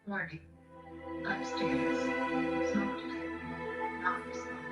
Warning. Upstairs. Smoke detector. Not responding.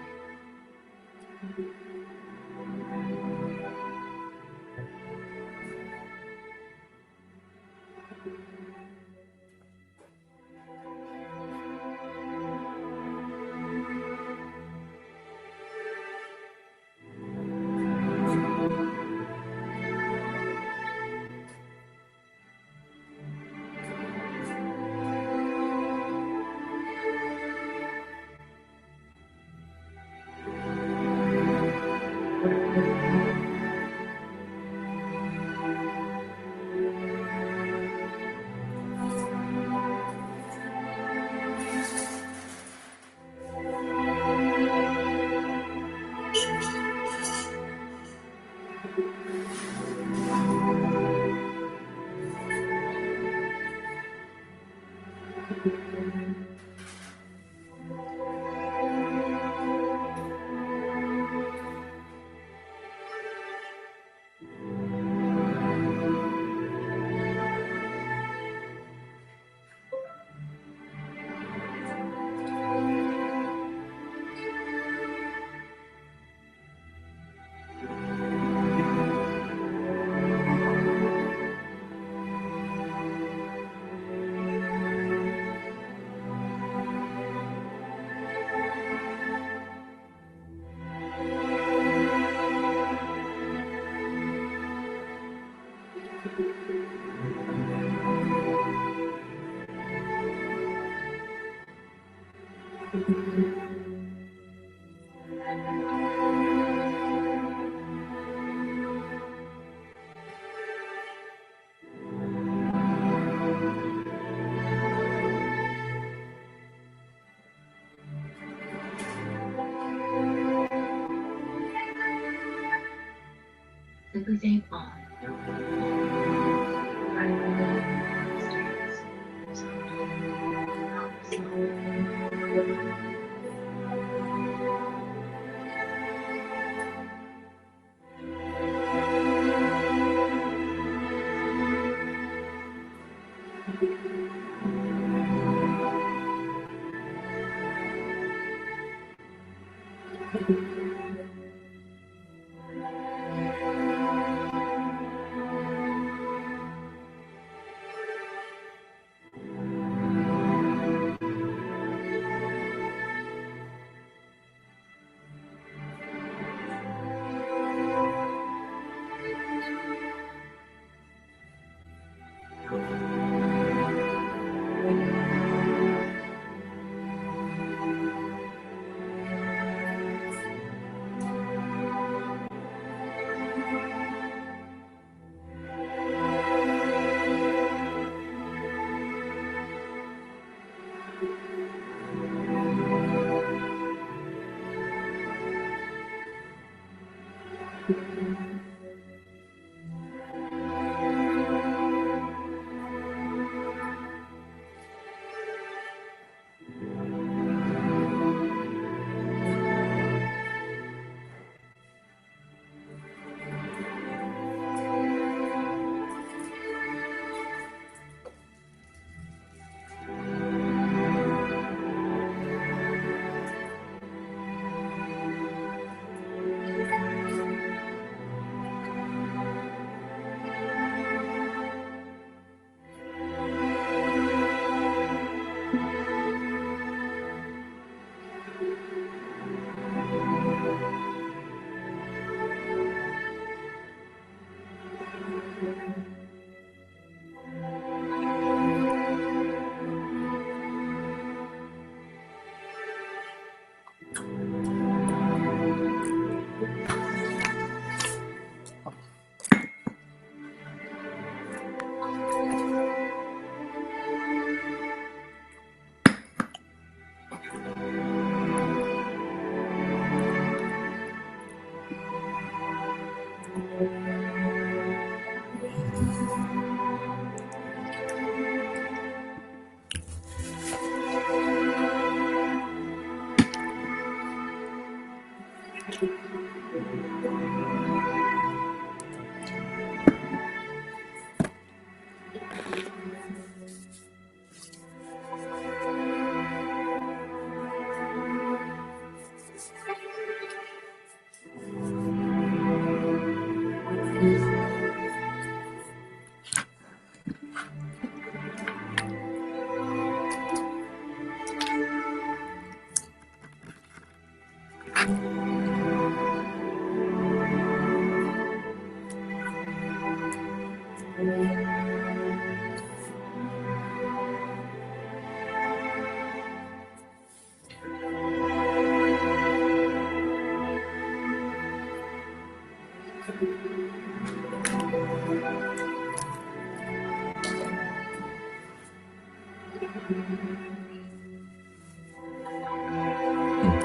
Everything on. Upstairs. Smoke detector. Not responding.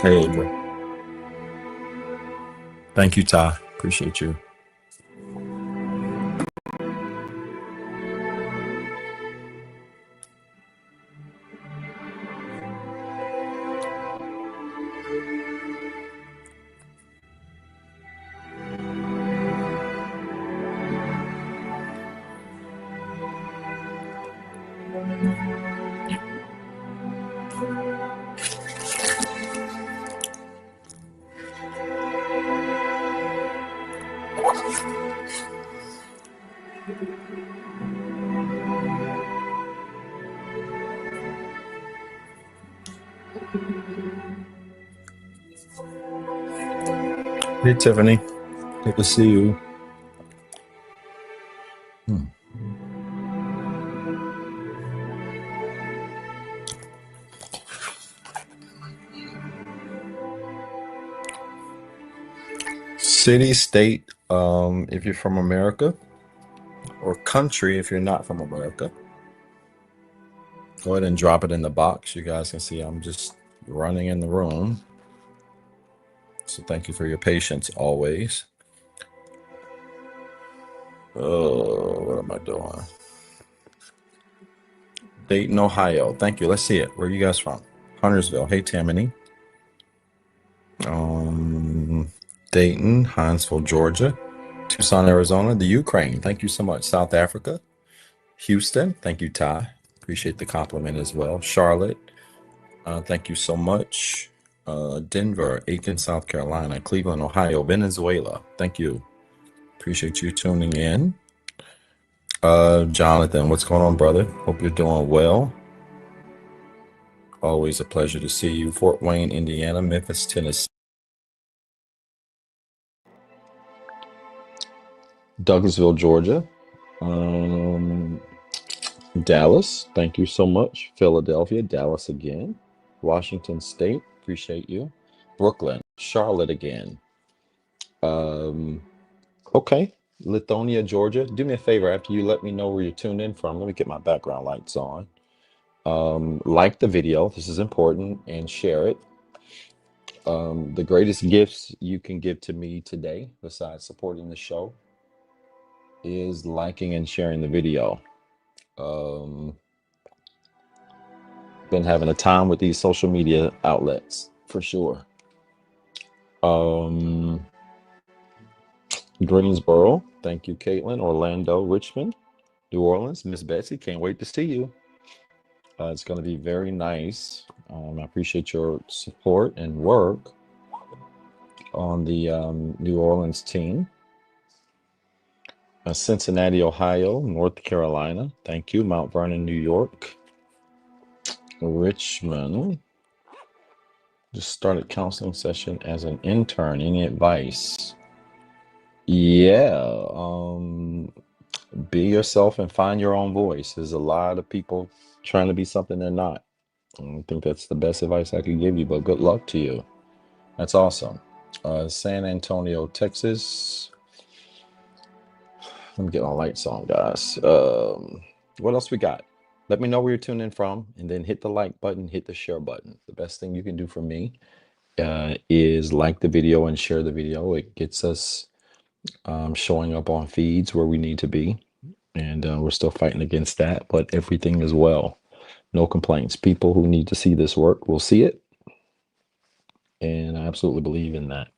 Hey, April. Thank you, Ty. Appreciate you. Hey, Tiffany. Good to see you. Hmm. City, state, if you're from America, or country if you're not from America. Go ahead and drop it in the box. You guys can see I'm just running in the room. So thank you for your patience always. Oh, what am I doing? Dayton, Ohio. Thank you. Let's see it. Where are you guys from? Huntersville. Hey, Tammany. Dayton, Hinesville, Georgia. Tucson, Arizona. The Ukraine. Thank you so much. South Africa. Houston. Thank you, Ty. Appreciate the compliment as well. Charlotte. Thank you so much. Denver, Aiken, South Carolina, Cleveland, Ohio, Venezuela. Thank you. Appreciate you tuning in. Jonathan, what's going on, brother? Hope you're doing well. Always a pleasure to see you. Fort Wayne, Indiana, Memphis, Tennessee. Douglasville, Georgia. Dallas, thank you so much. Philadelphia, Dallas again. Washington State, appreciate you. Brooklyn, Charlotte again. Um, okay. Lithonia, Georgia. Do me a favor after you let me know where you're tuned in from. Let me get my background lights on. Like the video, this is important, and share it. The greatest gifts you can give to me today, besides supporting the show, is liking and sharing the video. Been having a time with these social media outlets for sure. Greensboro, thank you, Caitlin. Orlando, Richmond, New Orleans, Miss Betsy, can't wait to see you. It's going to be very nice. I appreciate your support and work on the New Orleans team. Cincinnati, Ohio, North Carolina, thank you. Mount Vernon, New York, Richmond. Just started counseling session as an intern. Any advice? Yeah, be yourself and find your own voice. There's a lot of people trying to be something they're not. I think that's the best advice I could give you, but good luck to you. That's awesome. San Antonio, Texas. Let me get my lights on, guys. What else we got? Let me know where you're tuning in from, and then hit the like button, hit the share button. The best thing you can do for me is like the video and share the video. It gets us showing up on feeds where we need to be. And we're still fighting against that, but everything is well. No complaints. People who need to see this work will see it. And I absolutely believe in that.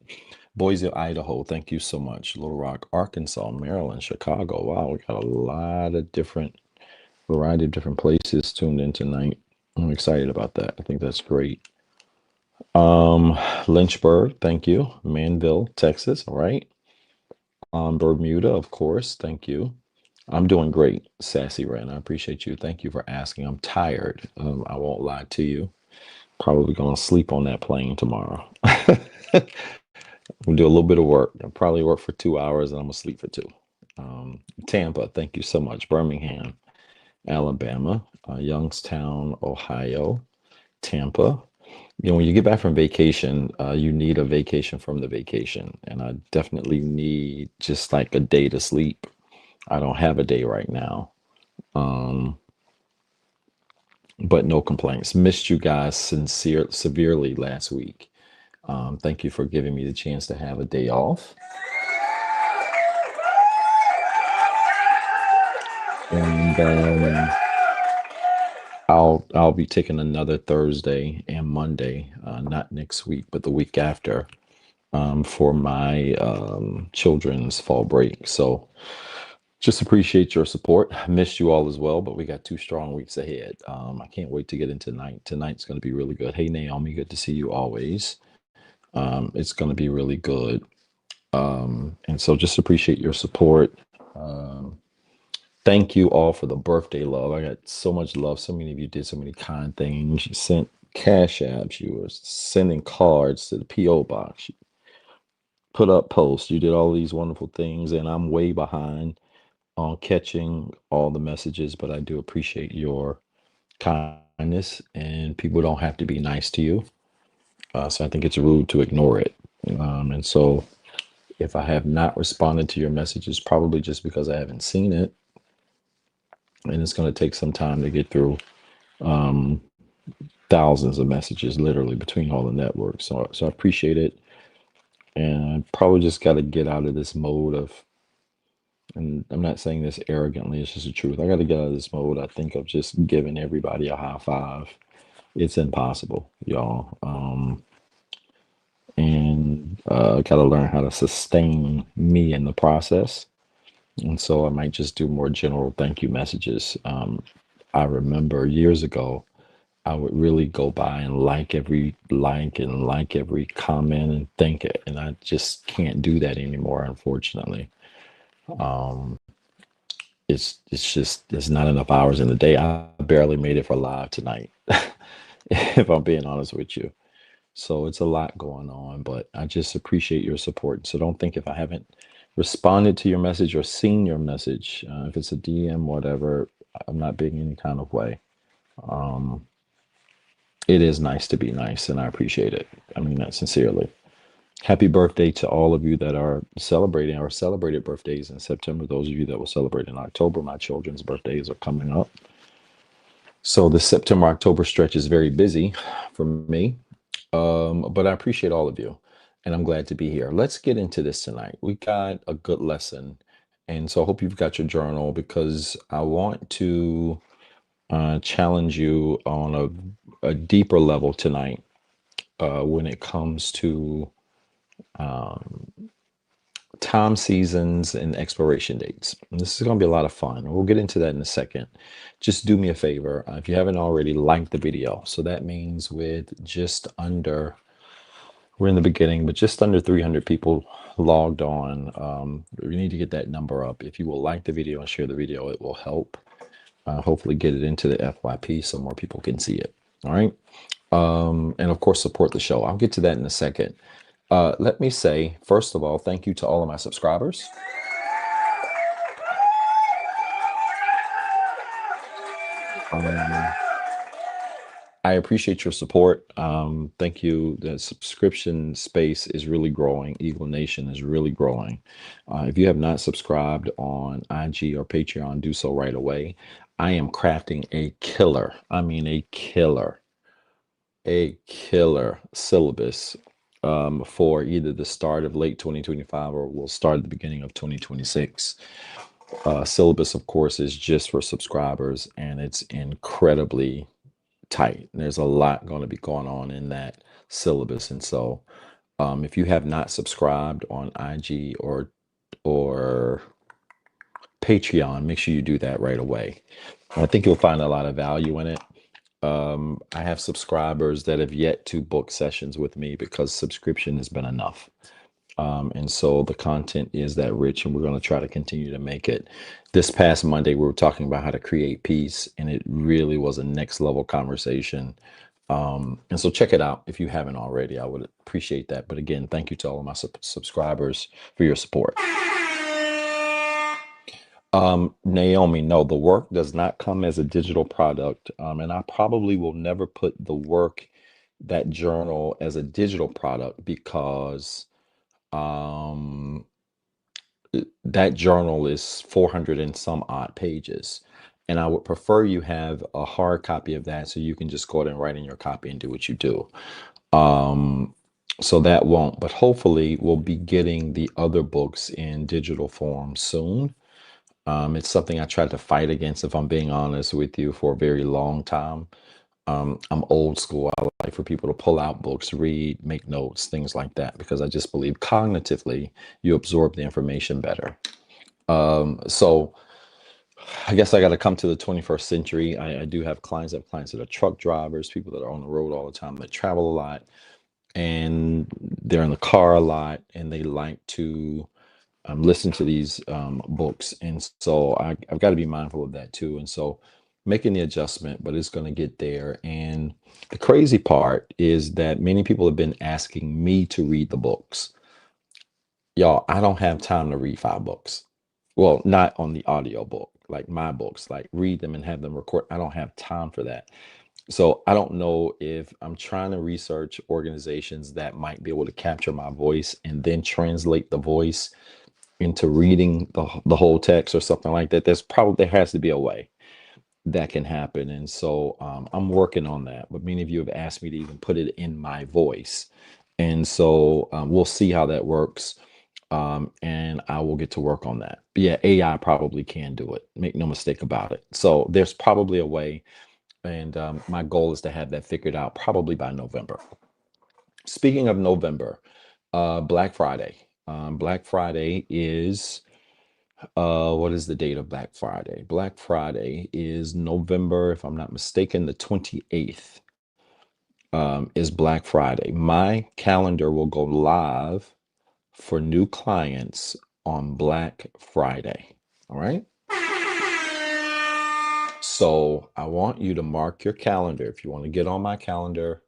Boise, Idaho, thank you so much. Little Rock, Arkansas, Maryland, Chicago. Wow, we got a lot of variety of different places tuned in tonight. I'm excited about that. I think that's great. Lynchburg, thank you. Manville, Texas, all right. Bermuda, of course, thank you. I'm doing great, Sassy Ren. I appreciate you. Thank you for asking. I'm tired. I won't lie to you. Probably gonna sleep on that plane tomorrow. We'll do a little bit of work. I'll probably work for 2 hours and I'm gonna sleep for two. Tampa, thank you so much. Birmingham, Alabama, Youngstown, Ohio, Tampa. You know, when you get back from vacation, you need a vacation from the vacation. And I definitely need just like a day to sleep. I don't have a day right now. But no complaints. Missed you guys severely last week. Thank you for giving me the chance to have a day off. And I'll be taking another Thursday and Monday, not next week, but the week after, for my children's fall break. So just appreciate your support. Missed you all as well, but we got 2 strong weeks ahead. I can't wait to get into tonight. Tonight's going to be really good. Hey, Naomi, good to see you always. It's going to be really good. And so just appreciate your support. Thank you all for the birthday love. I got so much love. So many of you did so many kind things. You sent cash apps. You were sending cards to the P.O. box. You put up posts. You did all these wonderful things. And I'm way behind on catching all the messages, but I do appreciate your kindness. And people don't have to be nice to you. So I think it's rude to ignore it. And so if I have not responded to your messages, probably just because I haven't seen it. And it's going to take some time to get through thousands of messages, literally, between all the networks. So I appreciate it. And I probably just got to get out of this mode of, and I'm not saying this arrogantly, it's just the truth. I got to get out of this mode, I think, of just giving everybody a high five. It's impossible, y'all. And got to learn how to sustain me in the process. And so I might just do more general thank you messages. I remember years ago, I would really go by and like every comment and thank it. And I just can't do that anymore, unfortunately. It's not enough hours in the day. I barely made it for live tonight, if I'm being honest with you. So it's a lot going on, but I just appreciate your support. So don't think if I haven't responded to your message or seen your message, if it's a DM, whatever, I'm not being any kind of way. Um, it is nice to be nice, and I appreciate it. I mean that sincerely. Happy birthday to all of you that are celebrating or celebrated birthdays in September. Those of you that will celebrate in October, my children's birthdays are coming up. So the September October stretch is very busy for me. But I appreciate all of you, and I'm glad to be here. Let's get into this tonight. We got a good lesson, and so I hope you've got your journal because I want to challenge you on a deeper level tonight when it comes to um, time seasons and expiration dates. And this is going to be a lot of fun. We'll get into that in a second. Just do me a favor. If you haven't already, like the video. So that means with just under, we're in the beginning, but just under 300 people logged on. We need to get that number up. If you will like the video and share the video, it will help hopefully get it into the FYP so more people can see it. All right. And of course, support the show. I'll get to that in a second. Let me say, first of all, thank you to all of my subscribers. I appreciate your support. Thank you. The subscription space is really growing. Eagle Nation is really growing. If you have not subscribed on IG or Patreon, do so right away. I am crafting a killer, I mean a killer syllabus for either the start of late 2025 or we'll start at the beginning of 2026. Syllabus, of course, is just for subscribers, and it's incredibly tight. There's a lot going to be going on in that syllabus, and so if you have not subscribed on IG or Patreon, make sure you do that right away. I think you'll find a lot of value in it. I have subscribers that have yet to book sessions with me because subscription has been enough. And so the content is that rich, and we're going to try to continue to make it. This past Monday, we were talking about how to create peace, and it really was a next level conversation. And so check it out if you haven't already. I would appreciate that. But again, thank you to all of my subscribers for your support. Naomi, no, the work does not come as a digital product. And I probably will never put the work, that journal, as a digital product because that journal is 400 and some odd pages. And I would prefer you have a hard copy of that so you can just go ahead and write in your copy and do what you do. So that won't, but hopefully we'll be getting the other books in digital form soon. It's something I tried to fight against, if I'm being honest with you, for a very long time. I'm old school. I like for people to pull out books, read, make notes, things like that, because I just believe cognitively you absorb the information better. So I guess I got to come to the 21st century. I do have clients. I have clients that are truck drivers, people that are on the road all the time, that travel a lot, and they're in the car a lot, and they like to listen to these books. And so I've got to be mindful of that too. And so making the adjustment, but it's going to get there. And the crazy part is that many people have been asking me to read the books. Y'all, I don't have time to read 5 books. Well, not on the audio book, like my books, like read them and have them record. I don't have time for that. So I don't know if I'm trying to research organizations that might be able to capture my voice and then translate the voice into reading the whole text or something like that. There has to be a way that can happen. And so I'm working on that. But many of you have asked me to even put it in my voice. And so we'll see how that works. And I will get to work on that. But yeah, AI probably can do it. Make no mistake about it. So there's probably a way. And my goal is to have that figured out probably by November. Speaking of November, Black Friday. Black Friday is, what is the date of Black Friday? Black Friday is November, if I'm not mistaken, the 28th is Black Friday. My calendar will go live for new clients on Black Friday. All right. So I want you to mark your calendar. If you want to get on my calendar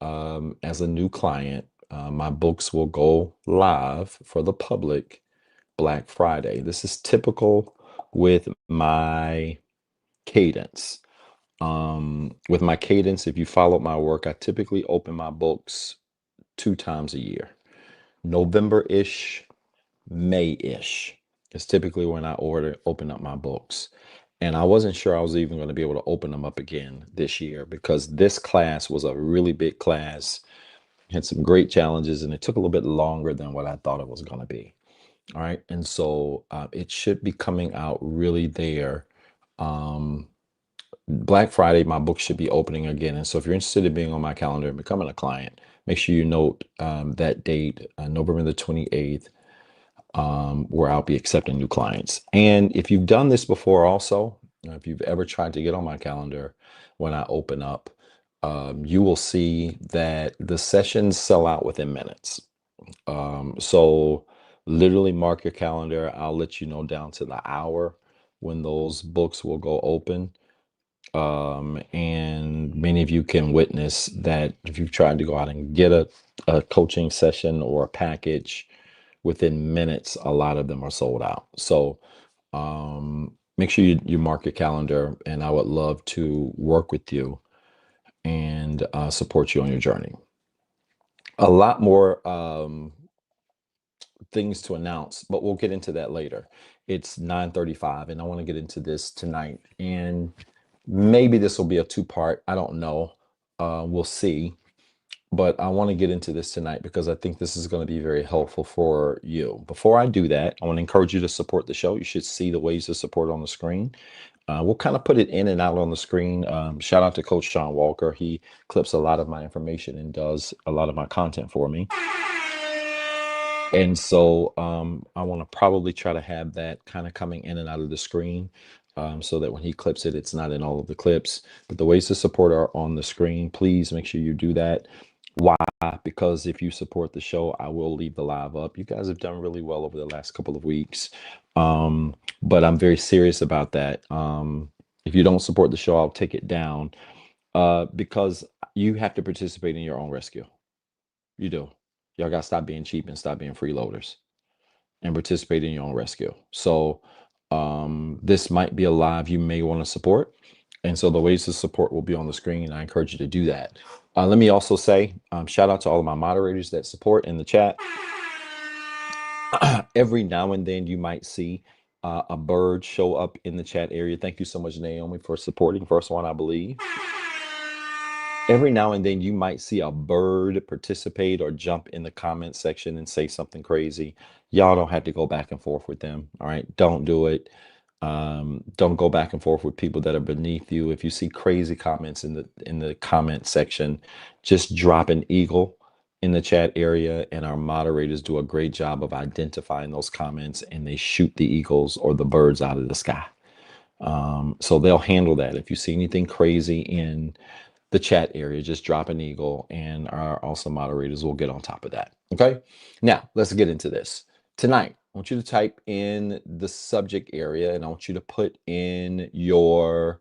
as a new client, my books will go live for the public Black Friday. This is typical with my cadence. With my cadence, if you followed my work, I typically open my books 2 times a year. November-ish, May-ish is typically when I open up my books. And I wasn't sure I was even going to be able to open them up again this year because this class was a really big class, had some great challenges, and it took a little bit longer than what I thought it was going to be. All right. And so it should be coming out really there. Black Friday, my book should be opening again. And so if you're interested in being on my calendar and becoming a client, make sure you note that date, November the 28th, where I'll be accepting new clients. And if you've done this before also, if you've ever tried to get on my calendar when I open up, you will see that the sessions sell out within minutes. So literally mark your calendar. I'll let you know down to the hour when those books will go open. And many of you can witness that if you've tried to go out and get a coaching session or a package, within minutes, a lot of them are sold out. So make sure you mark your calendar, and I would love to work with you and support you on your journey. A lot more things to announce, but we'll get into that later. It's 9:35, and I want to get into this tonight. And maybe this will be a two-part. I don't know. We'll see. But I want to get into this tonight because I think this is going to be very helpful for you. Before I do that, I want to encourage you to support the show. You should see the ways to support on the screen. We'll kind of put it in and out on the screen. Shout out to Coach Sean Walker. He clips a lot of my information and does a lot of my content for me. And so I want to probably try to have that kind of coming in and out of the screen so that when he clips it, it's not in all of the clips. But the ways to support are on the screen. Please make sure you do that. Why? Because if you support the show, I will leave the live up. You guys have done really well over the last couple of weeks. But I'm very serious about that. If you don't support the show, I'll take it down because you have to participate in your own rescue. You do. Y'all got to stop being cheap and stop being freeloaders and participate in your own rescue. So this might be a live you may want to support. And so the ways to support will be on the screen. I encourage you to do that. Let me also say, shout out to all of my moderators that support in the chat. Every now and then you might see a bird show up in the chat area. Thank you so much, Naomi, for supporting. First one, I believe. Every now and then you might see a bird participate or jump in the comment section and say something crazy. Y'all don't have to go back and forth with them. All right. Don't do it. Don't go back and forth with people that are beneath you. If you see crazy comments in the comment section, just drop an eagle in the chat area, and our moderators do a great job of identifying those comments, and they shoot the eagles or the birds out of the sky. So they'll handle that. If you see anything crazy in the chat area, just drop an eagle, and our awesome moderators will get on top of that. Okay. Now let's get into this. Tonight, I want you to type in the subject area, and I want you to put in your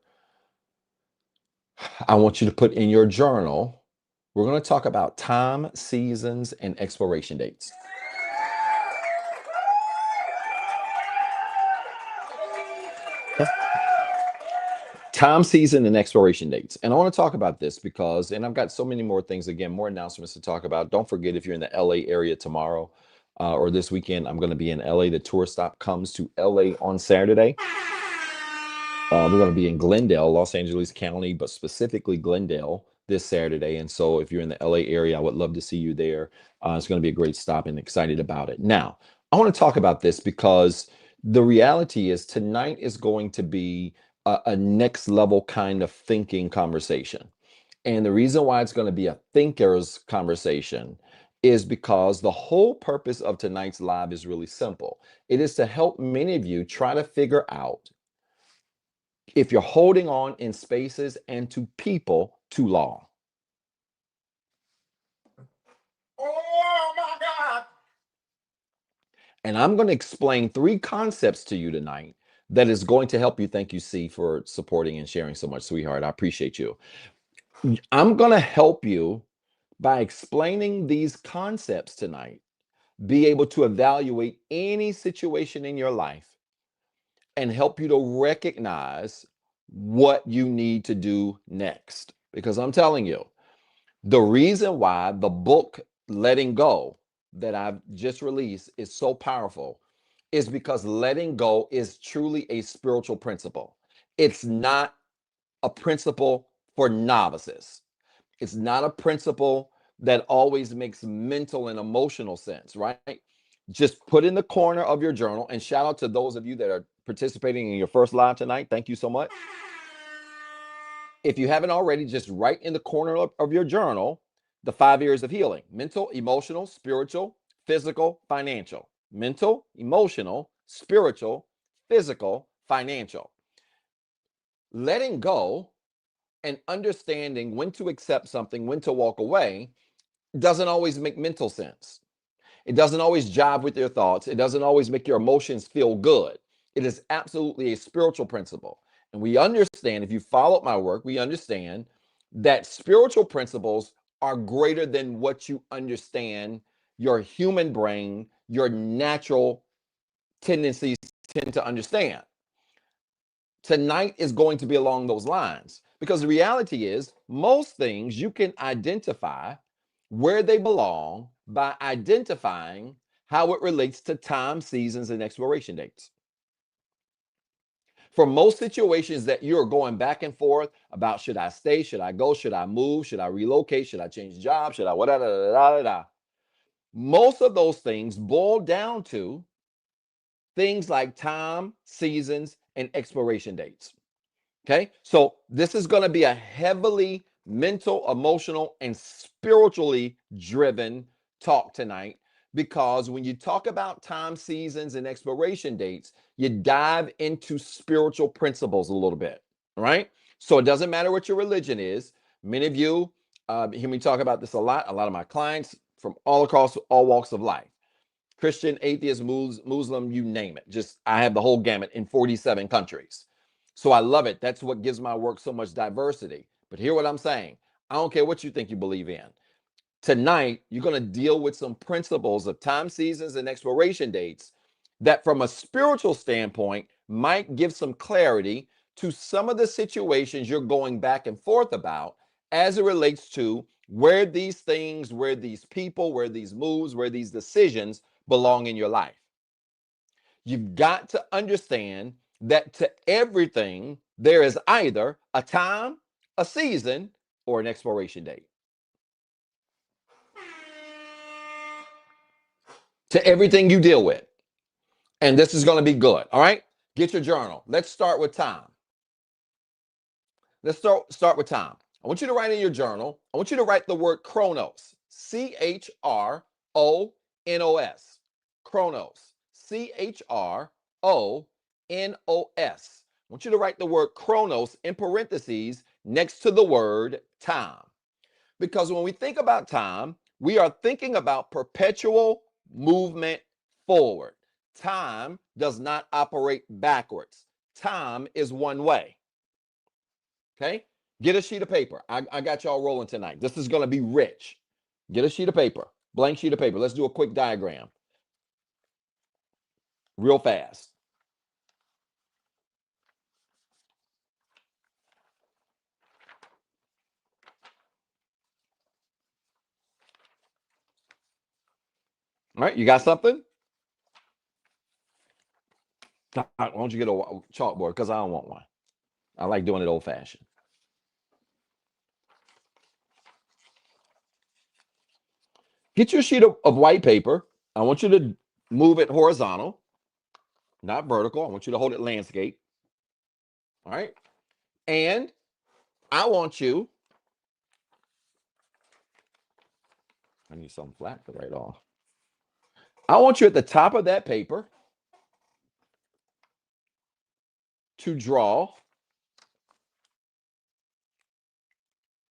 journal. We're going to talk about time, seasons, and expiration dates. Time, season, and expiration dates. And I want to talk about this because, and I've got so many more things, again, more announcements to talk about. Don't forget, if you're in the LA area tomorrow or this weekend, I'm going to be in LA. The tour stop comes to LA on Saturday. We're going to be in Glendale, Los Angeles County, but specifically Glendale this Saturday. And so if you're in the LA area, I would love to see you there. It's going to be a great stop, and excited about it. Now, I want to talk about this because the reality is tonight is going to be a next level kind of thinking conversation. And the reason why it's going to be a thinker's conversation is because the whole purpose of tonight's live is really simple. It is to help many of you try to figure out if you're holding on in spaces and to people too long. Oh my God. And I'm going to explain 3 concepts to you tonight that is going to help you. Thank you, C, for supporting and sharing so much, sweetheart. I appreciate you. I'm going to help you by explaining these concepts tonight, be able to evaluate any situation in your life and help you to recognize what you need to do next. Because I'm telling you, the reason why the book Letting Go that I've just released is so powerful is because letting go is truly a spiritual principle. It's not a principle for novices. It's not a principle that always makes mental and emotional sense, right? Just put in the corner of your journal, and shout out to those of you that are participating in your first live tonight. Thank you so much. If you haven't already, just write in the corner of your journal the 5 areas of healing: mental, emotional, spiritual, physical, financial. Mental, emotional, spiritual, physical, financial. Letting go and understanding when to accept something, when to walk away, doesn't always make mental sense. It doesn't always jive with your thoughts. It doesn't always make your emotions feel good. It is absolutely a spiritual principle. And we understand, if you followed my work, we understand that spiritual principles are greater than what you understand your human brain, your natural tendencies tend to understand. Tonight is going to be along those lines, because the reality is most things you can identify where they belong by identifying how it relates to time, seasons, and expiration dates. For most situations that you're going back and forth about, should I stay, should I go, should I move, should I relocate, should I change jobs, should I whatever, most of those things boil down to things like time, seasons, and expiration dates. Okay, so this is going to be a heavily mental, emotional, and spiritually driven talk tonight, because when you talk about time, seasons, and expiration dates, you dive into spiritual principles a little bit, right? So it doesn't matter what your religion is. Many of you hear me talk about this a lot. A lot of my clients from all across all walks of life. Christian, atheist, Muslim, you name it. Just, I have the whole gamut in 47 countries. So I love it. That's what gives my work so much diversity. But hear what I'm saying. I don't care what you think you believe in. Tonight, you're going to deal with some principles of time, seasons, and expiration dates that, from a spiritual standpoint, might give some clarity to some of the situations you're going back and forth about as it relates to where these things, where these people, where these moves, where these decisions belong in your life. You've got to understand that to everything, there is either a time, a season, or an expiration date. To everything you deal with. And this is going to be good. All right. Get your journal. Let's start with time. Let's start with time. I want you to write in your journal. I want you to write the word chronos. Chronos. Chronos. Chronos. I want you to write the word chronos in parentheses next to the word time. Because when we think about time, we are thinking about perpetual movement forward. Time does not operate backwards. Time is one way. Okay? Get a sheet of paper. I got y'all rolling tonight. This is going to be rich. Get a sheet of paper, blank sheet of paper. Let's do a quick diagram real fast. All right, you got something? Why don't you get a chalkboard? Because I don't want one. I like doing it old fashioned. Get your sheet of white paper. I want you to move it horizontal, not vertical. I want you to hold it landscape. All right. And I want you, I need something flat to write off. I want you at the top of that paper to draw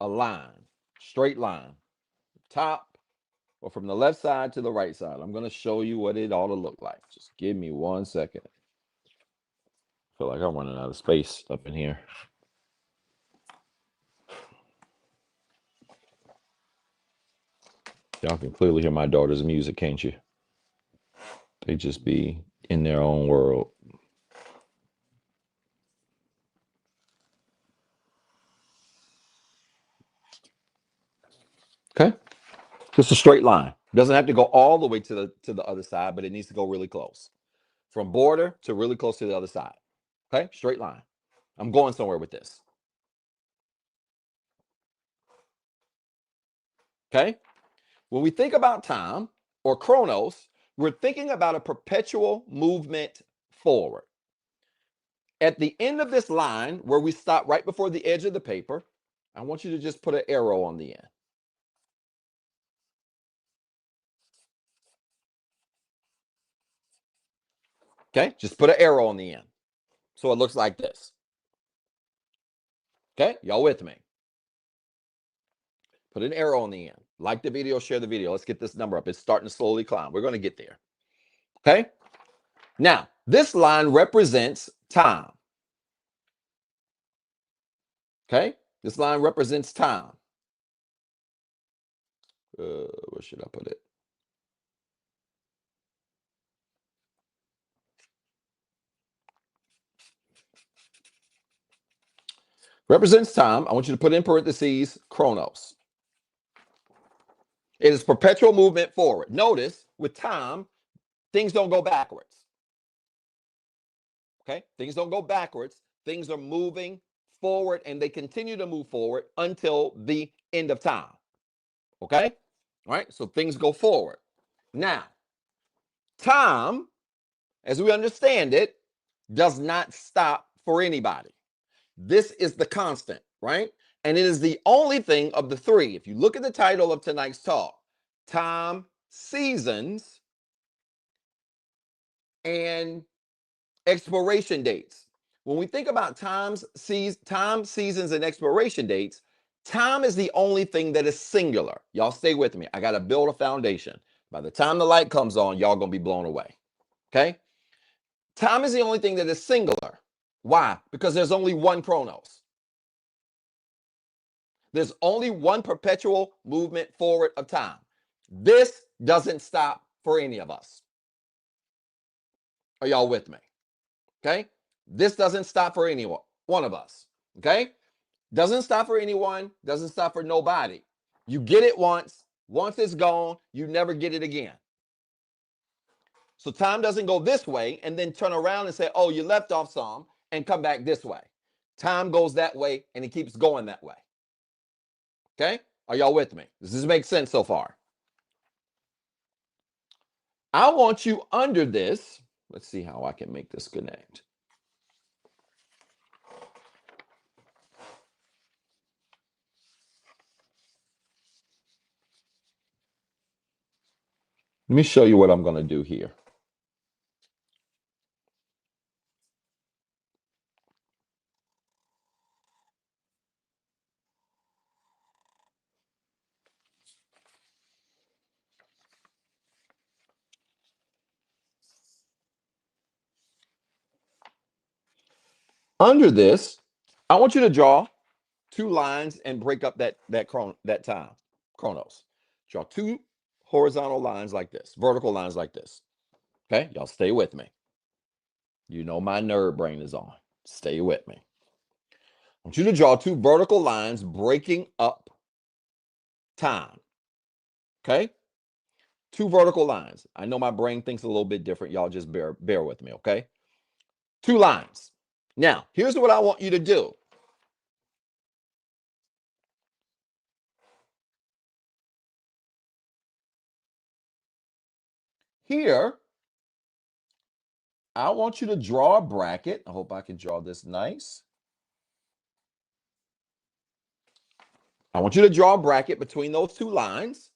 a line, straight line, top or from the left side to the right side. I'm going to show you what it ought to look like. Just give me 1 second. I feel like I'm running out of space up in here. Y'all can clearly hear my daughter's music, can't you? They just be in their own world. Okay, just a straight line. Doesn't have to go all the way to the other side, but it needs to go really close. From border to really close to the other side. Okay, straight line. I'm going somewhere with this. Okay, when we think about time or chronos, we're thinking about a perpetual movement forward. At the end of this line, where we stop right before the edge of the paper, I want you to just put an arrow on the end. Okay, just put an arrow on the end. So it looks like this. Okay, y'all with me? Put an arrow on the end. Like the video, share the video. Let's get this number up. It's starting to slowly climb. We're going to get there. Okay, now this line represents time. Okay, this line represents time. Where should I put it? Represents time. I want you to put in parentheses chronos. It is perpetual movement forward. Notice with time, things don't go backwards. Okay, things don't go backwards. Things are moving forward and they continue to move forward until the end of time. Okay, all right, so things go forward. Now, time, as we understand it, does not stop for anybody. This is the constant, right? And it is the only thing of the three. If you look at the title of tonight's talk, time, seasons, and expiration dates. When we think about time, seasons, and expiration dates, time is the only thing that is singular. Y'all stay with me. I got to build a foundation. By the time the light comes on, y'all going to be blown away. Okay? Time is the only thing that is singular. Why? Because there's only one chronos. There's only one perpetual movement forward of time. This doesn't stop for any of us. Are y'all with me? Okay? This doesn't stop for anyone, one of us. Okay? Doesn't stop for anyone, doesn't stop for nobody. You get it once it's gone, you never get it again. So time doesn't go this way and then turn around and say, oh, you left off some and come back this way. Time goes that way and it keeps going that way. Okay? Are y'all with me? Does this make sense so far? I want you under this. Let's see how I can make this connect. Let me show you what I'm going to do here. Under this, I want you to draw two lines and break up that time, chronos. Draw two horizontal lines like this, vertical lines like this. Okay, y'all stay with me. You know my nerd brain is on. Stay with me. I want you to draw two vertical lines breaking up time. Okay? Two vertical lines. I know my brain thinks a little bit different. Y'all just bear with me, okay? Two lines. Now, here's what I want you to do. Here, I want you to draw a bracket. I hope I can draw this nice. I want you to draw a bracket between those two lines.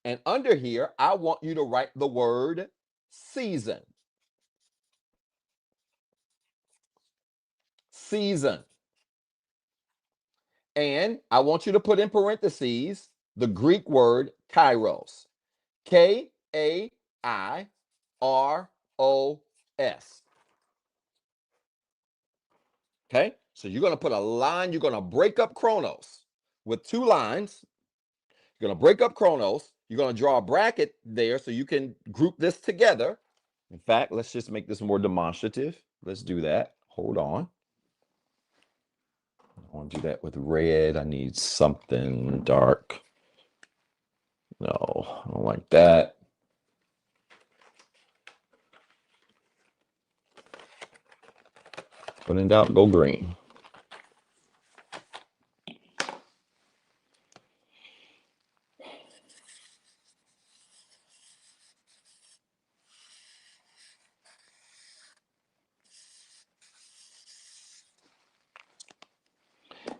And under here, I want you to write the word season. Season. And I want you to put in parentheses the Greek word kairos. K-A-I-R-O-S. Okay, so you're going to put a line, you're going to break up chronos with two lines. You're going to break up chronos. You're going to draw a bracket there so you can group this together. In fact, let's just make this more demonstrative. Let's do that. Hold on. I want to do that with red. I need something dark. No, I don't like that. When in doubt, go green.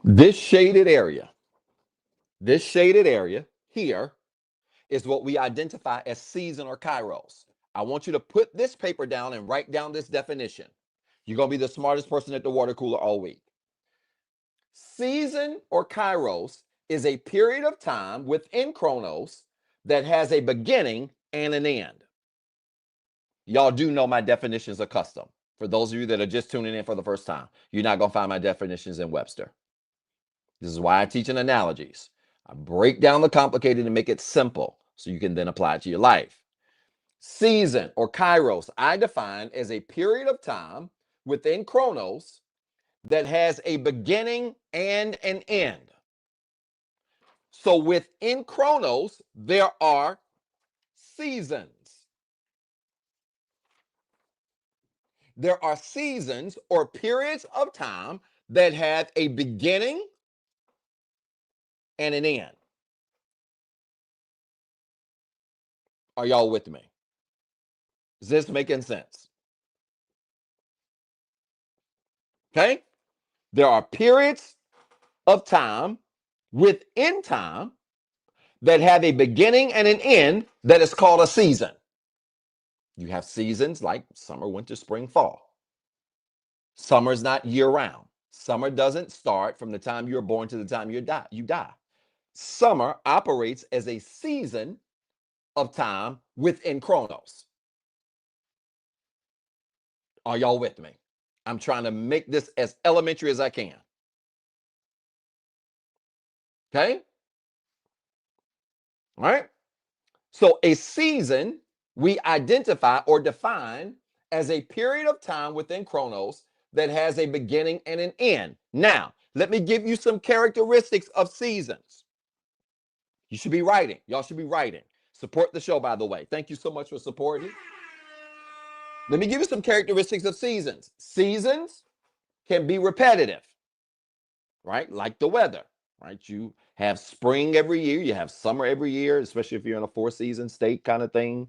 This shaded area here is what we identify as season or kairos. I want you to put this paper down and write down this definition. You're going to be the smartest person at the water cooler all week. Season or kairos is a period of time within chronos that has a beginning and an end. Y'all do know my definitions are custom. For those of you that are just tuning in for the first time, you're not going to find my definitions in Webster. This is why I teach in analogies. I break down the complicated and make it simple so you can then apply it to your life. Season or kairos, I define as a period of time within chronos that has a beginning and an end. So within chronos, there are seasons. There are seasons or periods of time that have a beginning and an end. Are y'all with me? Is this making sense? Okay? There are periods of time within time that have a beginning and an end that is called a season. You have seasons like summer, winter, spring, fall. Summer is not year-round. Summer doesn't start from the time you're born to the time you die. Summer operates as a season of time within chronos. Are y'all with me? I'm trying to make this as elementary as I can. Okay? All right? So a season we identify or define as a period of time within chronos that has a beginning and an end. Now, let me give you some characteristics of seasons. You should be writing. Y'all should be writing. Support the show, by the way. Thank you so much for supporting. Let me give you some characteristics of seasons. Seasons can be repetitive, right? Like the weather, right? You have spring every year. You have summer every year, especially if you're in a four-season state kind of thing.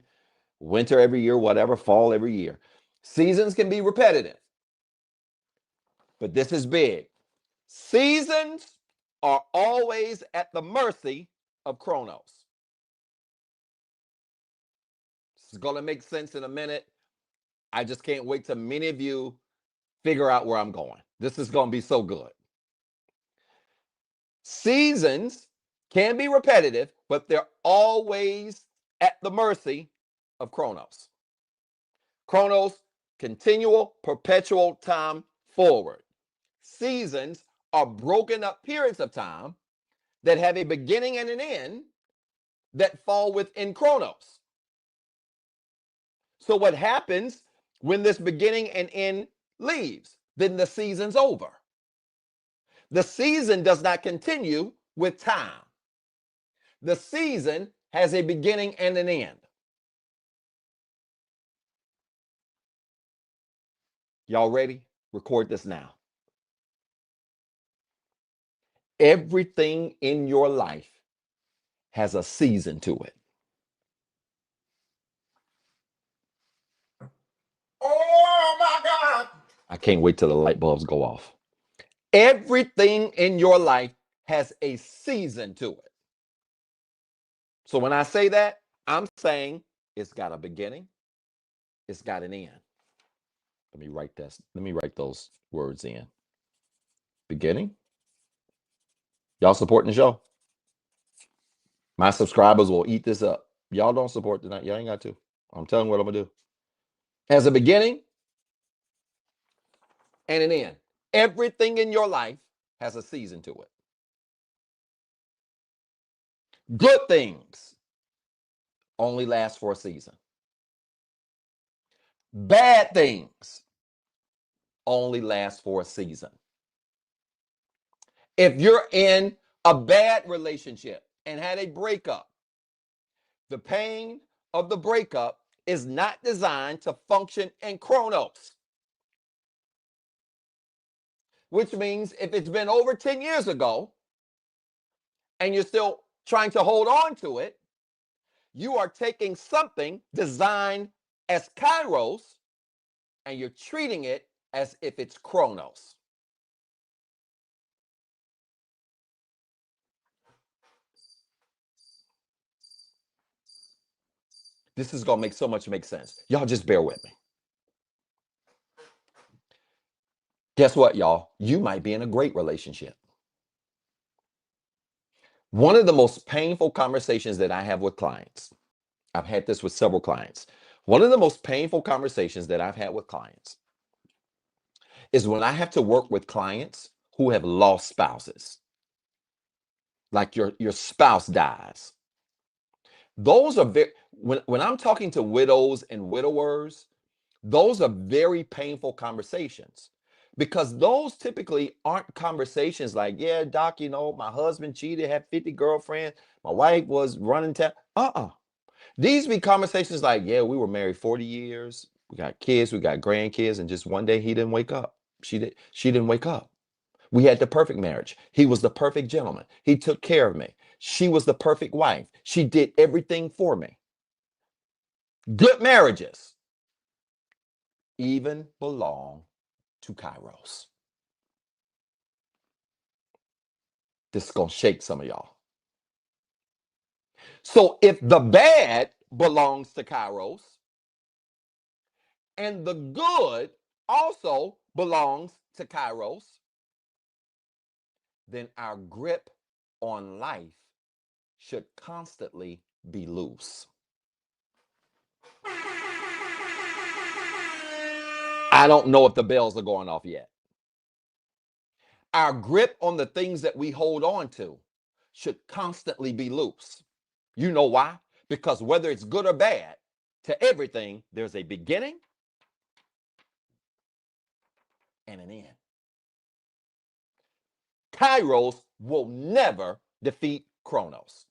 Winter every year, whatever, fall every year. Seasons can be repetitive, but this is big. Seasons are always at the mercy of chronos. This is going to make sense in a minute. I just can't wait till many of you figure out where I'm going. This is going to be so good. Seasons can be repetitive, but they're always at the mercy of chronos. Chronos, continual, perpetual time forward. Seasons are broken up periods of time that have a beginning and an end that fall within chronos. So what happens when this beginning and end leaves? Then the season's over. The season does not continue with time. The season has a beginning and an end. Y'all ready? Record this now. Everything in your life has a season to it. Oh my God. I can't wait till the light bulbs go off. Everything in your life has a season to it. So when I say that, I'm saying it's got a beginning, it's got an end. Let me write this. Let me write those words in. Beginning. Y'all supporting the show? My subscribers will eat this up. Y'all don't support tonight. Y'all ain't got to. I'm telling you what I'm gonna do. Has a beginning and an end. Everything in your life has a season to it. Good things only last for a season. Bad things only last for a season. If you're in a bad relationship and had a breakup, The pain of the breakup is not designed to function in chronos, which means if it's been over 10 years ago and you're still trying to hold on to it, you are taking something designed as kairos and you're treating it as if it's chronos. This is going to make so much make sense. Y'all just bear with me. Guess what, y'all? You might be in a great relationship. One of the most painful conversations that I have with clients, I've had this with several clients. One of the most painful conversations that I've had with clients is when I have to work with clients who have lost spouses. Like your spouse dies. Those are very, when I'm talking to widows and widowers, those are very painful conversations because those typically aren't conversations like, yeah, doc, you know, my husband cheated, had 50 girlfriends, my wife was running town. These be conversations like, yeah, we were married 40 years, we got kids, we got grandkids, and just one day he didn't wake up. She didn't wake up. We had the perfect marriage. He was the perfect gentleman. He took care of me. She was the perfect wife. She did everything for me. Good marriages even belong to Kairos. This is going to shake some of y'all. So if the bad belongs to Kairos and the good also belongs to Kairos, then our grip on life should constantly be loose. I don't know if the bells are going off yet. Our grip on the things that we hold on to should constantly be loose. You know why? Because whether it's good or bad, to everything, there's a beginning and an end. Kairos will never defeat Chronos.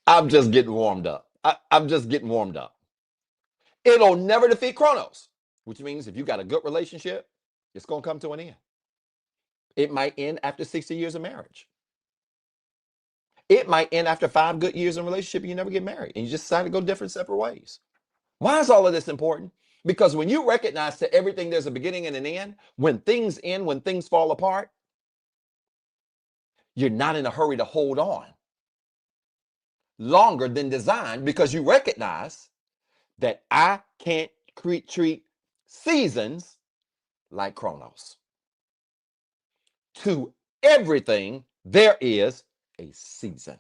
I'm just getting warmed up. I'm just getting warmed up. It'll never defeat Chronos, which means if you got a good relationship, it's going to come to an end. It might end after 60 years of marriage. It might end after 5 good years in a relationship and you never get married and you just decide to go different separate ways. Why is all of this important? Because when you recognize to everything there's a beginning and an end, when things end, when things fall apart, you're not in a hurry to hold on longer than designed because you recognize that I can't treat seasons like Chronos. To everything, there is a season.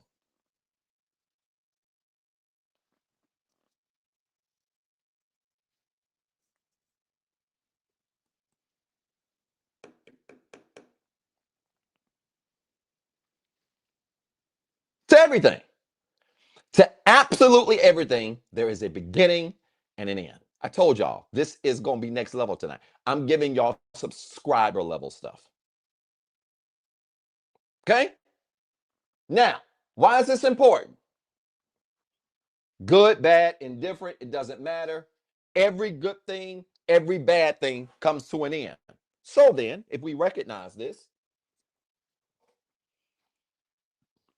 To everything. To absolutely everything, there is a beginning and an end. I told y'all, this is going to be next level tonight. I'm giving y'all subscriber level stuff. Okay? Now, why is this important? Good, bad, indifferent, it doesn't matter. Every good thing, every bad thing comes to an end. So then, if we recognize this,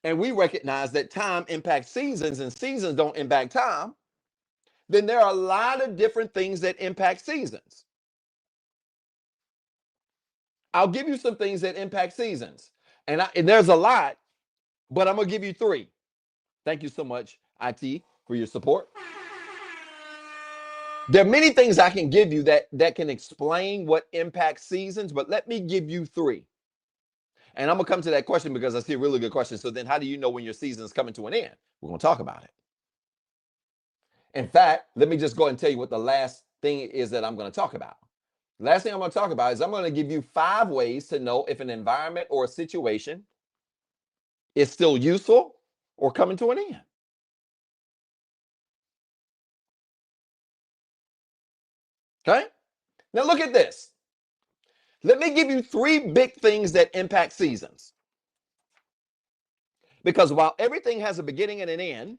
and we recognize that time impacts seasons and seasons don't impact time, then there are a lot of different things that impact seasons. I'll give you some things that impact seasons. And there's a lot, but I'm going to give you 3. Thank you so much, IT, for your support. There are many things I can give you that can explain what impacts seasons, but let me give you 3. And I'm going to come to that question because I see a really good question. So then how do you know when your season is coming to an end? We're going to talk about it. In fact, let me just go ahead and tell you what the last thing is that I'm going to talk about. The last thing I'm going to talk about is I'm going to give you 5 ways to know if an environment or a situation is still useful or coming to an end. Okay? Now look at this. Let me give you 3 big things that impact seasons. Because while everything has a beginning and an end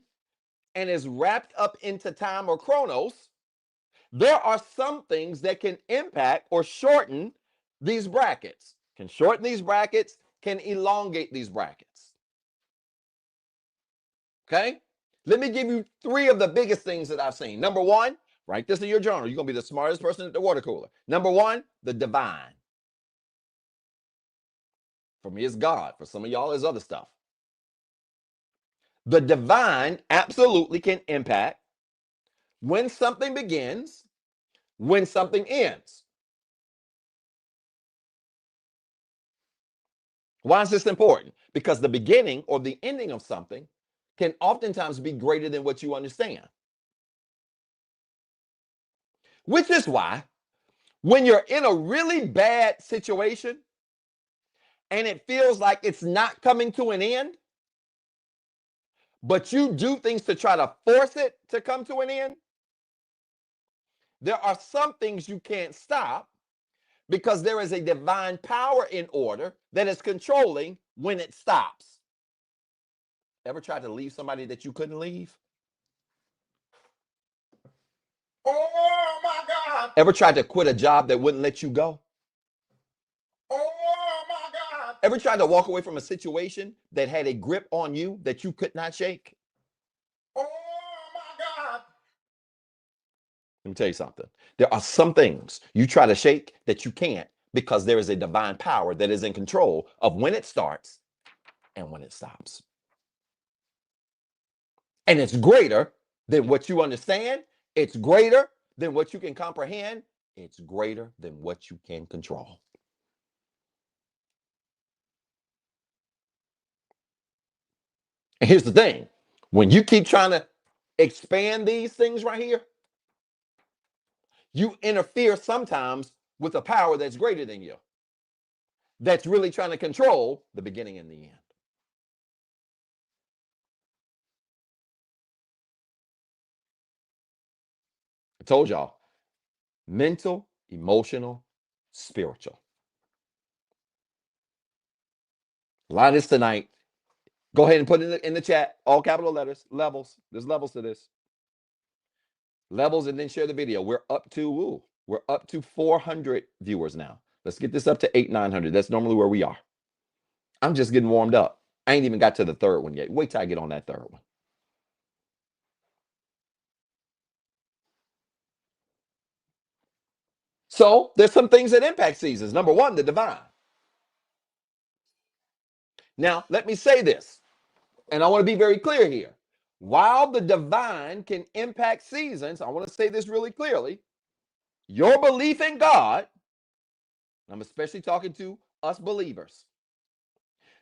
and is wrapped up into time or chronos, there are some things that can impact or shorten these brackets. Can shorten these brackets, can elongate these brackets. Okay? Let me give you 3 of the biggest things that I've seen. Number 1, write this in your journal. You're going to be the smartest person at the water cooler. Number 1, the divine. For me, it's God. For some of y'all, it's other stuff. The divine absolutely can impact when something begins, when something ends. Why is this important? Because the beginning or the ending of something can oftentimes be greater than what you understand. Which is why when you're in a really bad situation and it feels like it's not coming to an end, but you do things to try to force it to come to an end, there are some things you can't stop because there is a divine power in order that is controlling when it stops. Ever tried to leave somebody that you couldn't leave? Oh my God. Ever tried to quit a job that wouldn't let you go? Oh my God. Ever tried to walk away from a situation that had a grip on you that you could not shake? Oh my God. Let me tell you something. There are some things you try to shake that you can't because there is a divine power that is in control of when it starts and when it stops. And it's greater than what you understand. It's greater than what you can comprehend. It's greater than what you can control. And here's the thing. When you keep trying to expand these things right here, you interfere sometimes with a power that's greater than you, that's really trying to control the beginning and the end. I told y'all, mental, emotional, spiritual. A lot of this tonight. Go ahead and put it in the chat, all capital letters, levels. There's levels to this. Levels, and then share the video. We're up to 400 viewers now. Let's get this up to 800-900. That's normally where we are. I'm just getting warmed up. I ain't even got to the third one yet. Wait till I get on that third one. So there's some things that impact seasons. Number 1, the divine. Now, let me say this, and I want to be very clear here. While the divine can impact seasons, I want to say this really clearly. Your belief in God, I'm especially talking to us believers,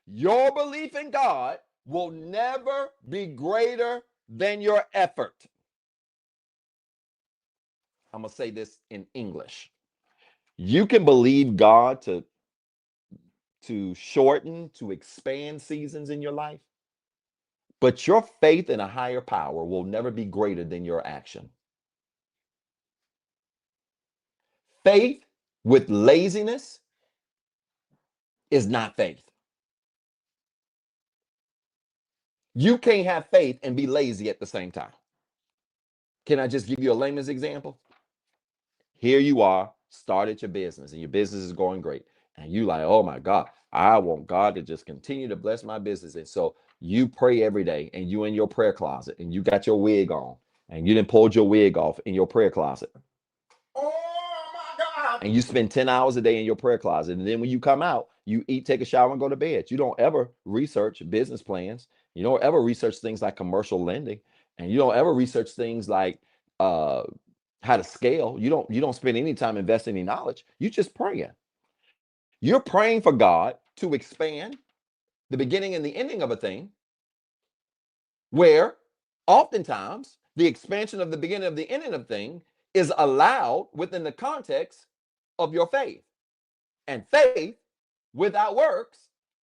your belief in God will never be greater than your effort. I'm going to say this in English. You can believe God to shorten, to expand seasons in your life, but your faith in a higher power will never be greater than your action. Faith with laziness is not faith. You can't have faith and be lazy at the same time. Can I just give you a layman's example? Here you are, started your business, and your business is going great. And you like, oh my God, I want God to just continue to bless my business. And so you pray every day, and you in your prayer closet, and you got your wig on, and you done pulled your wig off in your prayer closet. Oh my God. And you spend 10 hours a day in your prayer closet. And then when you come out, you eat, take a shower, and go to bed. You don't ever research business plans. You don't ever research things like commercial lending. And you don't ever research things like how to scale. You don't spend any time investing in knowledge. You just praying. You're praying for God to expand the beginning and the ending of a thing, where oftentimes the expansion of the beginning of the ending of thing is allowed within the context of your faith. And faith without works,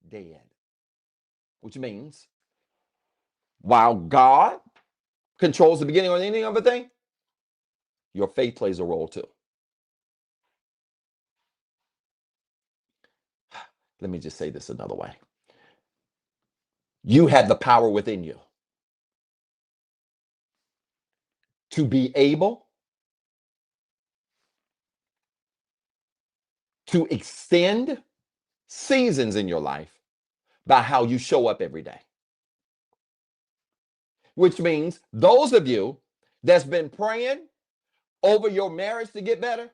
dead. Which means while God controls the beginning or the ending of a thing, your faith plays a role too. Let me just say this another way. You have the power within you to be able to extend seasons in your life by how you show up every day. Which means those of you that's been praying over your marriage to get better,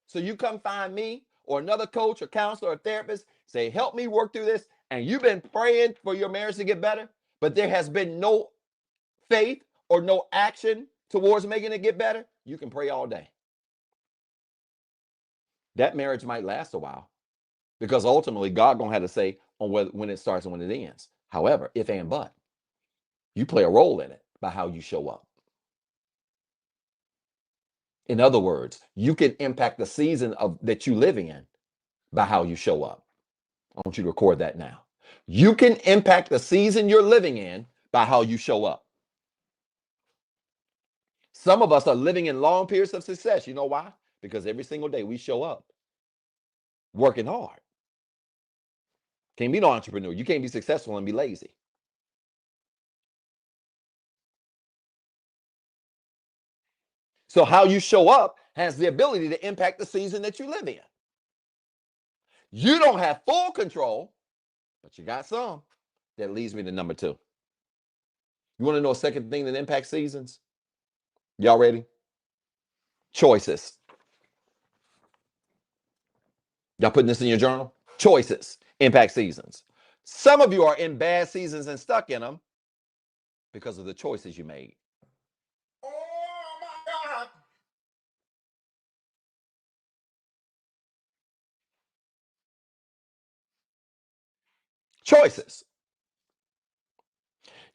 so you come find me or another coach or counselor or therapist, say, help me work through this, and you've been praying for your marriage to get better, but there has been no faith or no action towards making it get better, you can pray all day. That marriage might last a while because ultimately God gonna have to say on when it starts and when it ends. However, if and but, you play a role in it by how you show up. In other words, you can impact the season that you live in by how you show up. I want you to record that now. You can impact the season you're living in by how you show up. Some of us are living in long periods of success. You know why? Because every single day we show up working hard. Can't be no entrepreneur. You can't be successful and be lazy. So how you show up has the ability to impact the season that you live in. You don't have full control, but you got some. That leads me to number 2. You want to know a second thing that impacts seasons? Y'all ready? Choices. Y'all putting this in your journal? Choices impact seasons. Some of you are in bad seasons and stuck in them because of the choices you made. Oh my God. Choices.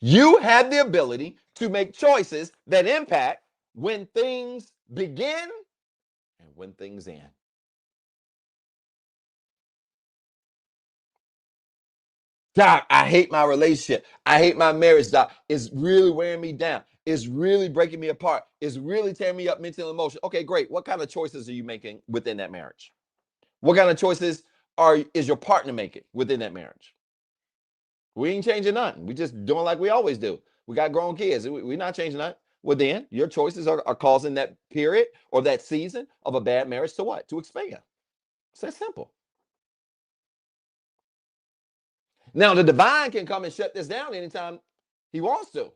You have the ability to make choices that impact when things begin and when things end. Doc, I hate my relationship. I hate my marriage, Doc. It's really wearing me down. It's really breaking me apart. It's really tearing me up mentally and emotionally. Okay, great. What kind of choices are you making within that marriage? What kind of choices is your partner making within that marriage? We ain't changing nothing. We just doing like we always do. We got grown kids. We're not changing nothing. Well, then your choices are causing that period or that season of a bad marriage to what? To expand. It's that simple. Now, the divine can come and shut this down anytime he wants to.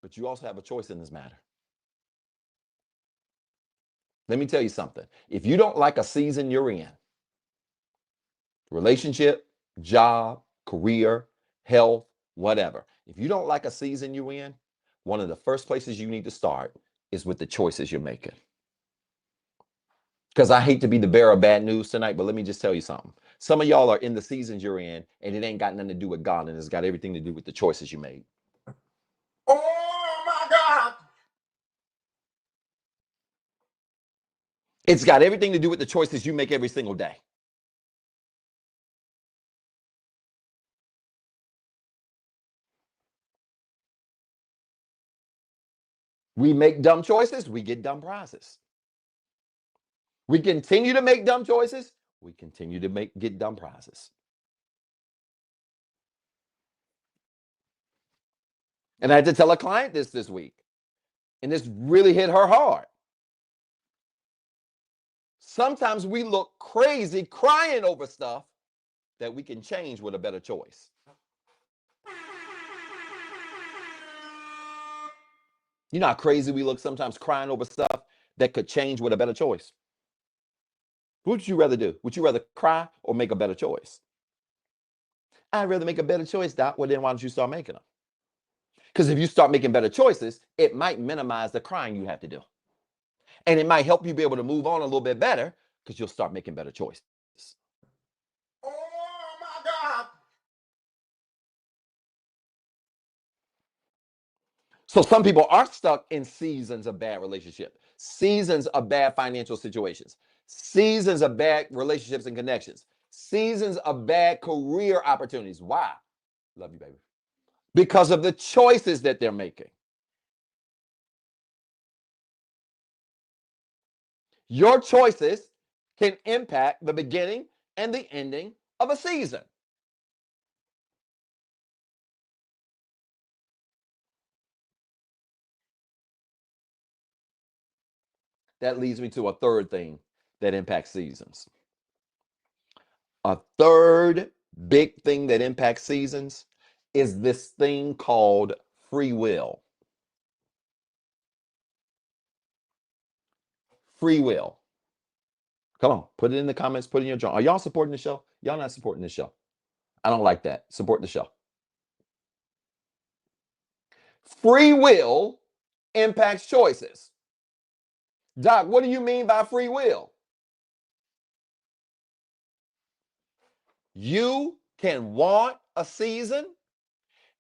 But you also have a choice in this matter. Let me tell you something. If you don't like a season you're in, relationship, job, career, health, whatever, if you don't like a season you're in, one of the first places you need to start is with the choices you're making. Because I hate to be the bearer of bad news tonight, but let me just tell you something. Some of y'all are in the seasons you're in, and it ain't got nothing to do with God, and it's got everything to do with the choices you made. Oh my God. It's got everything to do with the choices you make every single day. We make dumb choices, we get dumb prizes. We continue to make dumb choices, we continue to get dumb prizes. And I had to tell a client this week, and this really hit her hard. Sometimes we look crazy crying over stuff that we can change with a better choice. You know how crazy we look sometimes crying over stuff that could change with a better choice? What would you rather do? Would you rather cry or make a better choice? I'd rather make a better choice, Doc. Well, then why don't you start making them? Because if you start making better choices, it might minimize the crying you have to do. And it might help you be able to move on a little bit better because you'll start making better choices. Oh my God. So some people are stuck in seasons of bad relationship, seasons of bad financial situations, seasons of bad relationships and connections, seasons of bad career opportunities. Why? Love you, baby. Because of the choices that they're making. Your choices can impact the beginning and the ending of a season. That leads me to a third thing that impacts seasons. A third big thing that impacts seasons is this thing called free will. Free will. Come on, put it in the comments, put it in your journal. Are y'all supporting the show? Y'all not supporting the show. I don't like that. Support the show. Free will impacts choices. Doc, what do you mean by free will? You can want a season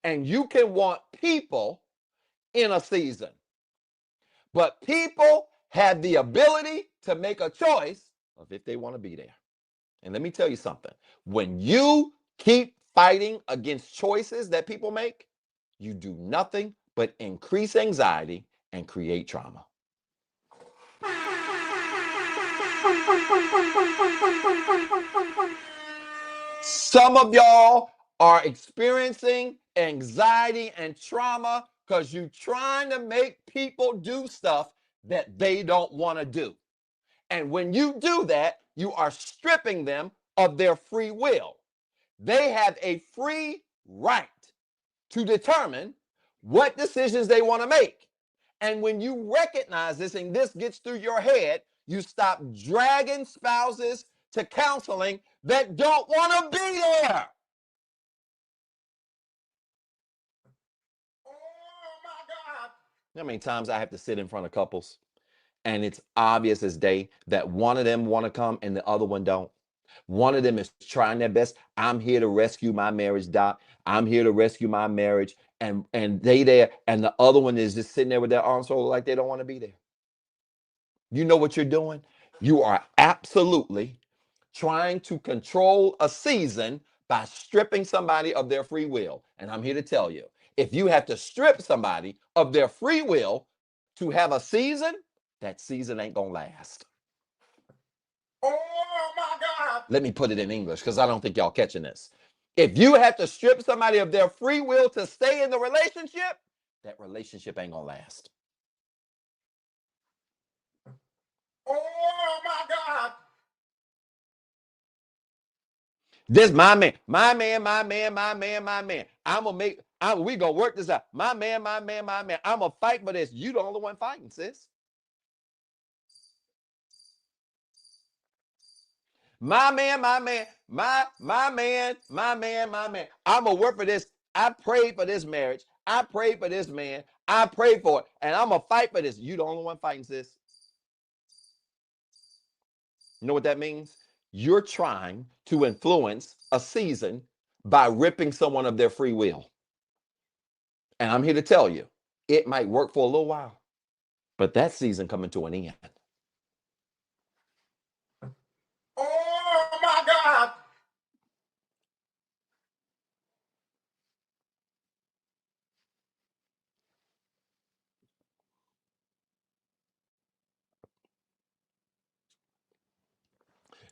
and you can want people in a season. But people have the ability to make a choice of if they want to be there. And let me tell you something. When you keep fighting against choices that people make, you do nothing but increase anxiety and create trauma. Some of y'all are experiencing anxiety and trauma because you're trying to make people do stuff that they don't want to do. And when you do that, you are stripping them of their free will. They have a free right to determine what decisions they want to make. And when you recognize this and this gets through your head, you stop dragging spouses to counseling that don't want to be there. Oh my God. How many times I have to sit in front of couples and it's obvious as day that one of them want to come and the other one don't. One of them is trying their best. I'm here to rescue my marriage, Doc. I'm here to rescue my marriage. And they there, and the other one is just sitting there with their arms folded like they don't want to be there. You know what you're doing? You are absolutely trying to control a season by stripping somebody of their free will. And I'm here to tell you, if you have to strip somebody of their free will to have a season, that season ain't gonna last. Oh my God. Let me put it in English because I don't think y'all catching this. If you have to strip somebody of their free will to stay in the relationship, that relationship ain't gonna last. Oh my God. This my man. We gonna work this out. My man. I'm gonna fight for this. You the only one fighting, sis. My man. I'm gonna work for this. I prayed for this marriage. I prayed for this man. I prayed for it. And I'm gonna fight for this. You the only one fighting, sis. You know what that means? You're trying to influence a season by ripping someone of their free will. And I'm here to tell you, it might work for a little while, but that season coming to an end. Oh my God.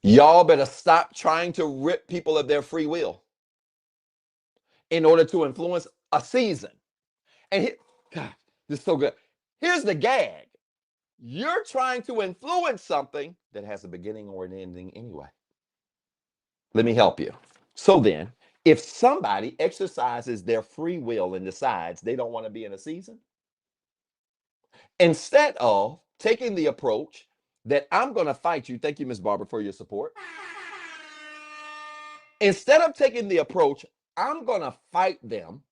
Y'all better stop trying to rip people of their free will in order to influence a season. And God, this is so good. Here's the gag. You're trying to influence something that has a beginning or an ending anyway. Let me help you. So then, if somebody exercises their free will and decides they don't want to be in a season, instead of taking the approach that I'm going to fight you, thank you, Ms. Barber, for your support. Instead of taking the approach, I'm going to fight them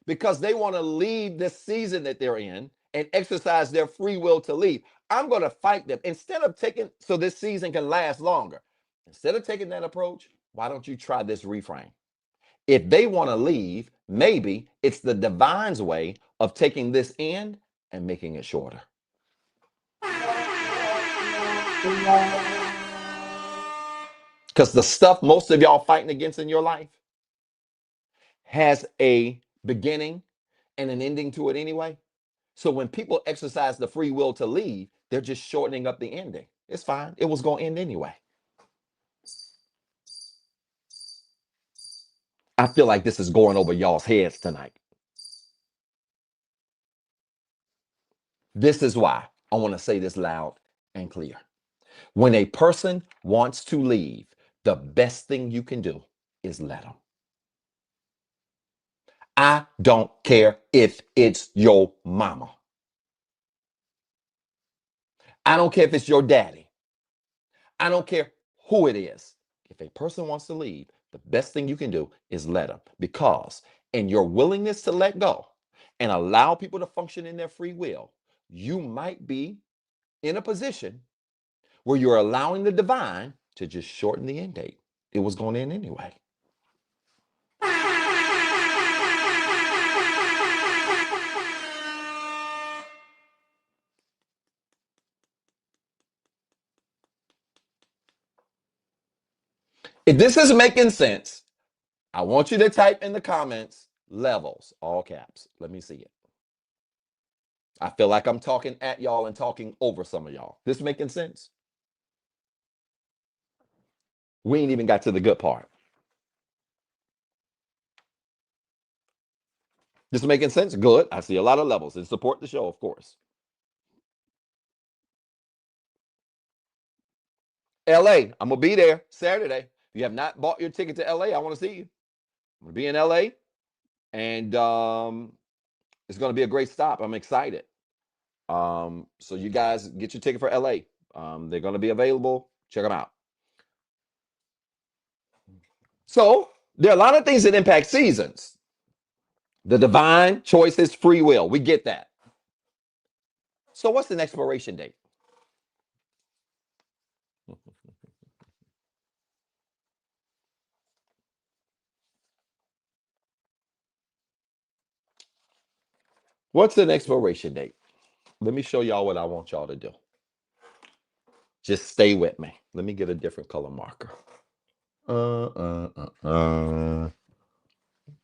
because they want to leave this season that they're in and exercise their free will to leave. I'm going to fight them instead of taking so this season can last longer. Instead of taking that approach, why don't you try this reframe? If they want to leave, maybe it's the divine's way of taking this end and making it shorter. Because the stuff most of y'all fighting against in your life has a beginning and an ending to it anyway. So when people exercise the free will to leave, they're just shortening up the ending. It's fine. It was going to end anyway. I feel like this is going over y'all's heads tonight. This is why I want to say this loud and clear. When a person wants to leave, the best thing you can do is let them. I don't care if it's your mama. I don't care if it's your daddy. I don't care who it is. If a person wants to leave, the best thing you can do is let them. Because in your willingness to let go and allow people to function in their free will, you might be in a position where you're allowing the divine to just shorten the end date. It was going to end anyway. If this is making sense, I want you to type in the comments levels, all caps. Let me see it. I feel like I'm talking at y'all and talking over some of y'all. This making sense? We ain't even got to the good part. This making sense? Good. I see a lot of levels and support the show, of course. LA, I'm gonna be there Saturday. If you have not bought your ticket to LA, I want to see you. I'm gonna be in LA, and it's gonna be a great stop. I'm excited. So you guys get your ticket for LA. They're gonna be available. Check them out. So there are a lot of things that impact seasons. The divine choice is free will. We get that. So what's the expiration date? What's the expiration date? Let me show y'all what I want y'all to do. Just stay with me. Let me get a different color marker.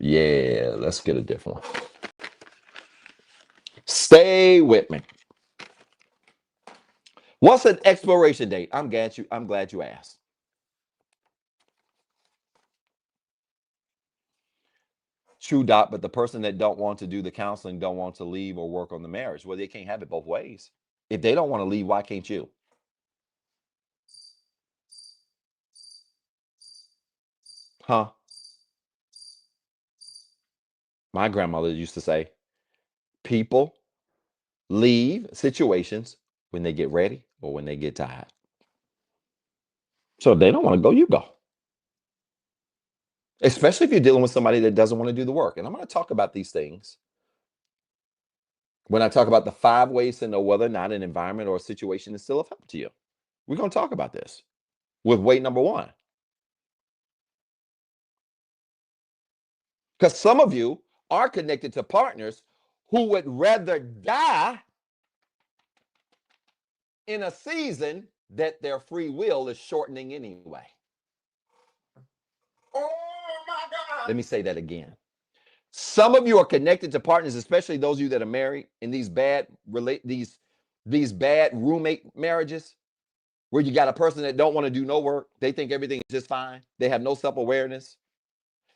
Yeah, let's get a different one. Stay with me. What's an expiration date? I'm glad you asked. True, Doc, but the person that don't want to do the counseling don't want to leave or work on the marriage. Well, they can't have it both ways. If they don't want to leave, why can't you? Huh? My grandmother used to say, people leave situations when they get ready or when they get tired. So if they don't want to go, you go. Especially if you're dealing with somebody that doesn't want to do the work. And I'm going to talk about these things when I talk about the 5 ways to know whether or not an environment or a situation is still of help to you. We're going to talk about this with way number 1. Because some of you are connected to partners who would rather die in a season that their free will is shortening anyway. Oh my God. Let me say that again. Some of you are connected to partners, especially those of you that are married in these bad roommate marriages where you got a person that don't want to do no work. They think everything is just fine. They have no self-awareness.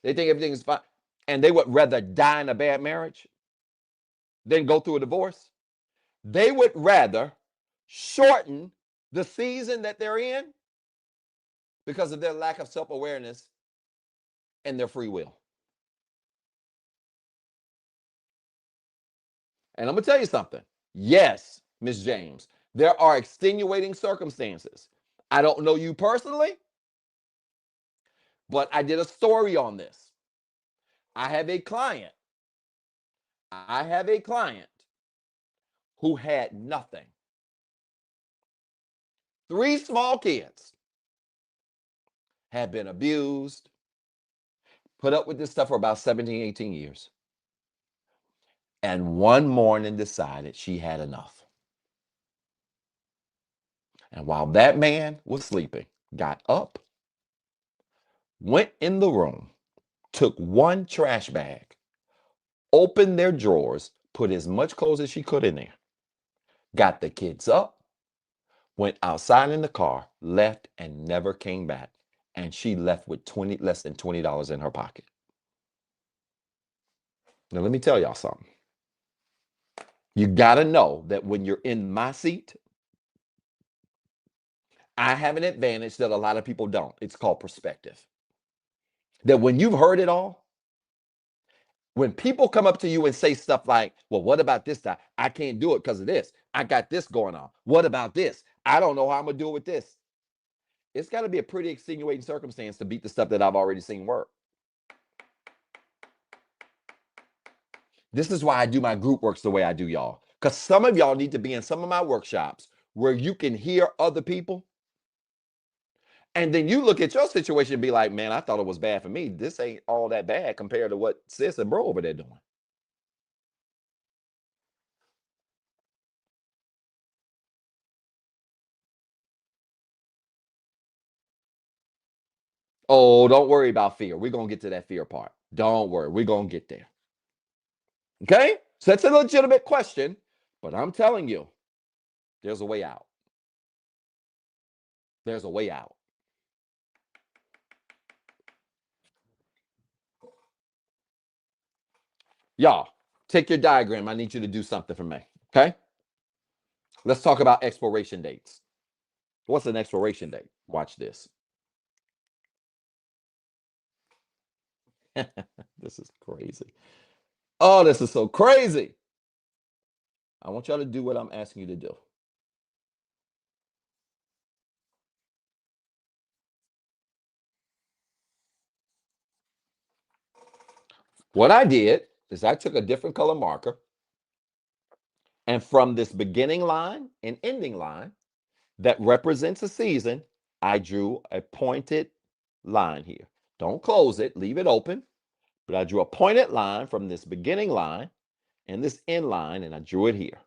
They think everything is fine. And they would rather die in a bad marriage than go through a divorce. They would rather shorten the season that they're in because of their lack of self-awareness and their free will. And I'm going to tell you something. Yes, Miss James, there are extenuating circumstances. I don't know you personally, but I did a story on this. I have a client who had nothing. 3 small kids, had been abused, put up with this stuff for about 17, 18 years. And one morning decided she had enough. And while that man was sleeping, got up, went in the room, took one trash bag, opened their drawers, put as much clothes as she could in there, got the kids up, went outside in the car, left, and never came back. And she left with less than $20 in her pocket. Now, let me tell y'all something. You got to know that when you're in my seat, I have an advantage that a lot of people don't. It's called perspective. That when you've heard it all, when people come up to you and say stuff like, well, what about this time? I can't do it because of this. I got this going on. What about this? I don't know how I'm going to do it with this. It's got to be a pretty extenuating circumstance to beat the stuff that I've already seen work. This is why I do my group works the way I do, y'all. Because some of y'all need to be in some of my workshops where you can hear other people. And then you look at your situation and be like, man, I thought it was bad for me. This ain't all that bad compared to what sis and bro over there doing. Oh, don't worry about fear. We're going to get to that fear part. Don't worry. We're going to get there. Okay? So that's a legitimate question, but I'm telling you, there's a way out. There's a way out. Y'all, take your diagram. I need you to do something for me. Okay? Let's talk about expiration dates. What's an expiration date? Watch this. This is crazy. Oh, this is so crazy. I want y'all to do what I'm asking you to do. What I did is I took a different color marker, and from this beginning line and ending line that represents a season, I drew a pointed line here. Don't close it, leave it open, but I drew a pointed line from this beginning line and this end line, and I drew it here.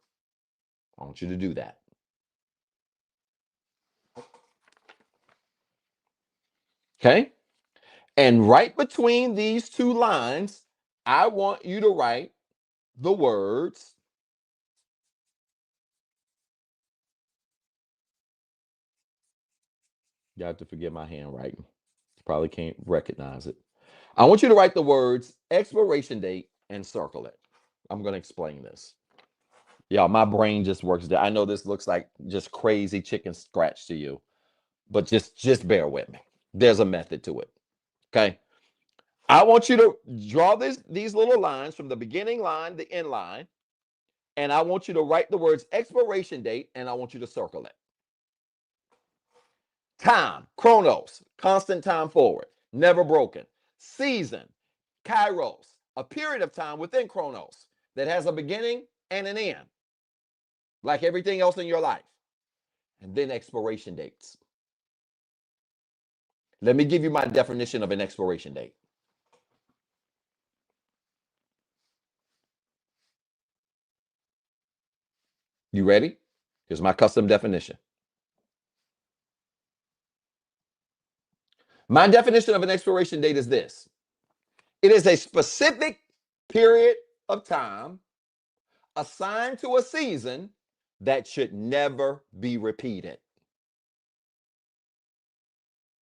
I want you to do that. Okay? And right between these two lines, I want you to write the words you have to forgive my handwriting. You probably can't recognize it. I want you to write the words expiration date and circle it. I'm going to explain this. Y'all, my brain just works. I know this looks like just crazy chicken scratch to you, but just bear with me. There's a method to it. Okay? I want you to draw these little lines from the beginning line, the end line, and I want you to write the words expiration date, and I want you to circle it. Time, chronos, constant time forward, never broken. Season, kairos, a period of time within chronos that has a beginning and an end, like everything else in your life. And then expiration dates. Let me give you my definition of an expiration date. You ready? Here's my custom definition. My definition of an expiration date is this. It is a specific period of time assigned to a season that should never be repeated.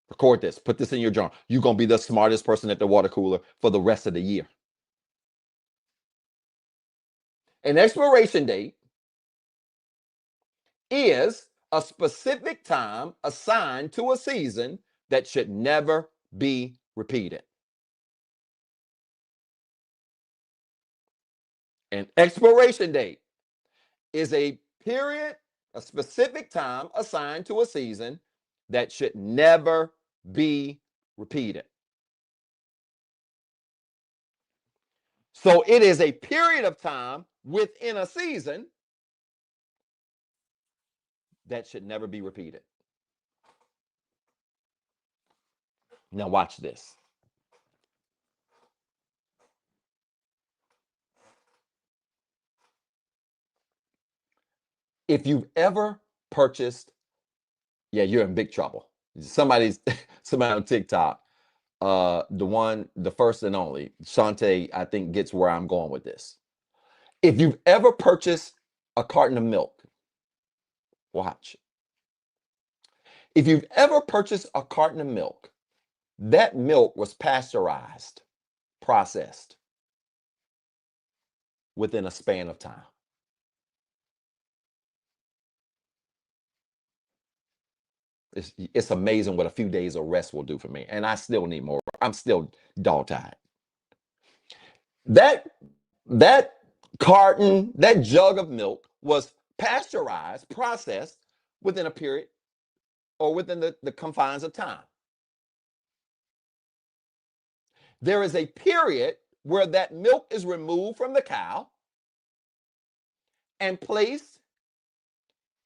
Record this. Put this in your journal. You're going to be the smartest person at the water cooler for the rest of the year. An expiration date is a specific time assigned to a season that should never be repeated. An expiration date is a period, a specific time assigned to a season that should never be repeated. So it is a period of time within a season that should never be repeated. Now watch this. If you've ever purchased, yeah, you're in big trouble. Somebody on TikTok, the first and only, Shantae, I think gets where I'm going with this. If you've ever purchased a carton of milk, watch. If you've ever purchased a carton of milk, that milk was pasteurized, processed within a span of time. It's amazing what a few days of rest will do for me. And I still need more. I'm still dog tired. That carton, that jug of milk was pasteurized, processed within a period or within the confines of time. There is a period where that milk is removed from the cow and placed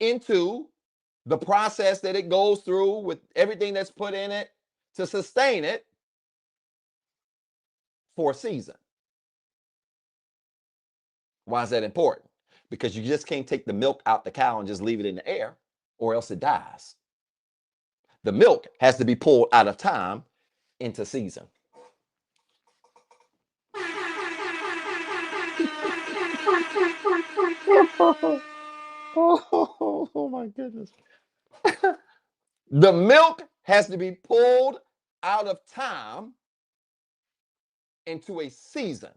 into the process that it goes through with everything that's put in it to sustain it for a season. Why is that important? Because you just can't take the milk out the cow and just leave it in the air, or else it dies. The milk has to be pulled out of time into season. Oh my goodness. The milk has to be pulled out of time into a season.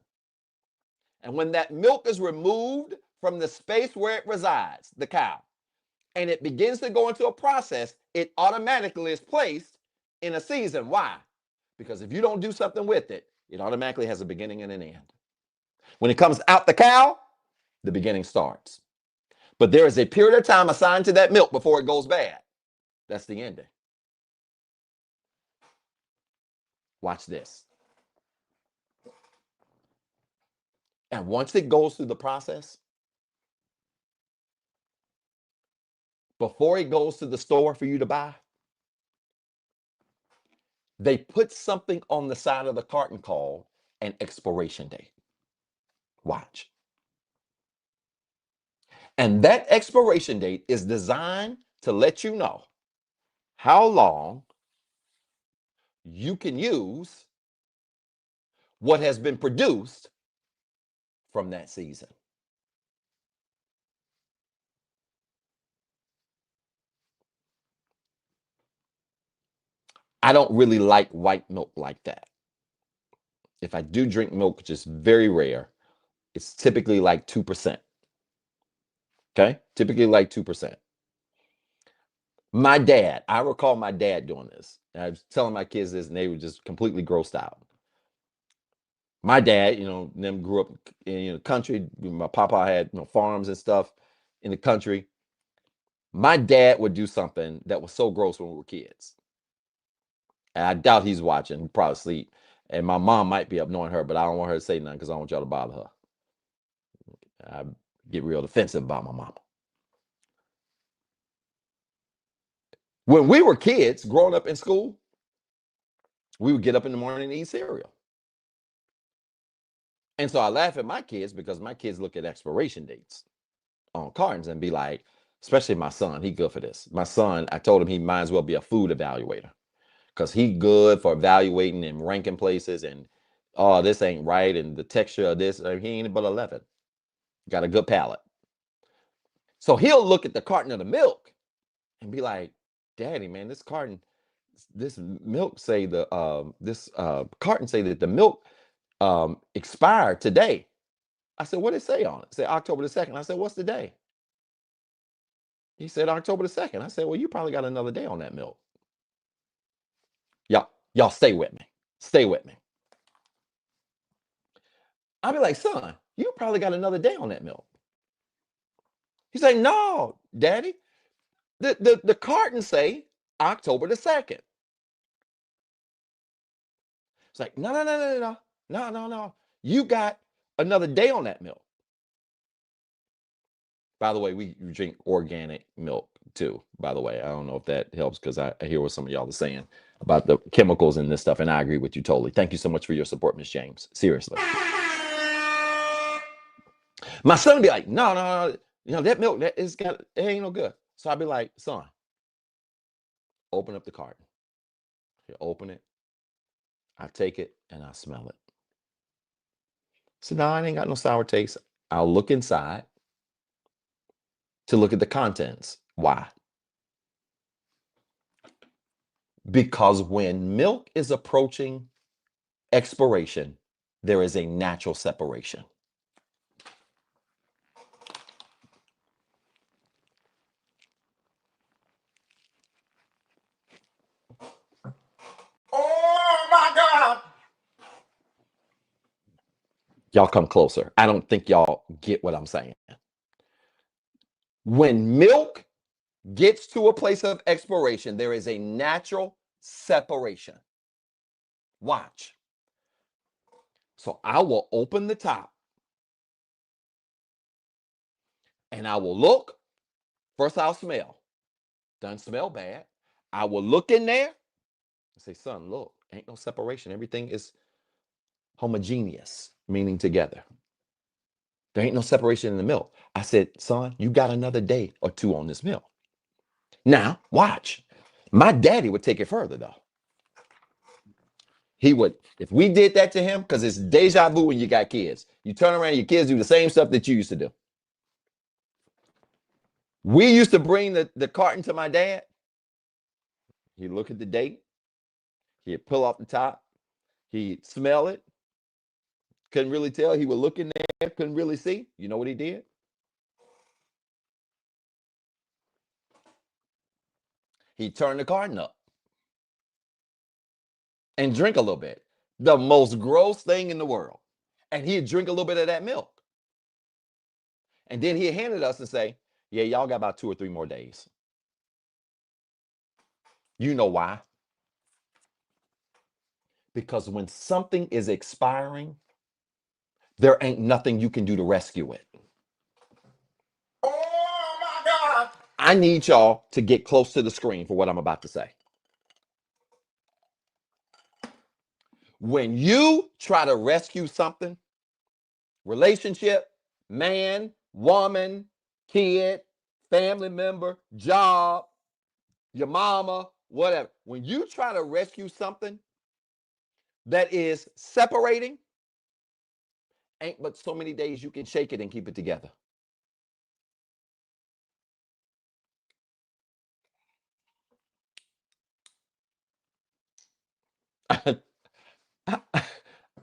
And when that milk is removed from the space where it resides, the cow, and it begins to go into a process, it automatically is placed in a season. Why? Because if you don't do something with it, it automatically has a beginning and an end. When it comes out the cow, the beginning starts. But there is a period of time assigned to that milk before it goes bad. That's the ending. Watch this. And once it goes through the process, before it goes to the store for you to buy, they put something on the side of the carton called an expiration date. Watch. And that expiration date is designed to let you know how long you can use what has been produced from that season. I don't really like white milk like that. If I do drink milk, which is very rare, it's typically like 2%. Okay? Typically like 2%. My dad, I recall my dad doing this. I was telling my kids this and they were just completely grossed out. My dad, them grew up in the country. My papa had farms and stuff in the country. My dad would do something that was so gross when we were kids. And I doubt he's watching. He'd probably sleep. And my mom might be up knowing her, but I don't want her to say nothing because I don't want y'all to bother her. I get real defensive about my mama. When we were kids growing up in school, we would get up in the morning and eat cereal. And so I laugh at my kids because my kids look at expiration dates on cartons and be like, especially my son, he good for this. My son, I told him he might as well be a food evaluator because he good for evaluating and ranking places and, oh, this ain't right. And the texture of this, he ain't but 11. Got a good palate. So he'll look at the carton of the milk and be like, Daddy, man, this milk say this carton say that the milk expired today. I said, what did it say on it? It said October the 2nd. I said, what's the day? He said October the 2nd. I said, well, you probably got another day on that milk. Y'all stay with me. Stay with me. I'll be like, son, you probably got another day on that milk. He's like, no, Daddy. The carton say October the 2nd. It's like, no. You got another day on that milk. By the way, we drink organic milk too, by the way. I don't know if that helps because I hear what some of y'all are saying about the chemicals and this stuff, and I agree with you totally. Thank you so much for your support, Miss James. Seriously. My son would be like, no, that milk, it ain't no good. So I'd be like, son, open up the carton. You open it, I take it, and I smell it. So no, it ain't got no sour taste. I'll look inside to look at the contents. Why? Because when milk is approaching expiration, there is a natural separation. Oh my God. Y'all come closer. I don't think y'all get what I'm saying. When milk gets to a place of expiration, there is a natural separation. Watch. So I will open the top and I will look. First, I'll smell. Doesn't smell bad. I will look in there and say, son, look, ain't no separation. Everything is homogeneous, meaning together. There ain't no separation in the milk. I said, son, you got another day or two on this milk. Now, watch. My daddy would take it further, though. He would, if we did that to him, because it's deja vu when you got kids. You turn around, your kids do the same stuff that you used to do. We used to bring the carton to my dad. He'd look at the date. He'd pull off the top. He'd smell it. Couldn't really tell. He would look in there, couldn't really see. You know what he did? He'd turn the carton up and drink a little bit. The most gross thing in the world. And he'd drink a little bit of that milk. And then he'd hand it us and say, yeah, y'all got about 2 or 3 more days. You know why? Because when something is expiring, there ain't nothing you can do to rescue it. Oh my God. I need y'all to get close to the screen for what I'm about to say. When you try to rescue something, relationship, man, woman, kid, family member, job, your mama, whatever. When you try to rescue something that is separating, ain't but so many days you can shake it and keep it together.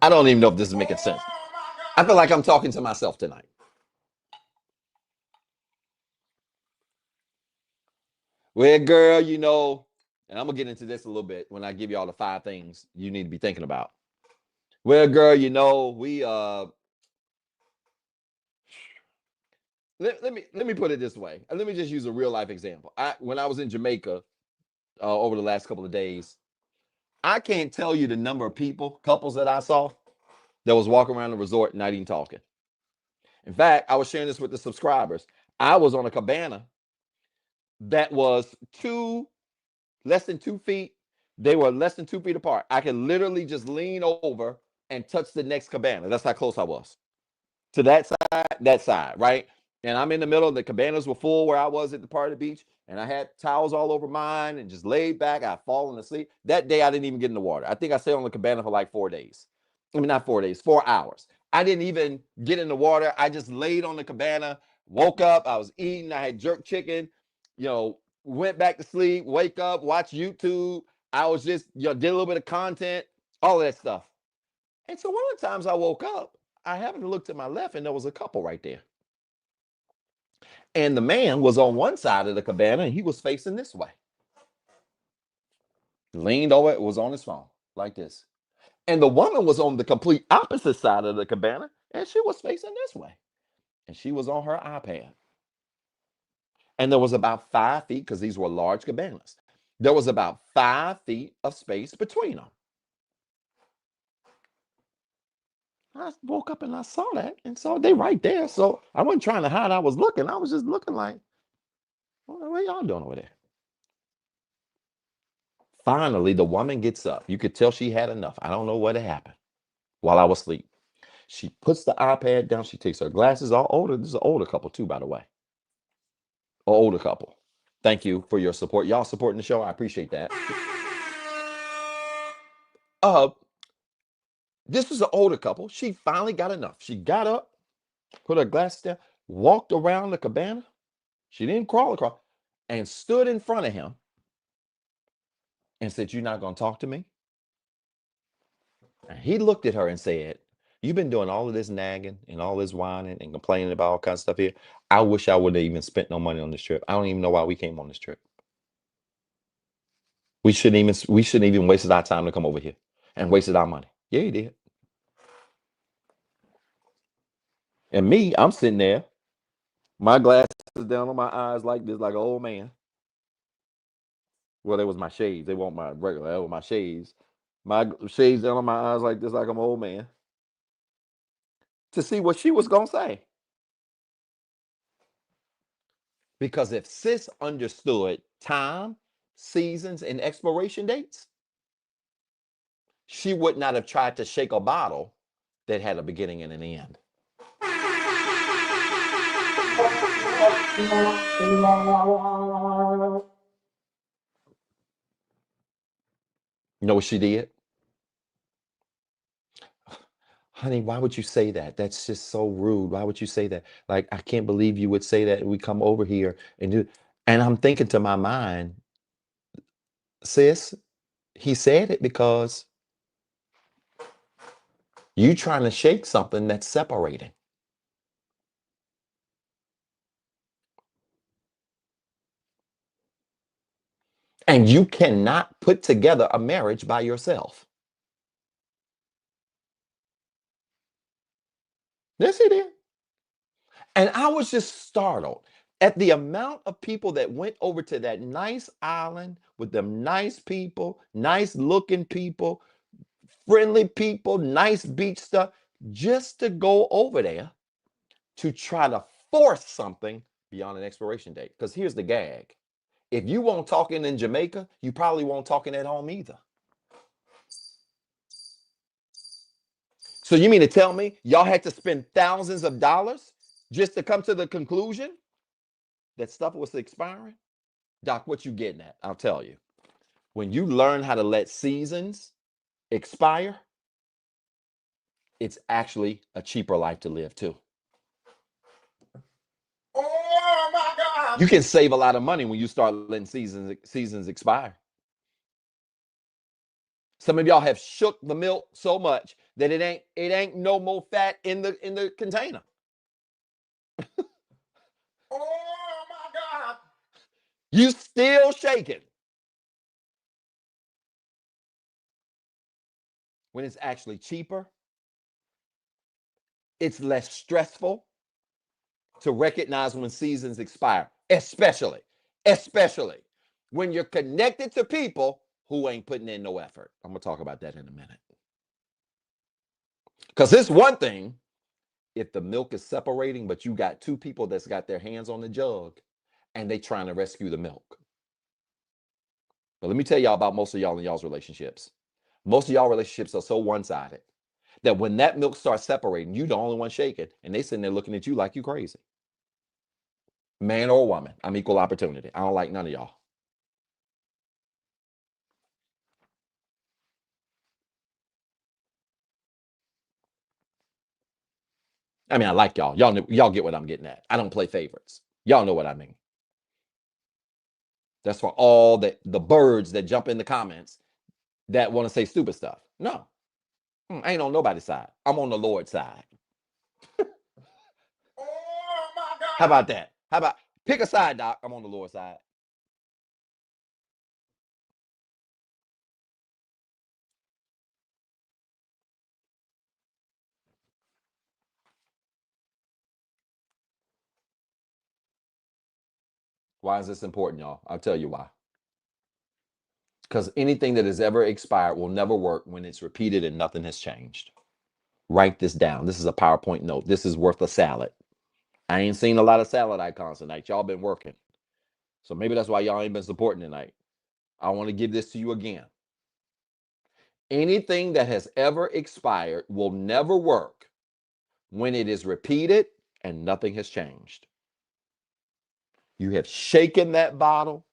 I don't even know if this is making sense. I feel like I'm talking to myself tonight. Well, girl, you know, and I'm going to get into this a little bit when I give you all the 5 things you need to be thinking about. Well, girl, you know, let me put it this way. Let me just use a real life example. When I was in Jamaica over the last couple of days, I can't tell you the number of couples that I saw that was walking around the resort not even talking. In fact, I was sharing this with the subscribers. I was on a cabana that was less than 2 feet. They were less than 2 feet apart. I could literally just lean over and touch the next cabana. That's how close I was to that side, right? And I'm in the middle. The cabanas were full where I was at the part of the beach, and I had towels all over mine and just laid back. I'd fallen asleep. That day, I didn't even get in the water. I think I stayed on the cabana for like 4 days. I mean, not 4 days, 4 hours. I didn't even get in the water. I just laid on the cabana, woke up. I was eating. I had jerk chicken, went back to sleep, wake up, watch YouTube. I was just, did a little bit of content, all of that stuff. And so one of the times I woke up, I happened to look to my left and there was a couple right there. And the man was on one side of the cabana and he was facing this way. Leaned over, it was on his phone like this. And the woman was on the complete opposite side of the cabana and she was facing this way. And she was on her iPad. And there was about 5 feet, because these were large cabanas. There was about 5 feet of space between them. I woke up and I saw that, and so they right there. So I wasn't trying to hide. I was looking. I was just looking like, what y'all doing over there? Finally, the woman gets up. You could tell she had enough. I don't know what had happened while I was asleep. She puts the iPad down. She takes her glasses. All older. This is an older couple too, by the way. An older couple. Thank you for your support. Y'all supporting the show. I appreciate that. This was an older couple. She finally got enough. She got up, put her glasses down, walked around the cabana. She didn't crawl across, and stood in front of him and said, "You're not going to talk to me?" And he looked at her and said, "You've been doing all of this nagging and all this whining and complaining about all kinds of stuff here. I wish I wouldn't have even spent no money on this trip. I don't even know why we came on this trip. We shouldn't even wasted our time to come over here and wasted our money." Yeah, he did. And me, I'm sitting there, my glasses down on my eyes like this, like an old man. Well, they was my shades. They weren't my regular. They were my shades. My shades down on my eyes like this, like I'm an old man, to see what she was gonna say. Because if sis understood time, seasons, and expiration dates, she would not have tried to shake a bottle that had a beginning and an end. You know what she did? Honey, why would you say that? That's just so rude. Why would you say that? Like, I can't believe you would say that. We come over here and do. And I'm thinking to my mind, sis, he said it because you trying to shake something that's separating. And you cannot put together a marriage by yourself. Yes, he did. And I was just startled at the amount of people that went over to that nice island with them nice people, nice looking people, friendly people, nice beach stuff, just to go over there to try to force something beyond an expiration date. Because here's the gag. If you won't talking in Jamaica, you probably won't talking at home either. So you mean to tell me y'all had to spend thousands of dollars just to come to the conclusion that stuff was expiring? Doc, what you getting at? I'll tell you. When you learn how to let seasons expire, it's actually a cheaper life to live too. Oh my God. You can save a lot of money when you start letting seasons expire. Some of y'all have shook the milk so much that it ain't no more fat in the container. Oh my God. You still shaking when it's actually cheaper. It's less stressful to recognize when seasons expire, especially when you're connected to people who ain't putting in no effort. I'm gonna talk about that in a minute. Because it's one thing if the milk is separating, but you got two people that's got their hands on the jug and they trying to rescue the milk. But let me tell y'all about most of y'all in y'all's relationships. Most of y'all relationships are so one-sided that when that milk starts separating, you the only one shaking, and they sitting there looking at you like you crazy. Man or woman, I'm equal opportunity. I don't like none of y'all. I mean, I like y'all. Y'all get what I'm getting at. I don't play favorites. Y'all know what I mean. That's for all the birds that jump in the comments that want to say stupid stuff. No, I ain't on nobody's side. I'm on the Lord's side. Oh my God. How about that? How about pick a side, Doc? I'm on the Lord's side. Why is this important, y'all? I'll tell you why. Because anything that has ever expired will never work when it's repeated and nothing has changed. Write this down. This is a PowerPoint note. This is worth a salad. I ain't seen a lot of salad icons tonight. Y'all been working. So maybe that's why y'all ain't been supporting tonight. I want to give this to you again. Anything that has ever expired will never work when it is repeated and nothing has changed. You have shaken that bottle.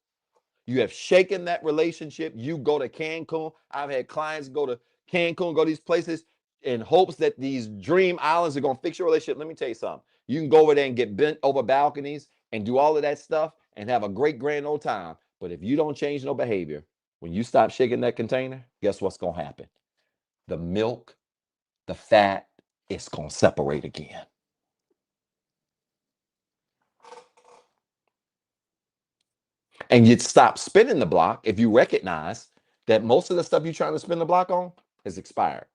You have shaken that relationship. You go to Cancun. I've had clients go to Cancun, go to these places in hopes that these dream islands are going to fix your relationship. Let me tell you something. You can go over there and get bent over balconies and do all of that stuff and have a great grand old time. But if you don't change no behavior, When you stop shaking that container, guess what's going to happen? The milk, the fat, it's going to separate again. And you'd stop spinning the block if you recognize that most of the stuff you're trying to spin the block on is expired.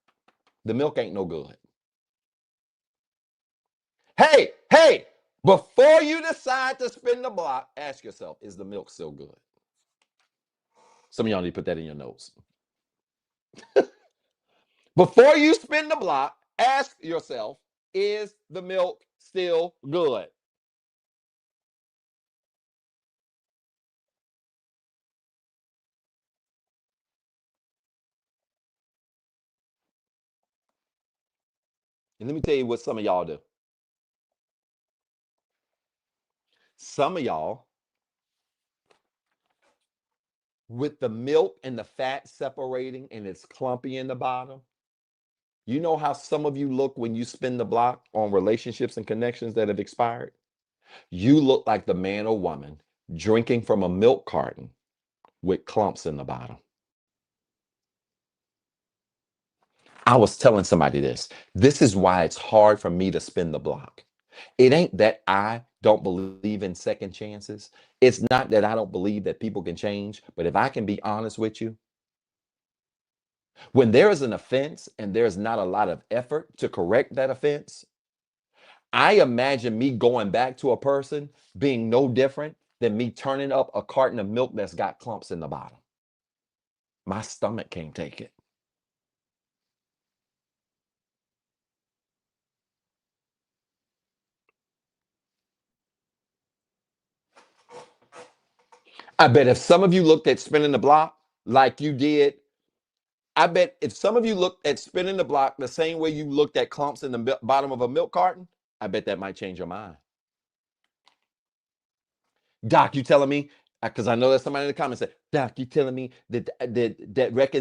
The milk ain't no good. Hey, before you decide to spin the block, ask yourself, is the milk still good? Some of y'all need to put that in your notes. Before you spin the block, ask yourself, is the milk still good? And let me tell you what some of y'all do. Some of y'all, with the milk and the fat separating and it's clumpy in the bottom, you know how some of you look when you spin the block on relationships and connections that have expired? You look like the man or woman drinking from a milk carton with clumps in the bottom. I was telling somebody this. This is why it's hard for me to spin the block. It ain't that I don't believe in second chances. It's not that I don't believe that people can change. But if I can be honest with you, when there is an offense and there's not a lot of effort to correct that offense, I imagine me going back to a person being no different than me turning up a carton of milk that's got clumps in the bottom. My stomach can't take it. I bet if some of you looked at spinning the block like you did, I bet if some of you looked at spinning the block the same way you looked at clumps in the bottom of a milk carton, I bet that might change your mind. Doc, you telling me? Because I know there's somebody in the comments said, Doc, you telling me that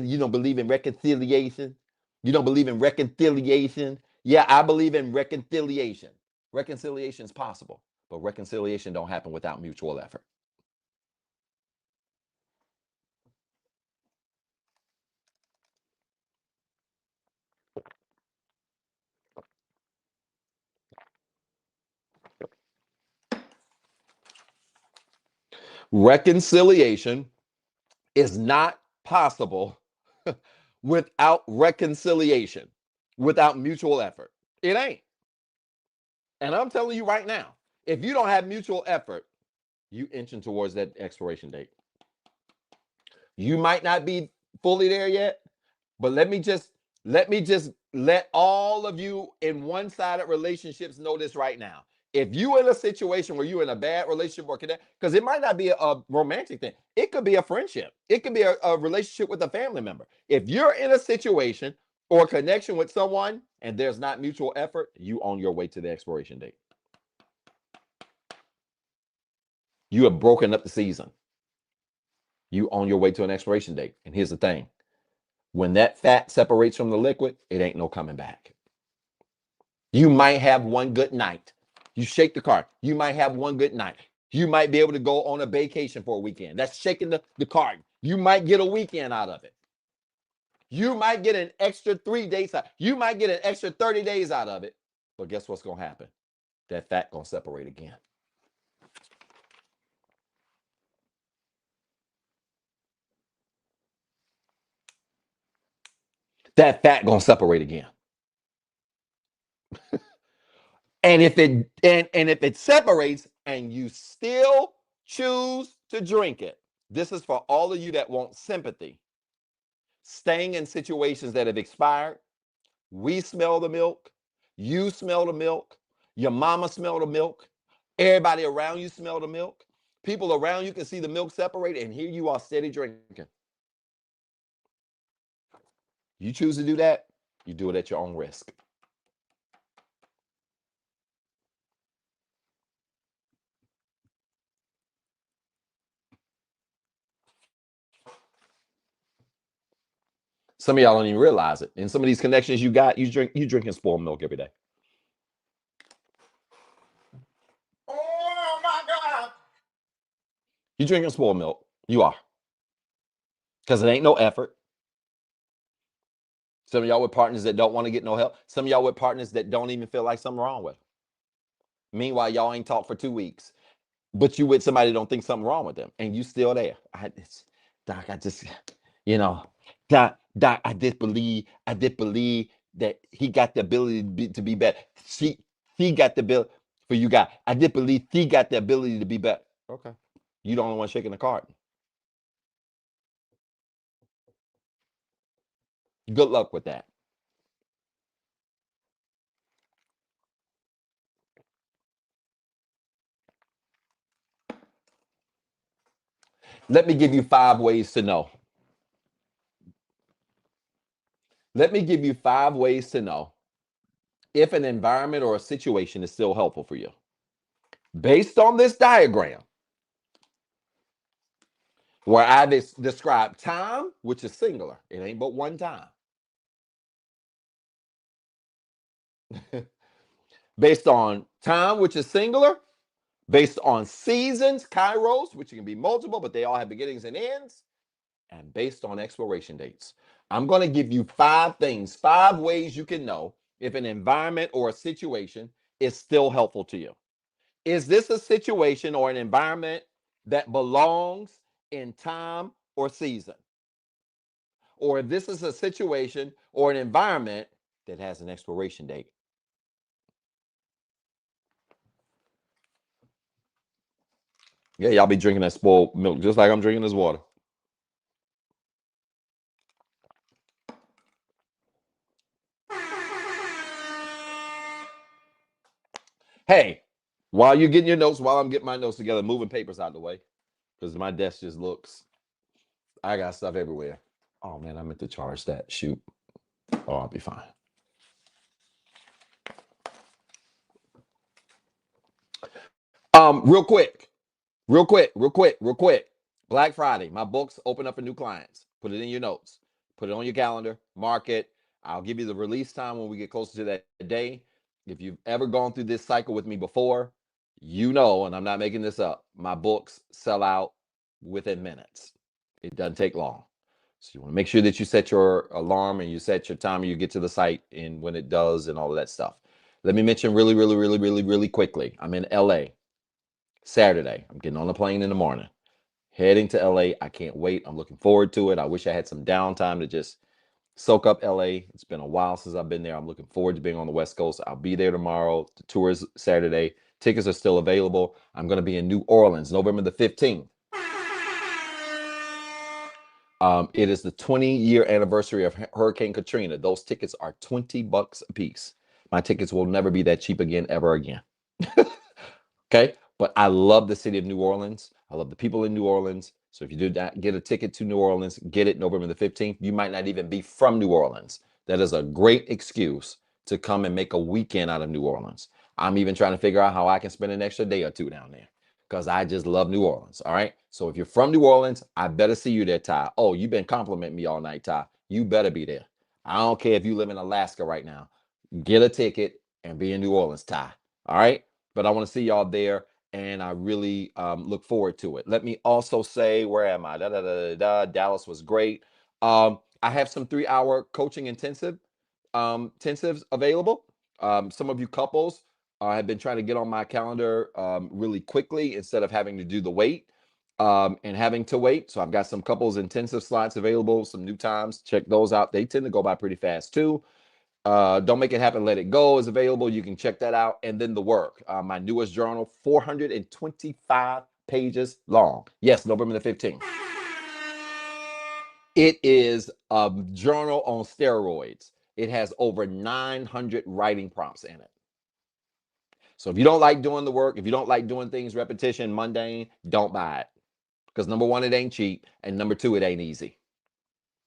you don't believe in reconciliation? You don't believe in reconciliation? Yeah, I believe in reconciliation. Reconciliation is possible, but reconciliation don't happen without mutual effort. Reconciliation is not possible without reconciliation, without mutual effort. It ain't. And I'm telling you right now, if you don't have mutual effort, you inching towards that expiration date. You might not be fully there yet, but let all of you in one-sided relationships know this right now. If you're in a situation where you're in a bad relationship or connect, because it might not be a romantic thing, it could be a friendship, it could be a relationship with a family member. If you're in a situation or a connection with someone and there's not mutual effort, you on your way to the expiration date. You have broken up the season. You on your way to an expiration date. And here's the thing. When that fat separates from the liquid, it ain't no coming back. You might have one good night. You shake the card. You might have one good night. You might be able to go on a vacation for a weekend. That's shaking the card. You might get a weekend out of it. You might get an extra 3 days out. You might get an extra 30 days out of it. But guess what's going to happen? That fat going to separate again. That fat going to separate again. And if it separates and you still choose to drink it, this is for all of you that want sympathy. Staying in situations that have expired, we smell the milk, you smell the milk, your mama smell the milk, everybody around you smell the milk. People around you can see the milk separate, and here you are steady drinking. You choose to do that, you do it at your own risk. Some of y'all don't even realize it. In some of these connections you got, you drinking spoiled milk every day. Oh my God. You drinking spoiled milk. You are. because it ain't no effort. Some of y'all with partners that don't want to get no help. Some of y'all with partners that don't even feel like something wrong with them. Meanwhile, y'all ain't talked for 2 weeks, but you with somebody that don't think something wrong with them, and you still there. Doc, I just, Doc, I did believe that he got the ability to be better. She got the ability for you guys. I did believe he got the ability to be better. Okay, you the only one shaking the carton. Good luck with that. Let me give you 5 ways to know. Let me give you 5 ways to know if an environment or a situation is still helpful for you. Based on this diagram, where I describe time, which is singular, it ain't but one time. Based on time, which is singular, based on seasons, kairos, which can be multiple, but they all have beginnings and ends, and based on expiration dates. I'm going to give you 5 things, 5 ways you can know if an environment or a situation is still helpful to you. Is this a situation or an environment that belongs in time or season? Or if this is a situation or an environment that has an expiration date? Yeah, y'all be drinking that spoiled milk just like I'm drinking this water. Hey, while you're getting your notes, while I'm getting my notes together, moving papers out the way, because my desk just looks, I got stuff everywhere. Oh man, I meant to charge that. Shoot. Oh, I'll be fine. Real quick. Black Friday, my books open up for new clients. Put it in your notes. Put it on your calendar. Mark it. I'll give you the release time when we get closer to that day. If you've ever gone through this cycle with me before, you know, and I'm not making this up, my books sell out within minutes. It doesn't take long. So you want to make sure that you set your alarm and you set your timer, you get to the site and when it does and all of that stuff. Let me mention really quickly. I'm in LA Saturday. I'm getting on the plane in the morning, heading to LA. I can't wait. I'm looking forward to it. I wish I had some downtime to just soak up LA. It's been a while since I've been there. I'm looking forward to being on the West Coast. I'll be there tomorrow. The tour is Saturday. Tickets are still available. I'm going to be in New Orleans, November the 15th. It is the 20-year anniversary of Hurricane Katrina. Those tickets are $20 a piece. My tickets will never be that cheap again, ever again. Okay, but I love the city of New Orleans. I love the people in New Orleans. So if you do not get a ticket to New Orleans, get it November the 15th. You might not even be from New Orleans. That is a great excuse to come and make a weekend out of New Orleans. I'm even trying to figure out how I can spend an extra day or 2 down there because I just love New Orleans. All right. So if you're from New Orleans, I better see you there, Ty. Oh, you've been complimenting me all night, Ty. You better be there. I don't care if you live in Alaska right now. Get a ticket and be in New Orleans, Ty. All right. But I want to see y'all there, and I really look forward to it. Let me also say, where am I? Dallas was great. I have some 3-hour coaching intensives available. Some of you couples have been trying to get on my calendar really quickly instead of having to do the wait and having to wait. So I've got some couples intensive slots available, some new times. Check those out. They tend to go by pretty fast too. Don't Make It Happen, Let It Go is available. You can check that out. And then the work, my newest journal, 425 pages long. Yes, November the 15th. It is a journal on steroids. It has over 900 writing prompts in it. So if you don't like doing the work, if you don't like doing things repetition, mundane, don't buy it. Because number one, it ain't cheap. And number two, it ain't easy.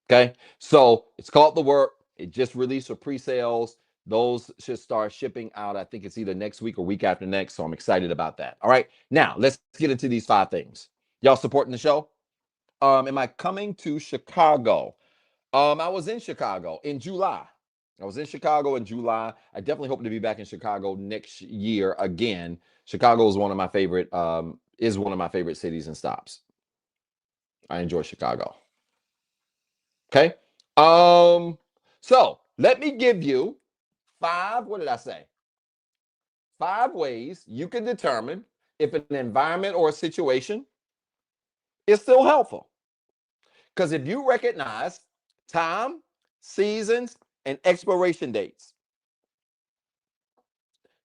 Okay. So it's called The Work. It just released for pre-sales. Those should start shipping out. I think it's either next week or week after next. So I'm excited about that. All right. Now let's get into these 5 things. Y'all supporting the show? Am I coming to Chicago? I was in Chicago in July. I definitely hope to be back in Chicago next year again. Chicago is one of my favorite cities and stops. I enjoy Chicago. Okay. So let me give you 5, what did I say? 5 ways you can determine if an environment or a situation is still helpful. Because if you recognize time, seasons, and expiration dates,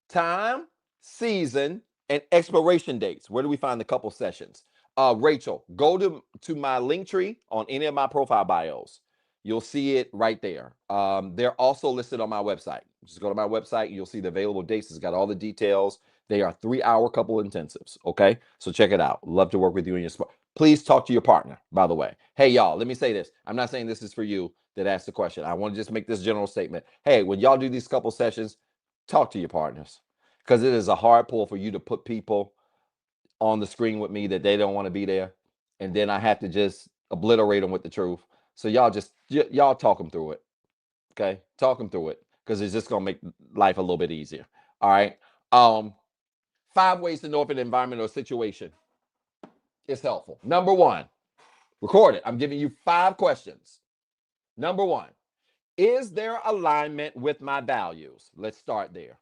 time, season, and expiration dates. Where do we find the couple sessions? Rachel, go to my link tree on any of my profile bios. You'll see it right there. They're also listed on my website. Just go to my website. You'll see the available dates. It's got all the details. They are 3-hour couple intensives. Okay, so check it out. Love to work with you and your sport. Please talk to your partner, by the way. Hey, y'all, let me say this. I'm not saying this is for you that asked the question. I want to just make this general statement. Hey, when y'all do these couple sessions, talk to your partners, because it is a hard pull for you to put people on the screen with me that they don't want to be there, and then I have to just obliterate them with the truth. So y'all talk them through it. Okay, talk them through it, because it's just gonna make life a little bit easier. All right. 5 ways to know if an environment or situation is helpful. Number 1, record it. I'm giving you 5 questions. Number 1, is there alignment with my values? Let's start there.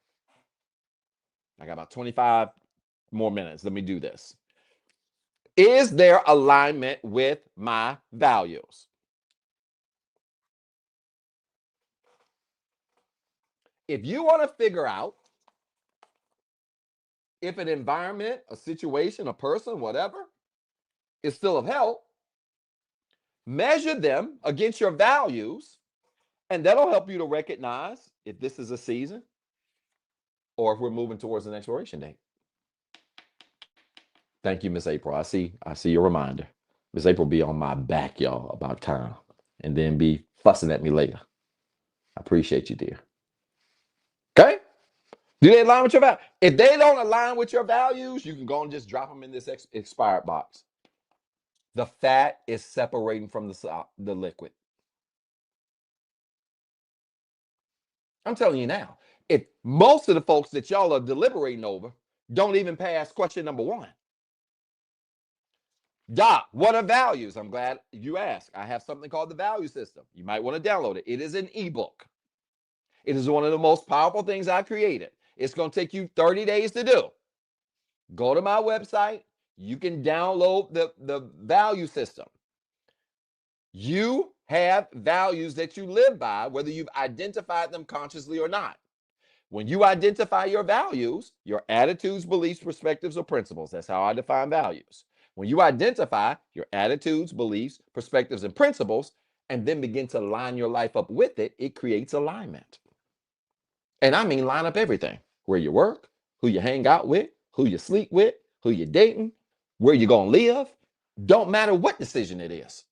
I got about 25 more minutes. Let me do this. Is there alignment with my values? If you want to figure out if an environment, a situation, a person, whatever, is still of help, measure them against your values, and that'll help you to recognize if this is a season or if we're moving towards an expiration date. Thank you, Miss April. I see your reminder. Miss April be on my back, y'all, about time, and then be fussing at me later. I appreciate you, dear. Okay? Do they align with your values? If they don't align with your values, you can go and just drop them in this expired box. The fat is separating from the liquid. I'm telling you now, if most of the folks that y'all are deliberating over don't even pass question number 1. Doc, what are values? I'm glad you asked. I have something called the value system. You might want to download it. It is an ebook. It is one of the most powerful things I've created. It's going to take you 30 days to do. Go to my website. You can download the value system. You have values that you live by, whether you've identified them consciously or not. When you identify your values, your attitudes, beliefs, perspectives, or principles, that's how I define values. When you identify your attitudes, beliefs, perspectives, and principles, and then begin to line your life up with it, it creates alignment. And I mean line up everything. Where you work, who you hang out with, who you sleep with, who you're dating, where you're going to live. Don't matter what decision it is.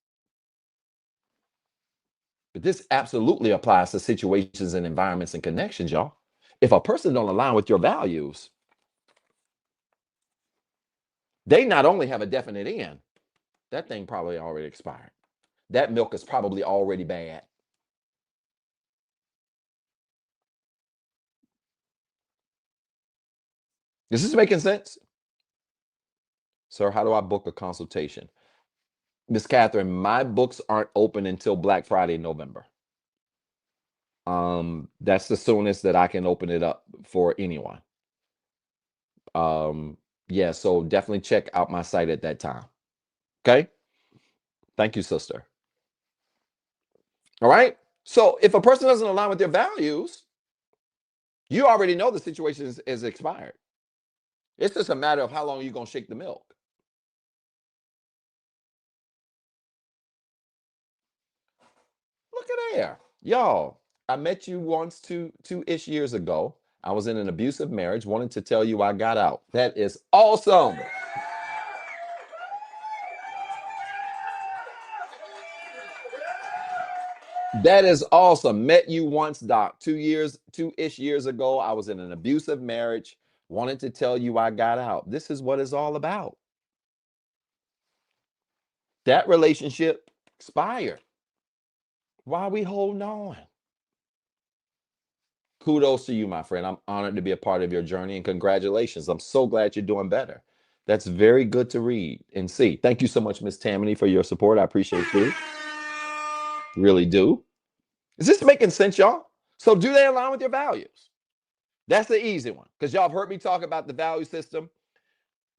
But this absolutely applies to situations and environments and connections, y'all. If a person don't align with your values, they not only have a definite end, that thing probably already expired. That milk is probably already bad. Is this making sense? Sir, how do I book a consultation? Miss Catherine, my books aren't open until Black Friday, November. That's the soonest that I can open it up for anyone. Yeah, so definitely check out my site at that time. Okay? Thank you, sister. All right? So if a person doesn't align with their values, you already know the situation is expired. It's just a matter of how long you're going to shake the milk. Look at there. Y'all, I met you once two-ish years ago. I was in an abusive marriage, wanted to tell you I got out. That is awesome. That is awesome. Met you once, Doc. Two-ish years ago, I was in an abusive marriage, wanted to tell you I got out. This is what it's all about. That relationship expired. Why are we holding on? Kudos to you, my friend. I'm honored to be a part of your journey, and congratulations. I'm so glad you're doing better. That's very good to read and see. Thank you so much, Miss Tammany, for your support. I appreciate you. really do. Is this making sense, y'all? So do they align with your values? That's the easy one, because y'all have heard me talk about the value system.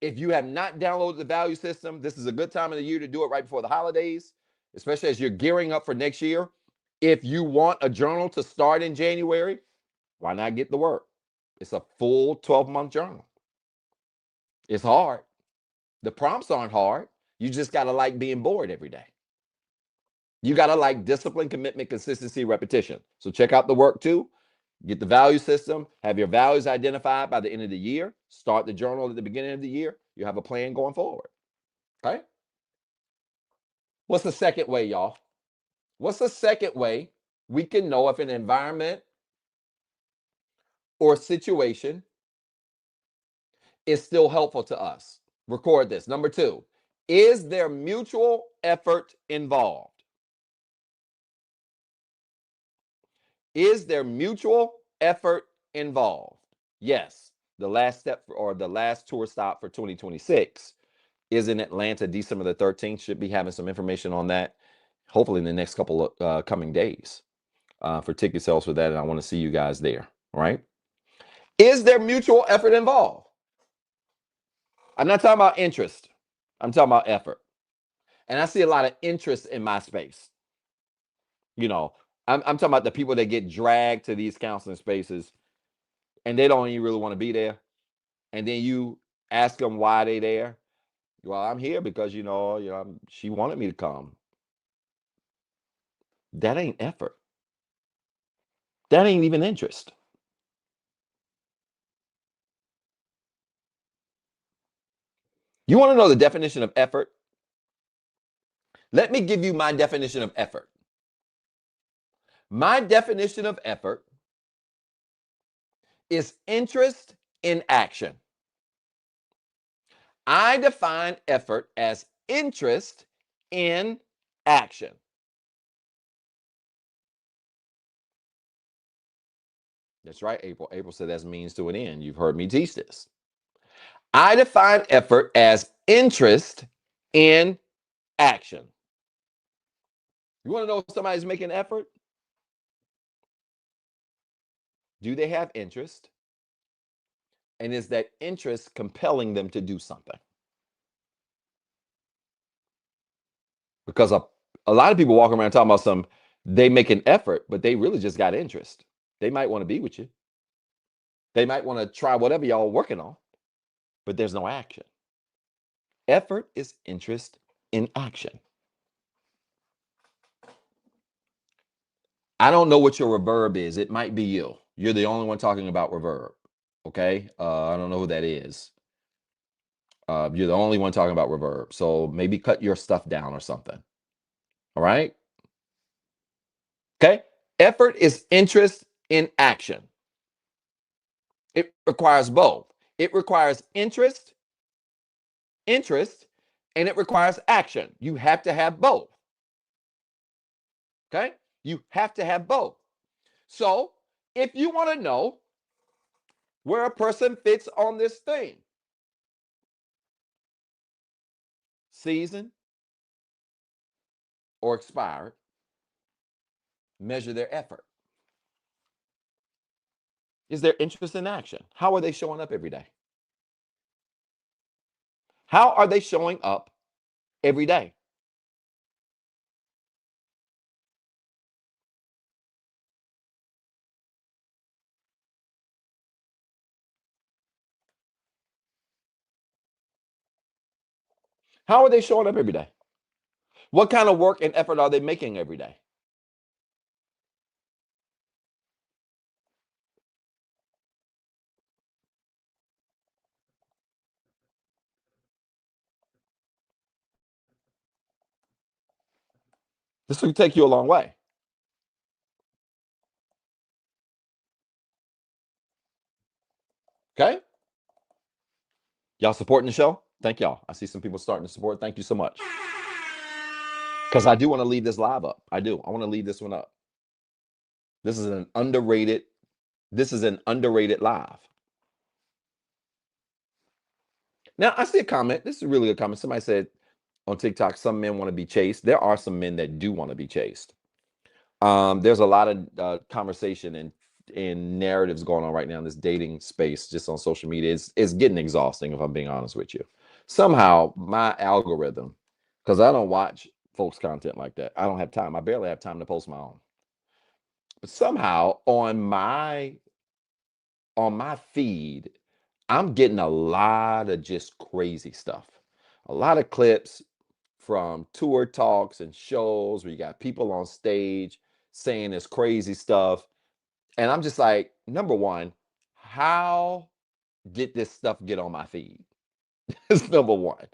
If you have not downloaded the value system, this is a good time of the year to do it right before the holidays, especially as you're gearing up for next year. If you want a journal to start in January, why not get the work? It's a full 12-month journal. It's hard. The prompts aren't hard. You just got to like being bored every day. You got to like discipline, commitment, consistency, repetition. So check out the work too. Get the value system, have your values identified by the end of the year, start the journal at the beginning of the year. You have a plan going forward. Okay? What's the second way, y'all? What's the second way we can know if an environment or situation is still helpful to us? Record this. Number 2, is there mutual effort involved? Is there mutual effort involved? Yes. The last step or the last tour stop for 2026 is in Atlanta, December the 13th. Should be having some information on that, hopefully in the next couple of coming days for ticket sales for that. And I want to see you guys there. All right. Is there mutual effort involved? I'm not talking about interest. I'm talking about effort. And I see a lot of interest in my space. You know, I'm talking about the people that get dragged to these counseling spaces and they don't even really want to be there. And then you ask them why they there. Well, I'm here because, she wanted me to come. That ain't effort. That ain't even interest. You want to know the definition of effort? Let me give you my definition of effort. My definition of effort is interest in action. I define effort as interest in action. That's right, April. April said that's means to an end. You've heard me teach this. I define effort as interest in action. You want to know if somebody's making effort? Do they have interest? And is that interest compelling them to do something? Because a lot of people walk around talking about they make an effort, but they really just got interest. They might want to be with you. They might want to try whatever y'all working on, but there's no action. Effort is interest in action. I don't know what your reverb is. It might be you. You're the only one talking about reverb. Okay? I don't know who that is. You're the only one talking about reverb. So maybe cut your stuff down or something. All right? Okay? Effort is interest in action. It requires both. It requires interest, and it requires action. You have to have both. Okay? You have to have both. So, if you want to know where a person fits on this thing, season or expired, measure their effort. Is there interest in action? How are they showing up every day? How are they showing up every day? How are they showing up every day? What kind of work and effort are they making every day? This will take you a long way. Okay? Y'all supporting the show? Thank y'all. I see some people starting to support. Thank you so much. Because I do want to leave this live up. I do. I want to leave this one up. This is an underrated live. Now, I see a comment. This is a really good comment. Somebody said on TikTok, some men want to be chased. There are some men that do want to be chased. There's a lot of conversation and narratives going on right now in this dating space, just on social media. It's getting exhausting, if I'm being honest with you. Somehow my algorithm, because I don't watch folks' content like that. I don't have time. I barely have time to post my own. But somehow on my feed, I'm getting a lot of just crazy stuff. A lot of clips from tour talks and shows where you got people on stage saying this crazy stuff. And I'm just like, number one, how did this stuff get on my feed? That's number one.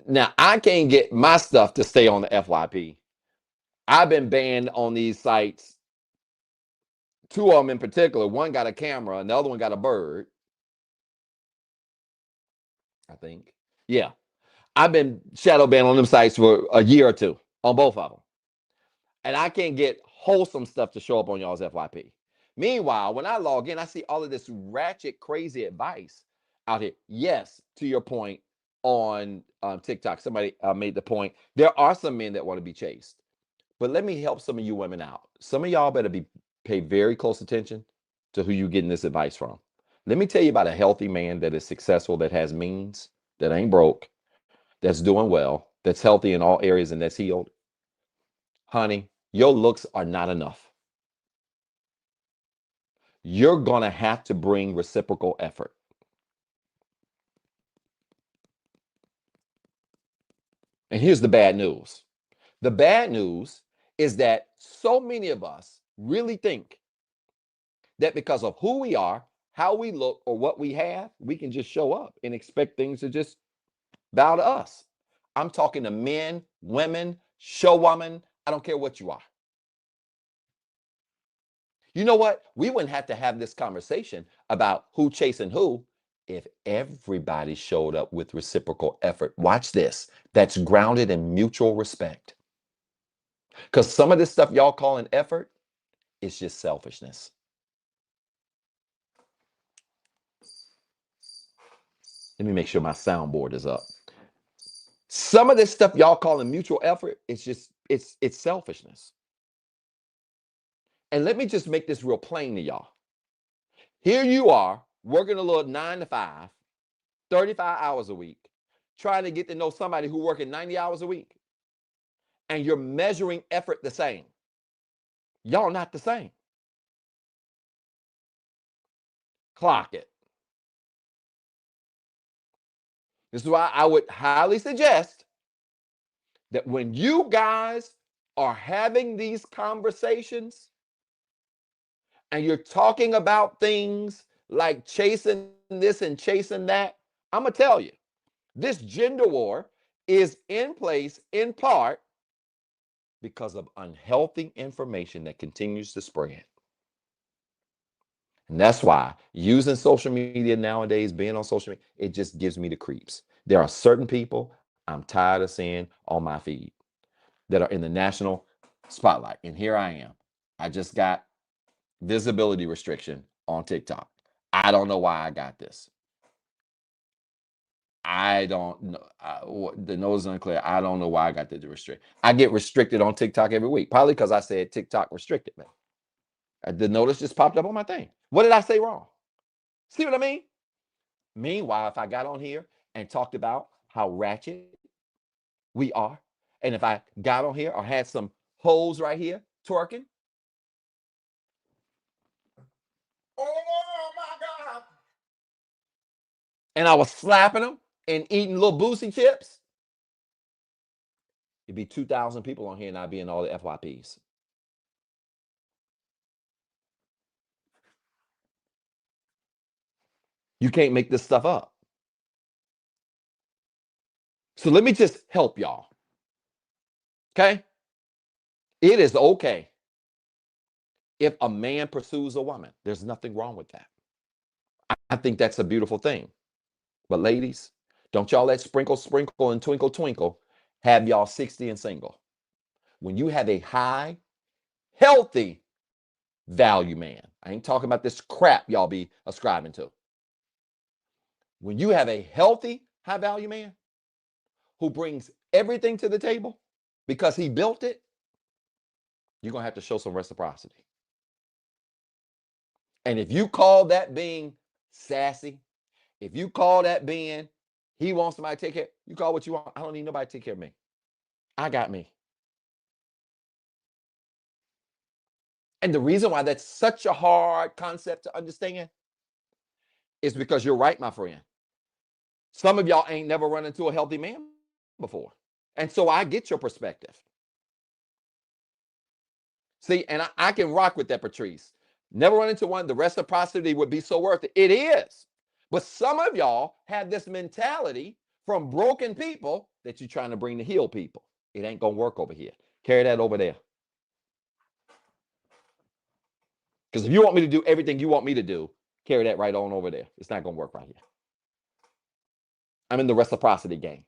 Now, I can't get my stuff to stay on the FYP. I've been banned on these sites. Two of them in particular. One got a camera, and the other one got a bird, I think. Yeah. I've been shadow banned on them sites for a year or two on both of them. And I can't get wholesome stuff to show up on y'all's FYP. Meanwhile, when I log in, I see all of this ratchet, crazy advice out here. Yes, to your point on TikTok, somebody made the point. There are some men that want to be chased. But let me help some of you women out. Some of y'all better pay very close attention to who you getting this advice from. Let me tell you about a healthy man that is successful, that has means, that ain't broke, that's doing well, that's healthy in all areas, and that's healed. Honey, your looks are not enough. You're going to have to bring reciprocal effort. And here's the bad news. The bad news is that so many of us really think that because of who we are, how we look, or what we have, we can just show up and expect things to just bow to us. I'm talking to men, women, show woman. I don't care what you are. You know what? We wouldn't have to have this conversation about who chasing who if everybody showed up with reciprocal effort. Watch this. That's grounded in mutual respect. Because some of this stuff y'all calling effort is just selfishness. Let me make sure my soundboard is up. Some of this stuff y'all calling mutual effort, it's selfishness. And let me just make this real plain to y'all. Here you are working a little 9 to 5, 35 hours a week, trying to get to know somebody who working 90 hours a week. And you're measuring effort the same. Y'all not the same. Clock it. This is why I would highly suggest that when you guys are having these conversations and you're talking about things like chasing this and chasing that, I'm going to tell you, this gender war is in place in part because of unhealthy information that continues to spread. And that's why using social media nowadays, being on social media, it just gives me the creeps. There are certain people I'm tired of seeing on my feed that are in the national spotlight. And here I am. I just got visibility restriction on TikTok. I don't know why I got this. I don't know. The nose is unclear. I don't know why I got the restrict. I get restricted on TikTok every week, probably because I said TikTok restricted me. The notice just popped up on my thing. What did I say wrong? See what I mean? Meanwhile, if I got on here and talked about how ratchet we are, and if I got on here or had some hoes right here twerking, oh my God, and I was slapping them and eating little boosie chips, it'd be 2,000 people on here and I'd be in all the FYPs. You can't make this stuff up. So let me just help y'all. Okay? It is okay if a man pursues a woman. There's nothing wrong with that. I think that's a beautiful thing. But ladies, don't y'all let sprinkle, sprinkle, and twinkle, twinkle have y'all 60 and single. When you have a high, healthy value man, I ain't talking about this crap y'all be ascribing to. When you have a healthy, high value man who brings everything to the table because he built it, You're going to have to show some reciprocity. And if you call that being sassy, if you call that being he wants somebody to take care, you call what you want. I don't need nobody to take care of me. I got me. And the reason why that's such a hard concept to understand is because you're right, my friend. Some of y'all ain't never run into a healthy man before. And so I get your perspective. See, and I can rock with that, Patrice. Never run into one. The reciprocity would be so worth it. It is. But some of y'all have this mentality from broken people that you're trying to bring to heal people. It ain't going to work over here. Carry that over there. Because if you want me to do everything you want me to do, carry that right on over there. It's not going to work right here. I'm in the reciprocity game.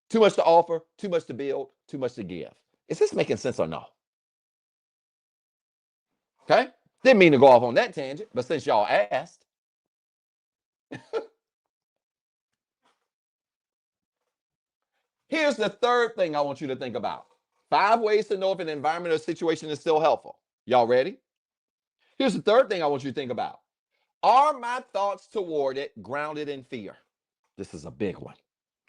Too much to offer, too much to build, too much to give. Is this making sense or no? Okay? Didn't mean to go off on that tangent, but since y'all asked. Here's the third thing I want you to think about. 5 ways to know if an environment or situation is still helpful. Y'all ready? Here's the third thing I want you to think about. Are my thoughts toward it grounded in fear? This is a big one.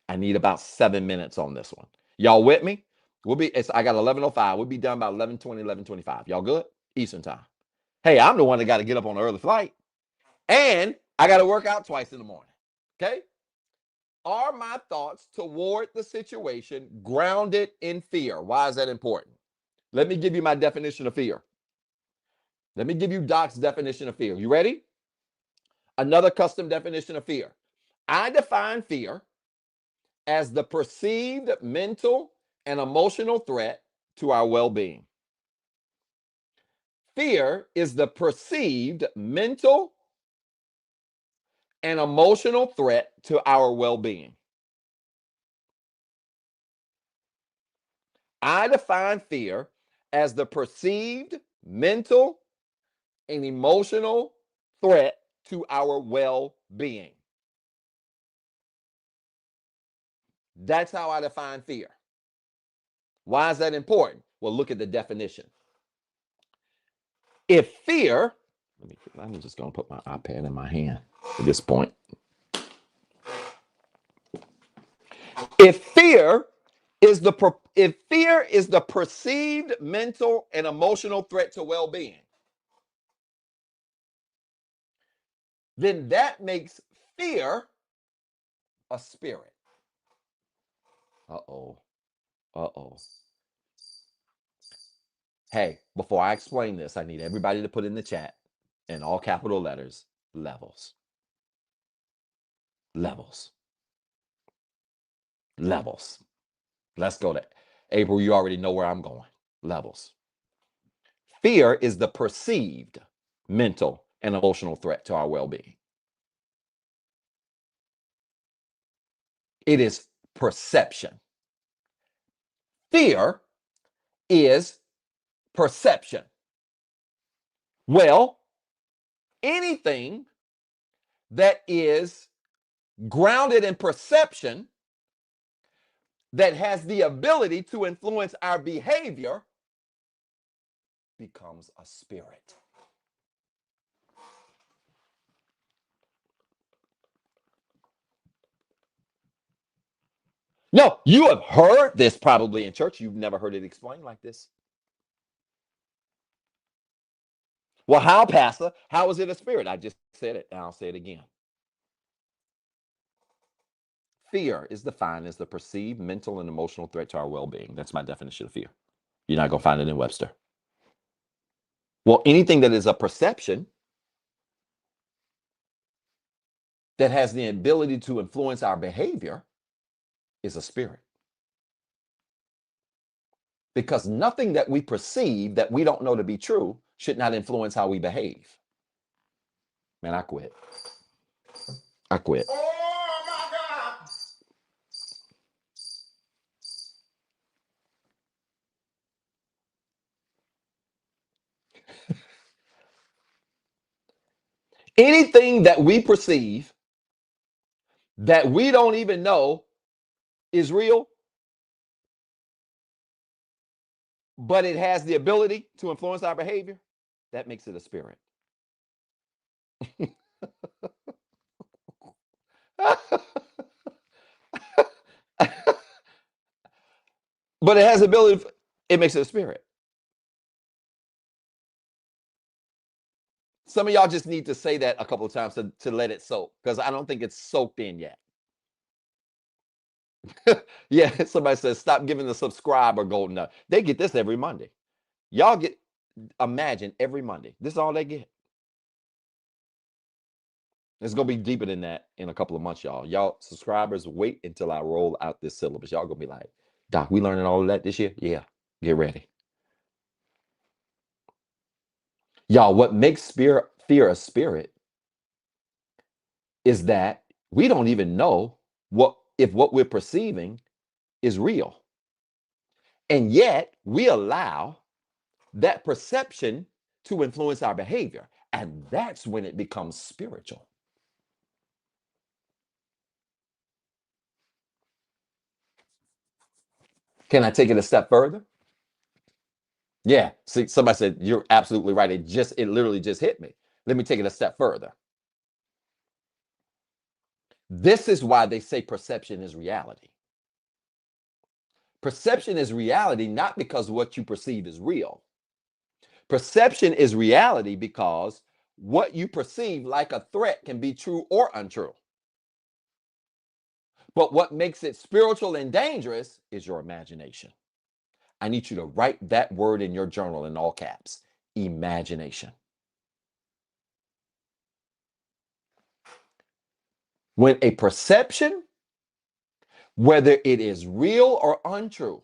I need about 7 minutes on this one. Y'all with me? I got 11:05. We'll be done by 11:20, 11:25. Y'all good? Eastern time. Hey, I'm the one that got to get up on an early flight. And I got to work out twice in the morning. Okay? Are my thoughts toward the situation grounded in fear? Why is that important? Let me give you my definition of fear. Let me give you Doc's definition of fear. You ready? Another custom definition of fear. I define fear as the perceived mental and emotional threat to our well-being. Fear is the perceived mental and emotional threat to our well-being. I define fear as the perceived mental and emotional threat to our well-being. That's how I define fear. Why is that important? Well, look at the definition. If fear, I'm just going to put my iPad in my hand at this point. If fear is the perceived mental and emotional threat to well-being, then that makes fear a spirit. Uh-oh. Uh-oh. Hey, before I explain this, I need everybody to put in the chat, in all capital letters, levels. Levels. Levels. Let's go there. April, you already know where I'm going. Levels. Fear is the perceived mental and emotional threat to our well-being. It is perception. Fear is perception. Well, anything that is grounded in perception that has the ability to influence our behavior becomes a spirit. No, you have heard this probably in church. You've never heard it explained like this. Well, how, Pastor? How is it a spirit? I just said it, and I'll say it again. Fear is defined as the perceived mental and emotional threat to our well-being. That's my definition of fear. You're not going to find it in Webster. Well, anything that is a perception that has the ability to influence our behavior is a spirit. Because nothing that we perceive that we don't know to be true should not influence how we behave. Man, I quit. I quit. Oh my God! Anything that we perceive that we don't even know is real but it has the ability to influence our behavior, that makes it a spirit. But it has the ability, it makes it a spirit. Some of y'all just need to say that a couple of times to let it soak, because I don't think it's soaked in yet. Yeah, somebody says, stop giving the subscriber golden nugget. They get this every Monday. Y'all get, imagine every Monday. This is all they get. It's going to be deeper than that in a couple of months, y'all. Y'all subscribers, wait until I roll out this syllabus. Y'all going to be like, Doc, we learning all of that this year? Yeah, get ready. Y'all, what makes fear a spirit is that we don't even know if what we're perceiving is real. And yet we allow that perception to influence our behavior. And that's when it becomes spiritual. Can I take it a step further? Yeah. See, somebody said, you're absolutely right. It literally just hit me. Let me take it a step further. This is why they say perception is reality. Perception is reality, not because what you perceive is real. Perception is reality because what you perceive like a threat can be true or untrue. But what makes it spiritual and dangerous is your imagination. I need you to write that word in your journal in all caps, imagination. When a perception, whether it is real or untrue,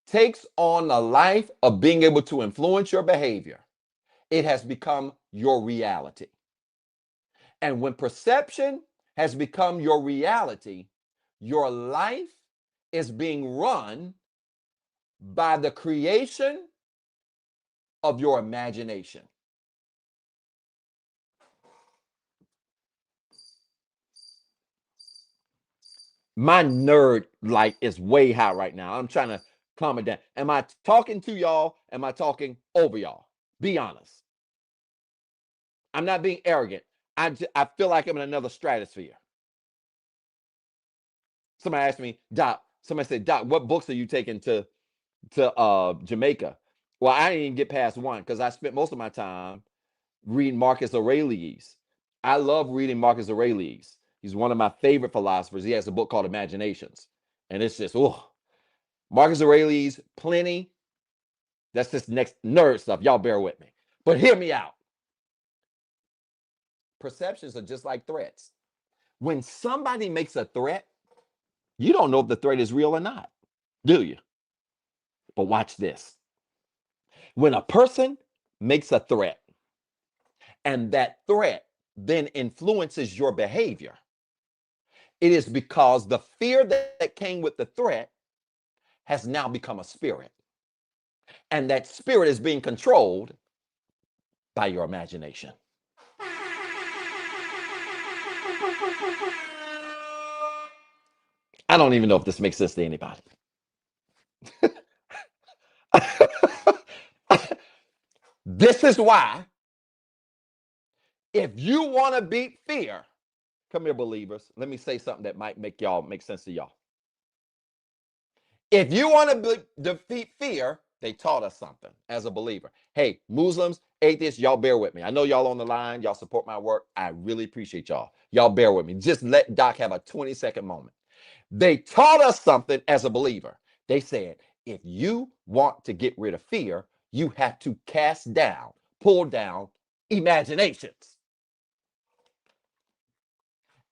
takes on the life of being able to influence your behavior, it has become your reality. And when perception has become your reality, your life is being run by the creation of your imagination. My nerd light is way high right now. I'm trying to calm it down. Am I talking to y'all? Am I talking over y'all? Be honest. I'm not being arrogant. I feel like I'm in another stratosphere. Somebody asked me, Doc, somebody said, Doc, what books are you taking to Jamaica? Well, I didn't even get past one because I spent most of my time reading Marcus Aurelius. I love reading Marcus Aurelius. He's one of my favorite philosophers. He has a book called Imaginations. And it's just, oh, Marcus Aurelius, Pliny. That's just next nerd stuff. Y'all bear with me. But hear me out. Perceptions are just like threats. When somebody makes a threat, you don't know if the threat is real or not, do you? But watch this. When a person makes a threat and that threat then influences your behavior, it is because the fear that came with the threat has now become a spirit. And that spirit is being controlled by your imagination. I don't even know if this makes sense to anybody. This is why, if you want to beat fear, come here, believers. Let me say something that might make sense to y'all. If you want to defeat fear, they taught us something as a believer. Hey, Muslims, atheists, y'all bear with me. I know y'all on the line. Y'all support my work. I really appreciate y'all. Y'all bear with me. Just let Doc have a 20-second moment. They taught us something as a believer. They said, if you want to get rid of fear, you have to cast down, pull down imaginations.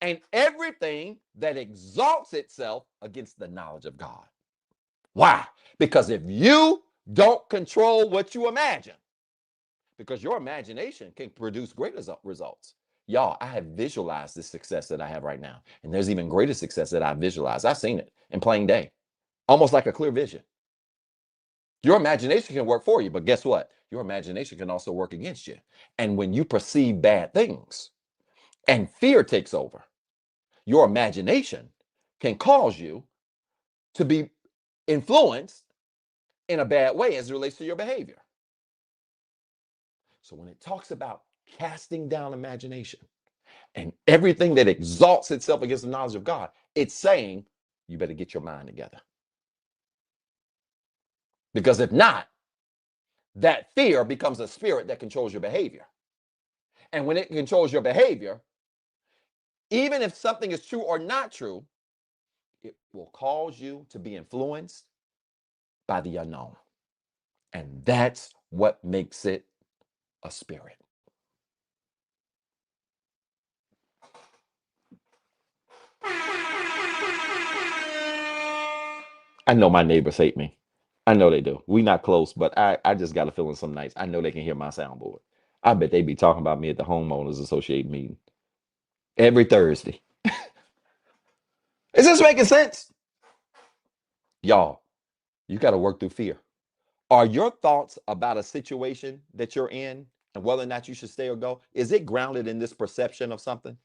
And everything that exalts itself against the knowledge of God. Why? Because if you don't control what you imagine, because your imagination can produce great results. Y'all, I have visualized this success that I have right now. And there's even greater success that I've visualized. I've seen it in plain day, almost like a clear vision. Your imagination can work for you, but guess what? Your imagination can also work against you. And when you perceive bad things and fear takes over, your imagination can cause you to be influenced in a bad way as it relates to your behavior. So when it talks about casting down imagination and everything that exalts itself against the knowledge of God, it's saying you better get your mind together. Because if not, that fear becomes a spirit that controls your behavior. And when it controls your behavior, even if something is true or not true, it will cause you to be influenced by the unknown. And that's what makes it a spirit. I know my neighbors hate me. I know they do. We not close, but I just got a feeling some nights. I know they can hear my soundboard. I bet they be talking about me at the homeowners association meeting every Thursday. Is this making sense? Y'all, you got to work through fear. Are your thoughts about a situation that you're in and whether or not you should stay or go, is it grounded in this perception of something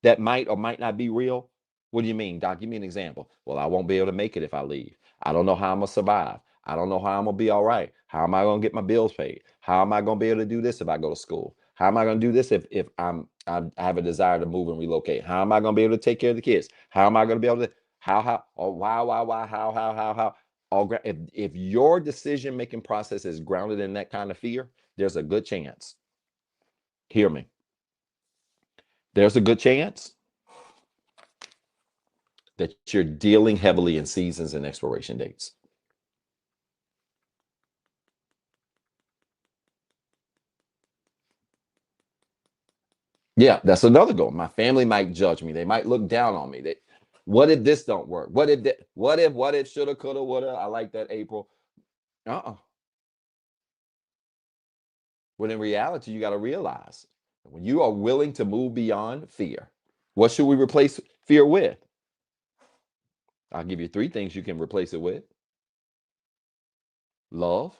that might or might not be real? What do you mean, Doc? Give me an example. Well, I won't be able to make it if I leave. I don't know how I'm going to survive. I don't know how I'm going to be all right. How am I going to get my bills paid? How am I going to be able to do this if I go to school? How am I going to do this if I have a desire to move and relocate? How am I going to be able to take care of the kids? How am I going to be able to, or why, how? If your decision-making process is grounded in that kind of fear, there's a good chance. Hear me. There's a good chance that you're dealing heavily in seasons and expiration dates. Yeah, that's another goal. My family might judge me. They might look down on me. What if this don't work? What if, shoulda, coulda, woulda? I like that, April. When in reality, you got to realize when you are willing to move beyond fear, what should we replace fear with? I'll give you 3 things you can replace it with: love,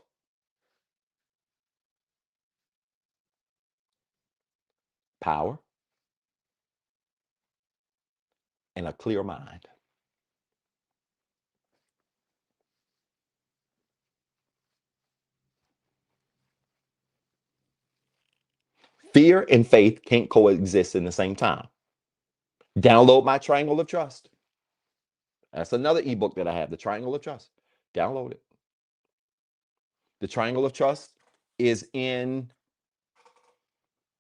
power, and a clear mind. Fear and faith can't coexist in the same time. Download my Triangle of Trust. That's another ebook that I have, the Triangle of Trust. Download it. The Triangle of Trust is in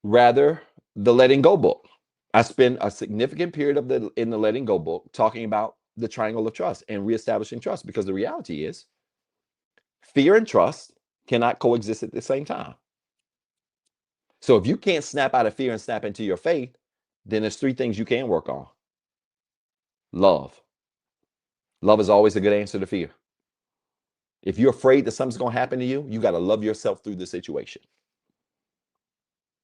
the Letting Go book. I spend a significant period in the Letting Go book talking about the Triangle of Trust and reestablishing trust, because the reality is fear and trust cannot coexist at the same time. So if you can't snap out of fear and snap into your faith, then there's 3 things you can work on. Love. Love is always a good answer to fear. If you're afraid that something's going to happen to you, you got to love yourself through the situation.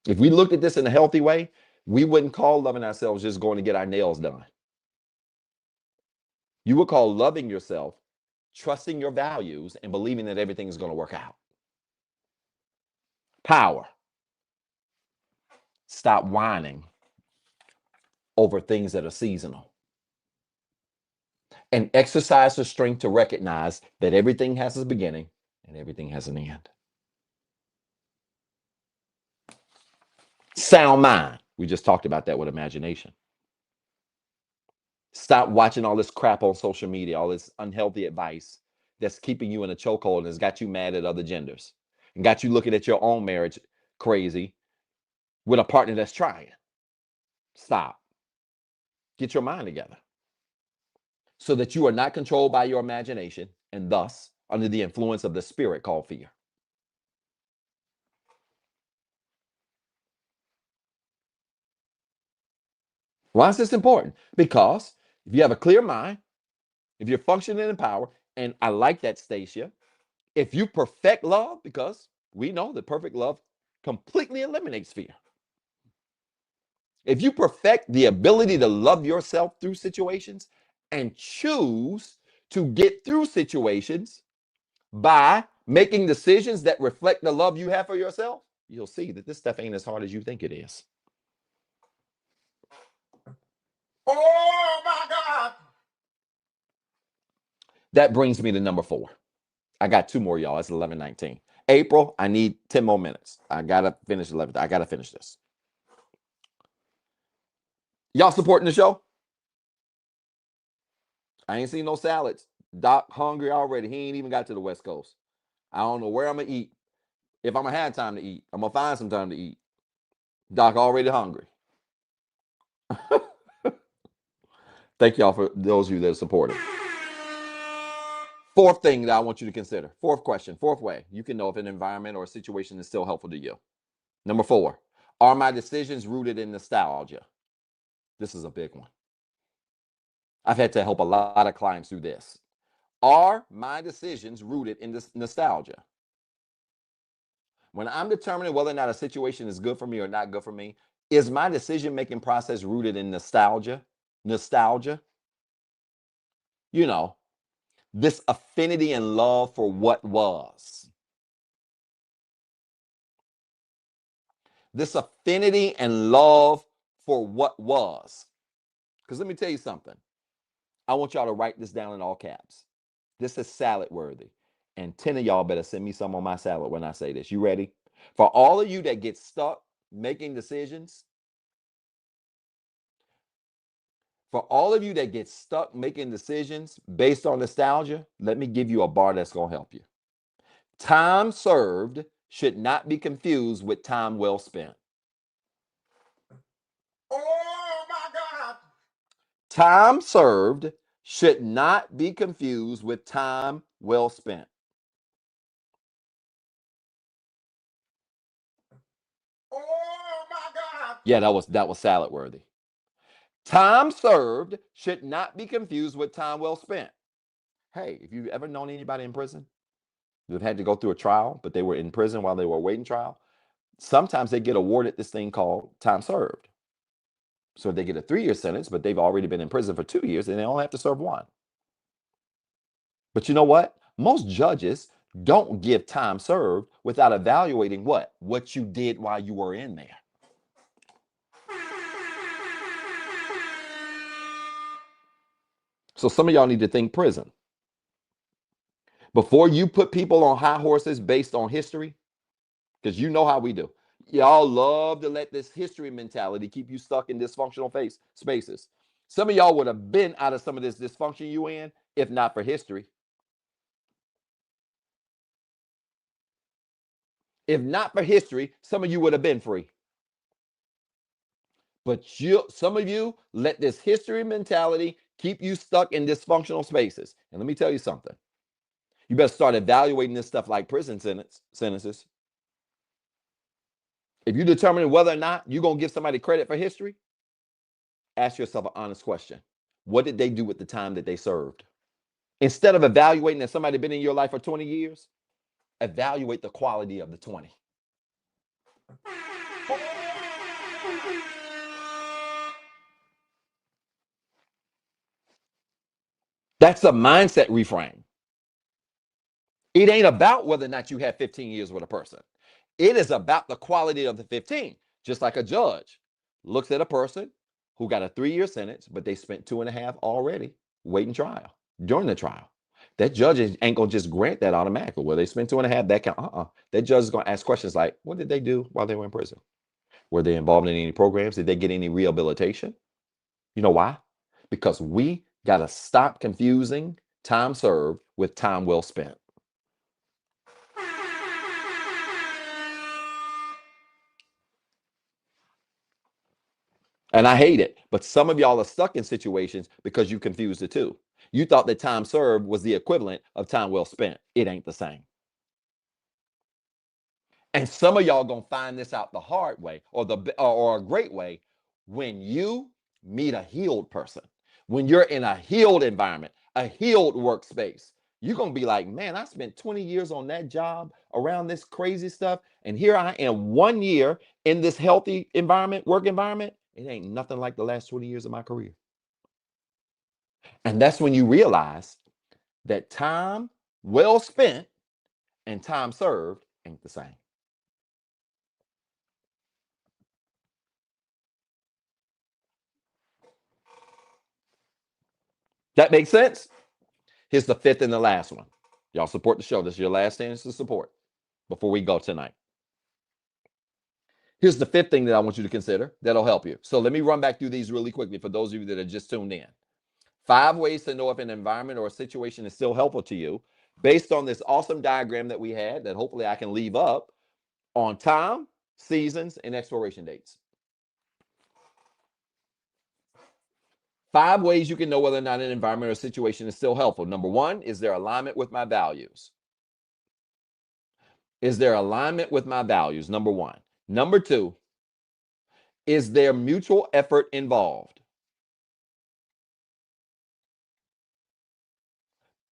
If we looked at this in a healthy way, we wouldn't call loving ourselves just going to get our nails done. You would call loving yourself trusting your values and believing that everything is going to work out. Power. Stop whining over things that are seasonal. And exercise the strength to recognize that everything has a beginning and everything has an end. Sound mind. We just talked about that with imagination. Stop watching all this crap on social media, all this unhealthy advice that's keeping you in a chokehold and has got you mad at other genders and got you looking at your own marriage crazy with a partner that's trying. Stop. Get your mind together so that you are not controlled by your imagination and thus under the influence of the spirit called fear. Why is this important? Because if you have a clear mind, if you're functioning in power, and I like that, Stacia, if you perfect love, because we know that perfect love completely eliminates fear. If you perfect the ability to love yourself through situations and choose to get through situations by making decisions that reflect the love you have for yourself, you'll see that this stuff ain't as hard as you think it is. Oh my God. That brings me to number 4. I got 2 more, y'all. It's 11:19. April, I need 10 more minutes. I gotta finish 11. I gotta finish this. Y'all supporting the show? I ain't seen no salads. Doc hungry already. He ain't even got to the West Coast. I don't know where I'm gonna eat. If I'm gonna have time to eat, I'm gonna find some time to eat. Doc already hungry. Thank y'all for those of you that are supporting. 4th thing that I want you to consider. 4th question, 4th way you can know if an environment or a situation is still helpful to you. Number 4, are my decisions rooted in nostalgia? This is a big one. I've had to help a lot of clients do this. Are my decisions rooted in this nostalgia? When I'm determining whether or not a situation is good for me or not good for me, is my decision-making process rooted in nostalgia? Nostalgia? You know, this affinity and love for what was. This affinity and love for what was. Because let me tell you something. I want y'all to write this down in all caps. This is salad worthy. And 10 of y'all better send me some on my salad when I say this. You ready? For all of you that get stuck making decisions, based on nostalgia, let me give you a bar that's going to help you. Time served should not be confused with time well spent. Oh my God. Time served should not be confused with time well spent. Oh my God. Yeah, that was salad worthy. Time served should not be confused with time well spent. Hey, if you've ever known anybody in prison who've had to go through a trial, but they were in prison while they were awaiting trial, sometimes they get awarded this thing called time served. So they get a 3-year sentence, but they've already been in prison for 2 years and they only have to serve 1. But you know what? Most judges don't give time served without evaluating what? What you did while you were in there. So some of y'all need to think prison. Before you put people on high horses based on history, because you know how we do. Y'all love to let this history mentality keep you stuck in dysfunctional spaces. Some of y'all would have been out of some of this dysfunction you in if not for history. If not for history, some of you would have been free. But some of you let this history mentality keep you stuck in dysfunctional spaces. And let me tell you something. You better start evaluating this stuff like prison sentences. If you're determining whether or not you're going to give somebody credit for history, ask yourself an honest question. What did they do with the time that they served? Instead of evaluating that somebody been in your life for 20 years, evaluate the quality of the 20. That's a mindset reframe. It ain't about whether or not you had 15 years with a person. It is about the quality of the 15. Just like a judge looks at a person who got a 3-year sentence, but they spent 2.5 already waiting trial during the trial. That judge ain't gonna just grant that automatically. Well, they spent 2.5. That can That judge is gonna ask questions like, what did they do while they were in prison? Were they involved in any programs? Did they get any rehabilitation? You know why? Because we gotta stop confusing time served with time well spent. And I hate it. But some of y'all are stuck in situations because you confused the two. You thought that time served was the equivalent of time well spent. It ain't the same. And some of y'all gonna find this out the hard way or a great way when you meet a healed person. When you're in a healed environment, a healed workspace, you're gonna be like, man, I spent 20 years on that job around this crazy stuff, and here I am 1 year in this healthy environment, work environment. It ain't nothing like the last 20 years of my career. And that's when you realize that time well spent and time served ain't the same. That makes sense? Here's the fifth and the last one. Y'all support the show. This is your last chance to support before we go tonight. Here's the fifth thing that I want you to consider that'll help you. So let me run back through these really quickly for those of you that are just tuned in. 5 ways to know if an environment or a situation is still helpful to you based on this awesome diagram that we had that hopefully I can leave up on time, seasons, and expiration dates. 5 ways you can know whether or not an environment or situation is still helpful. Number 1, is there alignment with my values? Is there alignment with my values? Number 1. Number 2, is there mutual effort involved?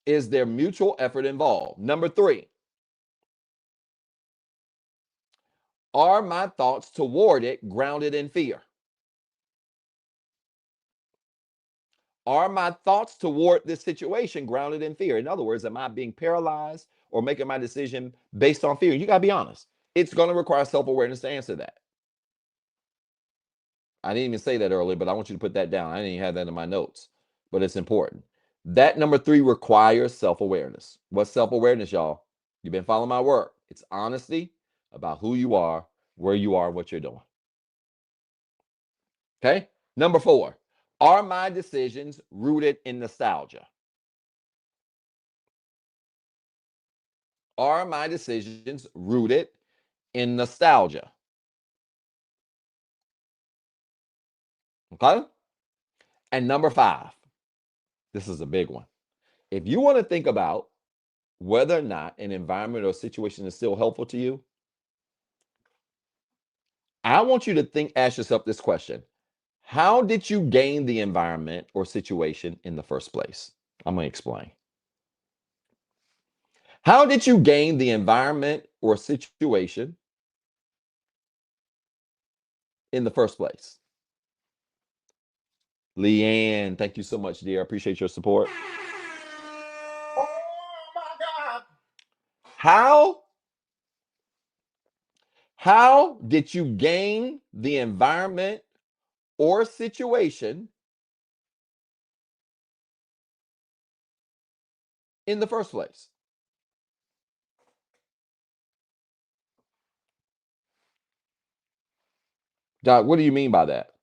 Is there mutual effort involved? Number 3, are my thoughts toward it grounded in fear? Are my thoughts toward this situation grounded in fear? In other words, am I being paralyzed or making my decision based on fear? You got to be honest. It's going to require self-awareness to answer that. I didn't even say that earlier, but I want you to put that down. I didn't even have that in my notes, but it's important. That number 3 requires self-awareness. What's self-awareness, y'all? You've been following my work. It's honesty about who you are, where you are, what you're doing. Okay? Number 4, are my decisions rooted in nostalgia? Are my decisions rooted in nostalgia? Okay? And number 5, this is a big one. If you want to think about whether or not an environment or situation is still helpful to you, I want you to ask yourself this question. How did you gain the environment or situation in the first place? I'm going to explain. How did you gain the environment or situation in the first place? Leanne, thank you so much, dear. I appreciate your support. Oh my God. How did you gain the environment or situation in the first place? Doc, what do you mean by that?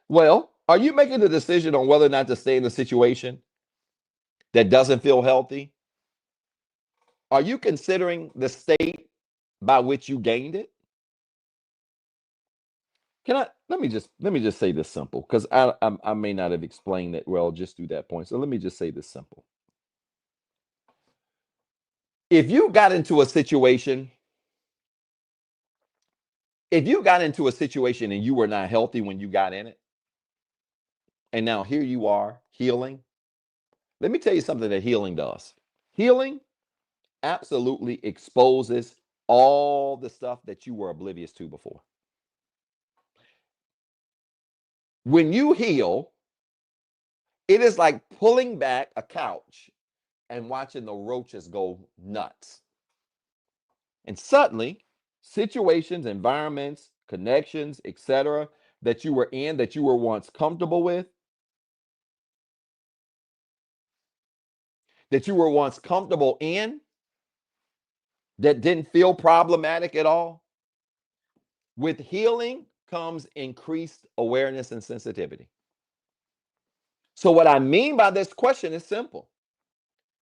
Well, are you making the decision on whether or not to stay in a situation that doesn't feel healthy? Are you considering the state by which you gained it? Let me just say this simple, because I may not have explained it well just through that point. So let me just say this simple. If you got into a situation and you were not healthy when you got in it, and now here you are healing, let me tell you something that healing does. Healing absolutely exposes all the stuff that you were oblivious to before. When you heal, it is like pulling back a couch and watching the roaches go nuts. And suddenly, situations, environments, connections, etc., that you were in, that you were once comfortable with, that you were once comfortable in, that didn't feel problematic at all. With healing comes increased awareness and sensitivity. So what I mean by this question is simple.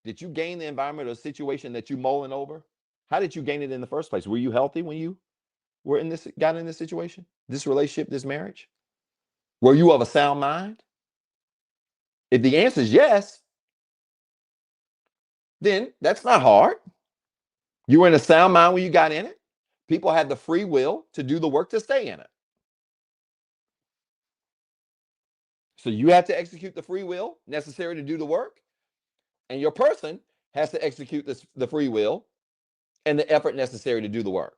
Did you gain the environment or situation that you mulling over? How did you gain it in the first place? Were you healthy when you got in this situation, this relationship, this marriage? Were you of a sound mind? If the answer is yes, then that's not hard. You were in a sound mind when you got in it. People had the free will to do the work to stay in it. So you have to execute the free will necessary to do the work, and your person has to execute the free will and the effort necessary to do the work.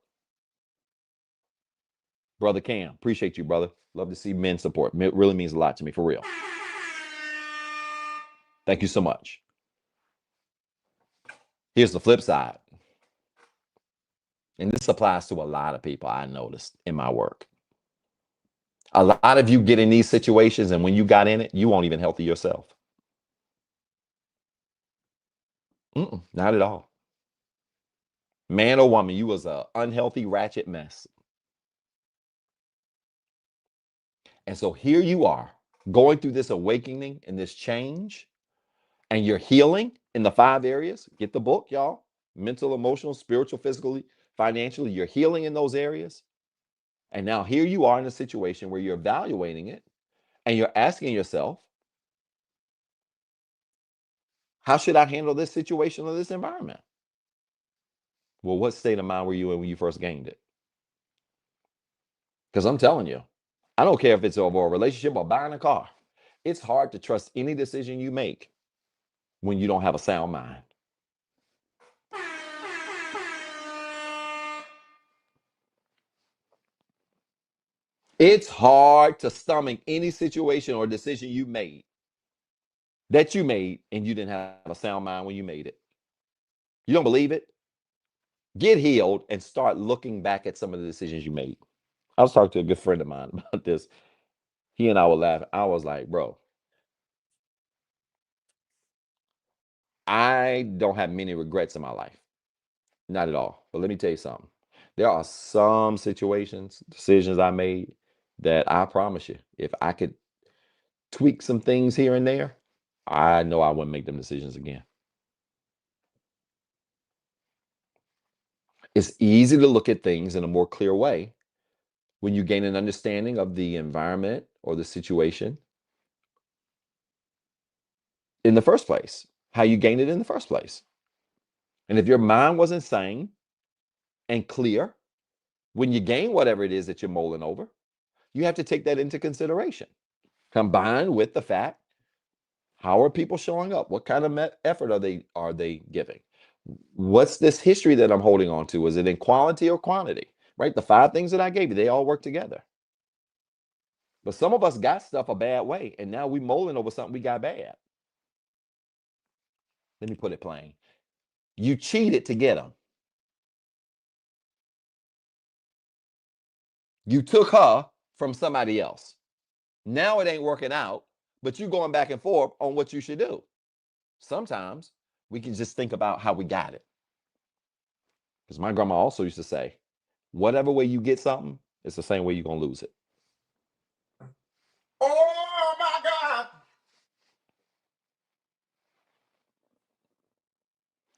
Brother Cam, appreciate you, brother. Love to see men support. It really means a lot to me, for real. Thank you so much. Here's the flip side. And this applies to a lot of people I noticed in my work. A lot of you get in these situations, and when you got in it, you won't even healthy yourself. Not at all. Man or woman, you was a unhealthy, ratchet mess. And so here you are going through this awakening and this change, and you're healing in the 5 areas. Get the book, y'all. Mental, emotional, spiritual, physically, financially. You're healing in those areas. And now here you are in a situation where you're evaluating it and you're asking yourself, how should I handle this situation or this environment? Well, what state of mind were you in when you first gained it? Because I'm telling you, I don't care if it's over a relationship or buying a car. It's hard to trust any decision you make when you don't have a sound mind. It's hard to stomach any situation or decision you made and you didn't have a sound mind when you made it. You don't believe it? Get healed and start looking back at some of the decisions you made. I was talking to a good friend of mine about this. He and I were laughing. I was like, bro, I don't have many regrets in my life. Not at all. But let me tell you something. There are some situations, decisions I made that I promise you, if I could tweak some things here and there, I know I wouldn't make them decisions again. It's easy to look at things in a more clear way when you gain an understanding of the environment or the situation in the first place, how you gained it in the first place. And if your mind wasn't sane and clear when you gain whatever it is that you're mulling over, you have to take that into consideration, combined with the fact, how are people showing up? What kind of effort are they giving? What's this history that I'm holding on to? Is it in quality or quantity? Right? The 5 things that I gave you, they all work together. But some of us got stuff a bad way, and now we mulling over something we got bad. Let me put it plain. You cheated to get them. You took her from somebody else. Now it ain't working out, but you going back and forth on what you should do. Sometimes we can just think about how we got it. Because my grandma also used to say, whatever way you get something, it's the same way you're going to lose it. Oh my God.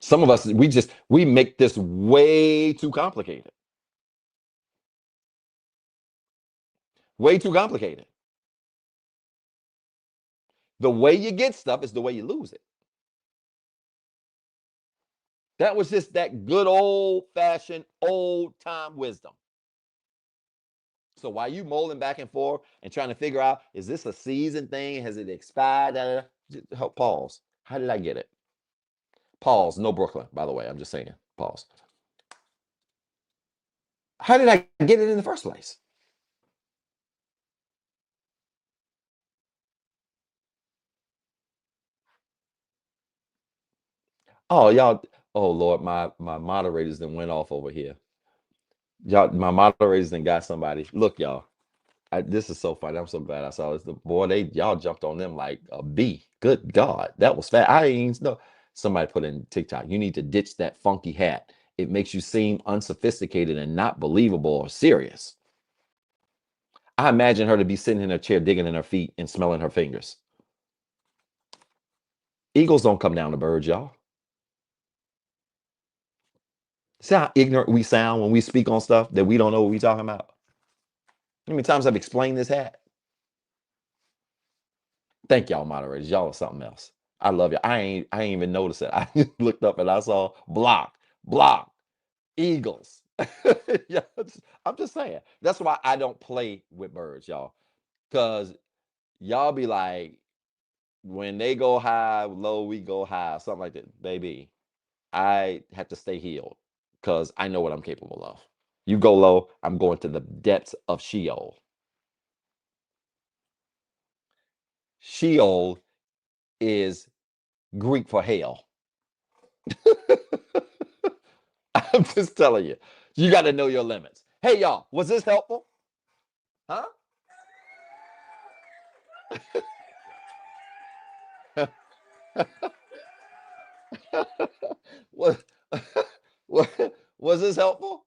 Some of us, we make this way too complicated. Way too complicated. The way you get stuff is the way you lose it. That was just that good old-fashioned, old-time wisdom. So while you mulling back and forth and trying to figure out, is this a season thing? Has it expired? Help pause. How did I get it? Pause. No Brooklyn, by the way. I'm just saying. Pause. How did I get it in the first place? Oh, y'all. Oh, Lord, my moderators then went off over here. Y'all, my moderators then got somebody. Look, y'all. This is so funny. I'm so glad I saw this. The boy, y'all jumped on them like a bee. Good God, that was fast. I didn't even know. Somebody put in TikTok. You need to ditch that funky hat. It makes you seem unsophisticated and not believable or serious. I imagine her to be sitting in her chair, digging in her feet and smelling her fingers. Eagles don't come down to birds, y'all. See how ignorant we sound when we speak on stuff that we don't know what we're talking about? How many times I've explained this hat? Thank y'all, moderators. Y'all are something else. I love you. I ain't even noticed it. I just looked up and I saw block, Eagles. Yeah, I'm just saying. That's why I don't play with birds, y'all. Because y'all be like, when they go high, low, we go high, something like that. Baby, I have to stay healed because I know what I'm capable of. You go low, I'm going to the depths of Sheol. Sheol is Greek for hell. I'm just telling you, you got to know your limits. Hey, y'all, was this helpful? Huh? Was this helpful?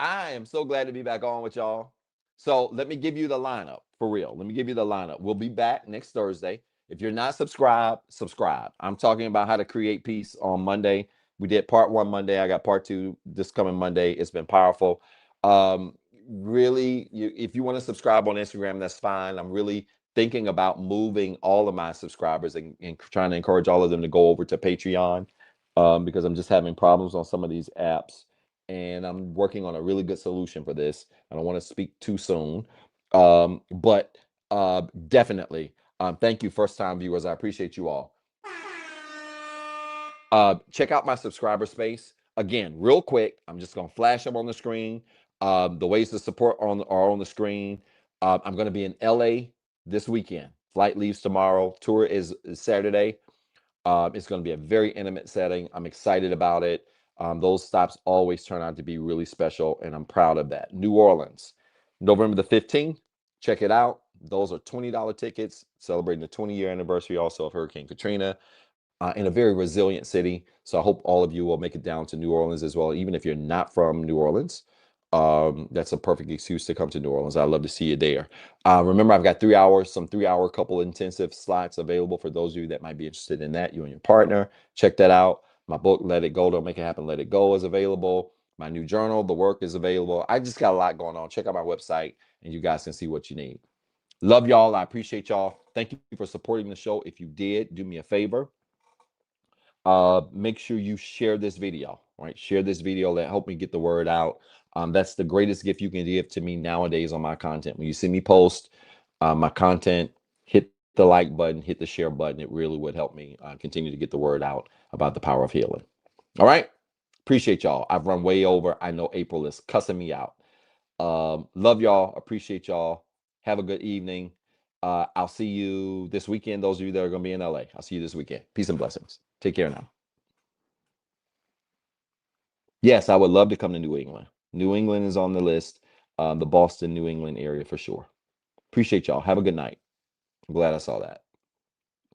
I am so glad to be back on with y'all. So let me give you the lineup for real. Let me give you the lineup. We'll be back next Thursday. If you're not subscribed, subscribe. I'm talking about how to create peace on Monday. We did part 1 Monday. I got part 2 this coming Monday. It's been powerful. Really, if you want to subscribe on Instagram, that's fine. I'm really thinking about moving all of my subscribers and trying to encourage all of them to go over to Patreon because I'm just having problems on some of these apps. And I'm working on a really good solution for this. I don't want to speak too soon, but definitely, thank you, first-time viewers. I appreciate you all. Check out my subscriber space. Again, real quick, I'm just going to flash them on the screen. The ways to support are on the screen. I'm going to be in LA this weekend. Flight leaves tomorrow. Tour is Saturday. It's going to be a very intimate setting. I'm excited about it. Those stops always turn out to be really special, and I'm proud of that. New Orleans, November the 15th. Check it out. Those are $20 tickets, celebrating the 20-year anniversary also of Hurricane Katrina. In a very resilient city. So I hope all of you will make it down to New Orleans as well. Even if you're not from New Orleans, that's a perfect excuse to come to New Orleans. I'd love to see you there. Remember, I've got 3 hours, some 3-hour couple intensive slots available for those of you that might be interested in that, you and your partner. Check that out. My book, Let It Go, Don't Make It Happen, Let It Go, is available. My new journal, The Work, is available. I just got a lot going on. Check out my website and you guys can see what you need. Love y'all. I appreciate y'all. Thank you for supporting the show. If you did, do me a favor. Make sure you share this video, right? Share this video. That help me get the word out. That's the greatest gift you can give to me nowadays on my content. When you see me post my content, hit the like button, hit the share button. It really would help me continue to get the word out about the power of healing. All right. Appreciate y'all. I've run way over. I know April is cussing me out. Love y'all. Appreciate y'all. Have a good evening. I'll see you this weekend. Those of you that are going to be in LA, I'll see you this weekend. Peace and blessings. Take care now. Yes, I would love to come to New England. New England is on the list. The Boston, New England area for sure. Appreciate y'all. Have a good night. I'm glad I saw that.